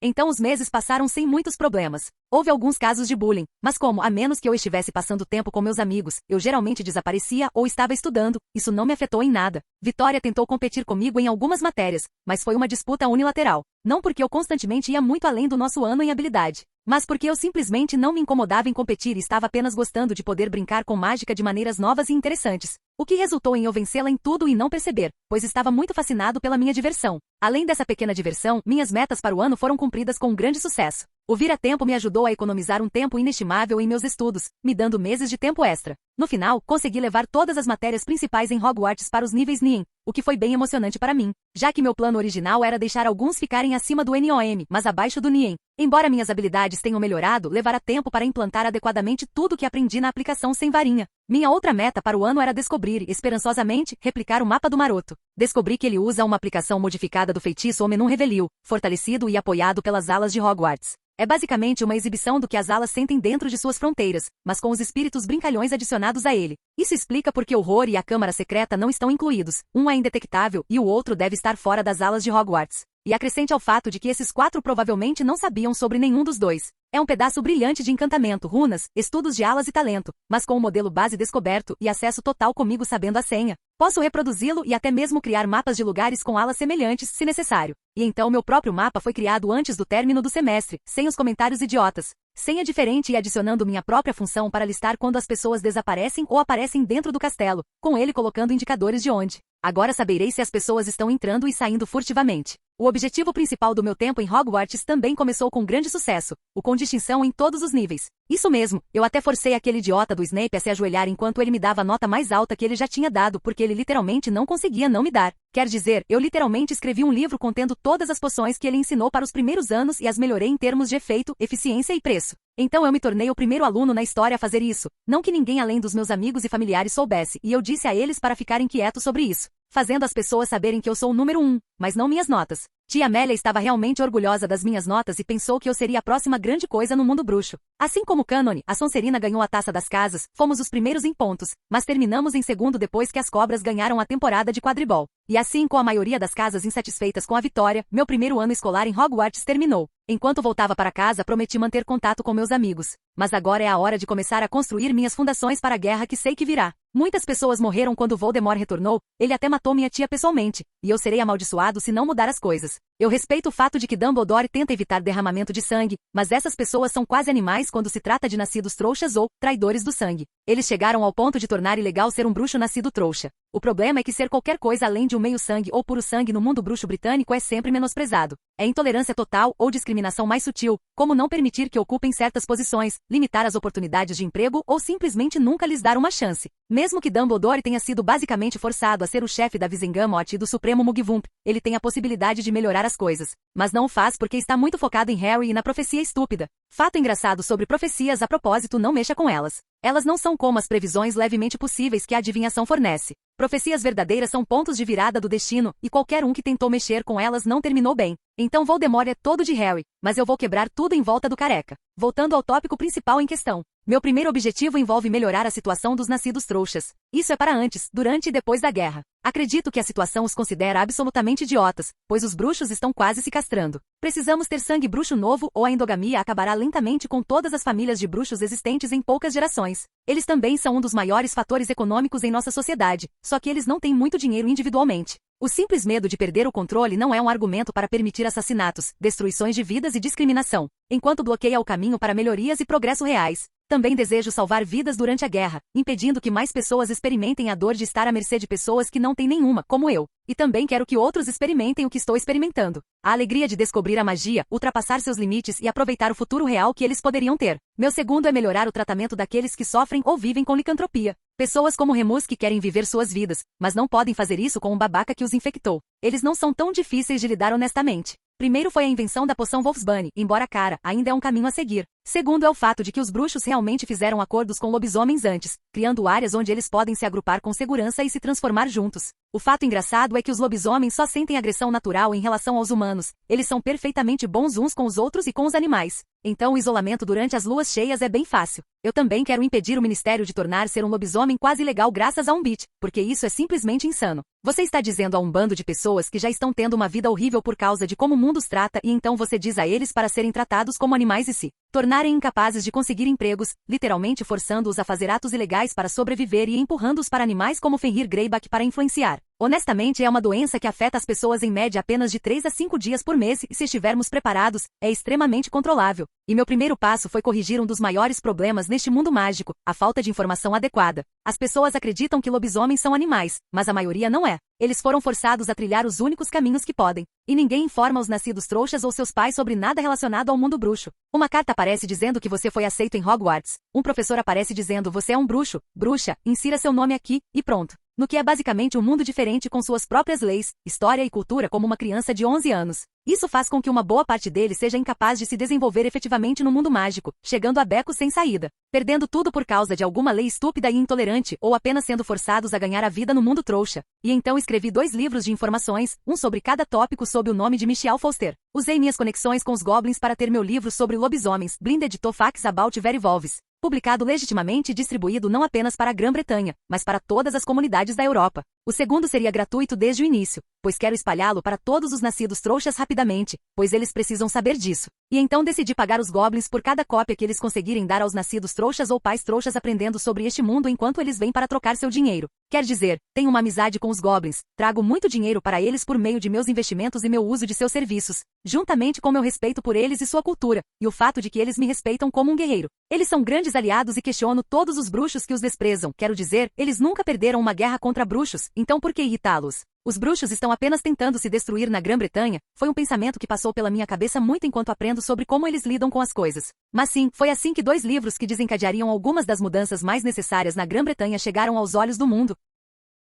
Então os meses passaram sem muitos problemas. Houve alguns casos de bullying, mas como, a menos que eu estivesse passando tempo com meus amigos, eu geralmente desaparecia ou estava estudando, isso não me afetou em nada. Vitória tentou competir comigo em algumas matérias, mas foi uma disputa unilateral. Não porque eu constantemente ia muito além do nosso ano em habilidade, mas porque eu simplesmente não me incomodava em competir e estava apenas gostando de poder brincar com mágica de maneiras novas e interessantes. O que resultou em eu vencê-la em tudo e não perceber, pois estava muito fascinado pela minha diversão. Além dessa pequena diversão, minhas metas para o ano foram cumpridas com grande sucesso. O vira-tempo me ajudou a economizar um tempo inestimável em meus estudos, me dando meses de tempo extra. No final, consegui levar todas as matérias principais em Hogwarts para os níveis NIEM, o que foi bem emocionante para mim, já que meu plano original era deixar alguns ficarem acima do NOM, mas abaixo do NIEM. Embora minhas habilidades tenham melhorado, levará tempo para implantar adequadamente tudo o que aprendi na aplicação sem varinha. Minha outra meta para o ano era descobrir, esperançosamente, replicar o mapa do Maroto. Descobri que ele usa uma aplicação modificada do feitiço Omenum Revelio, fortalecido e apoiado pelas alas de Hogwarts. É basicamente uma exibição do que as alas sentem dentro de suas fronteiras, mas com os espíritos brincalhões adicionados a ele. Isso explica porque o Horror e a Câmara Secreta não estão incluídos, um é indetectável e o outro deve estar fora das alas de Hogwarts. E acrescente ao fato de que esses quatro provavelmente não sabiam sobre nenhum dos dois. É um pedaço brilhante de encantamento, runas, estudos de alas e talento, mas com o modelo base descoberto e acesso total comigo sabendo a senha. Posso reproduzi-lo e até mesmo criar mapas de lugares com alas semelhantes, se necessário. E então meu próprio mapa foi criado antes do término do semestre, sem os comentários idiotas. Senha diferente e adicionando minha própria função para listar quando as pessoas desaparecem ou aparecem dentro do castelo, com ele colocando indicadores de onde. Agora saberei se as pessoas estão entrando e saindo furtivamente. O objetivo principal do meu tempo em Hogwarts também começou com grande sucesso, o com distinção em todos os níveis. Isso mesmo, eu até forcei aquele idiota do Snape a se ajoelhar enquanto ele me dava a nota mais alta que ele já tinha dado porque ele literalmente não conseguia não me dar. Quer dizer, eu literalmente escrevi um livro contendo todas as poções que ele ensinou para os primeiros anos e as melhorei em termos de efeito, eficiência e preço. Então eu me tornei o primeiro aluno na história a fazer isso, não que ninguém além dos meus amigos e familiares soubesse, e eu disse a eles para ficarem quietos sobre isso, fazendo as pessoas saberem que eu sou o número 1, mas não minhas notas. Tia Amélia estava realmente orgulhosa das minhas notas e pensou que eu seria a próxima grande coisa no mundo bruxo. Assim como Cânone, a Sonserina ganhou a Taça das Casas, fomos os primeiros em pontos, mas terminamos em segundo depois que as cobras ganharam a temporada de quadribol. E assim, com a maioria das casas insatisfeitas com a vitória, meu primeiro ano escolar em Hogwarts terminou. Enquanto voltava para casa, prometi manter contato com meus amigos. Mas agora é a hora de começar a construir minhas fundações para a guerra que sei que virá. Muitas pessoas morreram quando Voldemort retornou, ele até matou minha tia pessoalmente, e eu serei amaldiçoado se não mudar as coisas. Eu respeito o fato de que Dumbledore tenta evitar derramamento de sangue, mas essas pessoas são quase animais quando se trata de nascidos trouxas ou traidores do sangue. Eles chegaram ao ponto de tornar ilegal ser um bruxo nascido trouxa. O problema é que ser qualquer coisa além de um meio-sangue ou puro sangue no mundo bruxo britânico é sempre menosprezado. É intolerância total ou discriminação mais sutil, como não permitir que ocupem certas posições, limitar as oportunidades de emprego ou simplesmente nunca lhes dar uma chance. Mesmo que Dumbledore tenha sido basicamente forçado a ser o chefe da Wizengamot e do Supremo Mugwump, ele tem a possibilidade de melhorar as coisas. Mas não o faz porque está muito focado em Harry e na profecia estúpida. Fato engraçado sobre profecias a propósito, não mexa com elas. Elas não são como as previsões levemente possíveis que a adivinhação fornece. Profecias verdadeiras são pontos de virada do destino, e qualquer um que tentou mexer com elas não terminou bem. Então Voldemort é todo de Harry, mas eu vou quebrar tudo em volta do careca. Voltando ao tópico principal em questão. Meu primeiro objetivo envolve melhorar a situação dos nascidos trouxas. Isso é para antes, durante e depois da guerra. Acredito que a situação os considera absolutamente idiotas, pois os bruxos estão quase se castrando. Precisamos ter sangue bruxo novo ou a endogamia acabará lentamente com todas as famílias de bruxos existentes em poucas gerações. Eles também são um dos maiores fatores econômicos em nossa sociedade, só que eles não têm muito dinheiro individualmente. O simples medo de perder o controle não é um argumento para permitir assassinatos, destruições de vidas e discriminação, enquanto bloqueia o caminho para melhorias e progresso reais. Também desejo salvar vidas durante a guerra, impedindo que mais pessoas experimentem a dor de estar à mercê de pessoas que não têm nenhuma, como eu. E também quero que outros experimentem o que estou experimentando. A alegria de descobrir a magia, ultrapassar seus limites e aproveitar o futuro real que eles poderiam ter. Meu segundo é melhorar o tratamento daqueles que sofrem ou vivem com licantropia. Pessoas como Remus que querem viver suas vidas, mas não podem fazer isso com um babaca que os infectou. Eles não são tão difíceis de lidar honestamente. Primeiro foi a invenção da poção Wolfsbane, embora cara, ainda é um caminho a seguir. Segundo é o fato de que os bruxos realmente fizeram acordos com lobisomens antes, criando áreas onde eles podem se agrupar com segurança e se transformar juntos. O fato engraçado é que os lobisomens só sentem agressão natural em relação aos humanos, eles são perfeitamente bons uns com os outros e com os animais. Então o isolamento durante as luas cheias é bem fácil. Eu também quero impedir o ministério de tornar ser um lobisomem quase legal graças a um beat, porque isso é simplesmente insano. Você está dizendo a um bando de pessoas que já estão tendo uma vida horrível por causa de como o mundo os trata e então você diz a eles para serem tratados como animais e se tornarem incapazes de conseguir empregos, literalmente forçando-os a fazer atos ilegais para sobreviver e empurrando-os para animais como Fenrir Greyback para influenciar. Honestamente é uma doença que afeta as pessoas em média apenas de 3 a 5 dias por mês e se estivermos preparados, é extremamente controlável. E meu primeiro passo foi corrigir um dos maiores problemas neste mundo mágico, a falta de informação adequada. As pessoas acreditam que lobisomens são animais, mas a maioria não é. Eles foram forçados a trilhar os únicos caminhos que podem. E ninguém informa os nascidos trouxas ou seus pais sobre nada relacionado ao mundo bruxo. Uma carta aparece dizendo que você foi aceito em Hogwarts. Um professor aparece dizendo você é um bruxo, bruxa, insira seu nome aqui, e pronto. No que é basicamente um mundo diferente com suas próprias leis, história e cultura como uma criança de 11 anos. Isso faz com que uma boa parte deles seja incapaz de se desenvolver efetivamente no mundo mágico, chegando a becos sem saída, perdendo tudo por causa de alguma lei estúpida e intolerante ou apenas sendo forçados a ganhar a vida no mundo trouxa. E então escrevi 2 livros de informações, um sobre cada tópico sob o nome de Michelle Foster. Usei minhas conexões com os goblins para ter meu livro sobre lobisomens, Blind editou Facts About Werewolves, publicado legitimamente e distribuído não apenas para a Grã-Bretanha, mas para todas as comunidades da Europa. O segundo seria gratuito desde o início, pois quero espalhá-lo para todos os nascidos trouxas rapidamente, pois eles precisam saber disso. E então decidi pagar os goblins por cada cópia que eles conseguirem dar aos nascidos trouxas ou pais trouxas aprendendo sobre este mundo enquanto eles vêm para trocar seu dinheiro. Quer dizer, tenho uma amizade com os goblins, trago muito dinheiro para eles por meio de meus investimentos e meu uso de seus serviços, juntamente com meu respeito por eles e sua cultura, e o fato de que eles me respeitam como um guerreiro. Eles são grandes aliados e questiono todos os bruxos que os desprezam, quero dizer, eles nunca perderam uma guerra contra bruxos, então por que irritá-los? Os bruxos estão apenas tentando se destruir na Grã-Bretanha, foi um pensamento que passou pela minha cabeça muito enquanto aprendo sobre como eles lidam com as coisas. Mas sim, foi assim que 2 livros que desencadeariam algumas das mudanças mais necessárias na Grã-Bretanha chegaram aos olhos do mundo,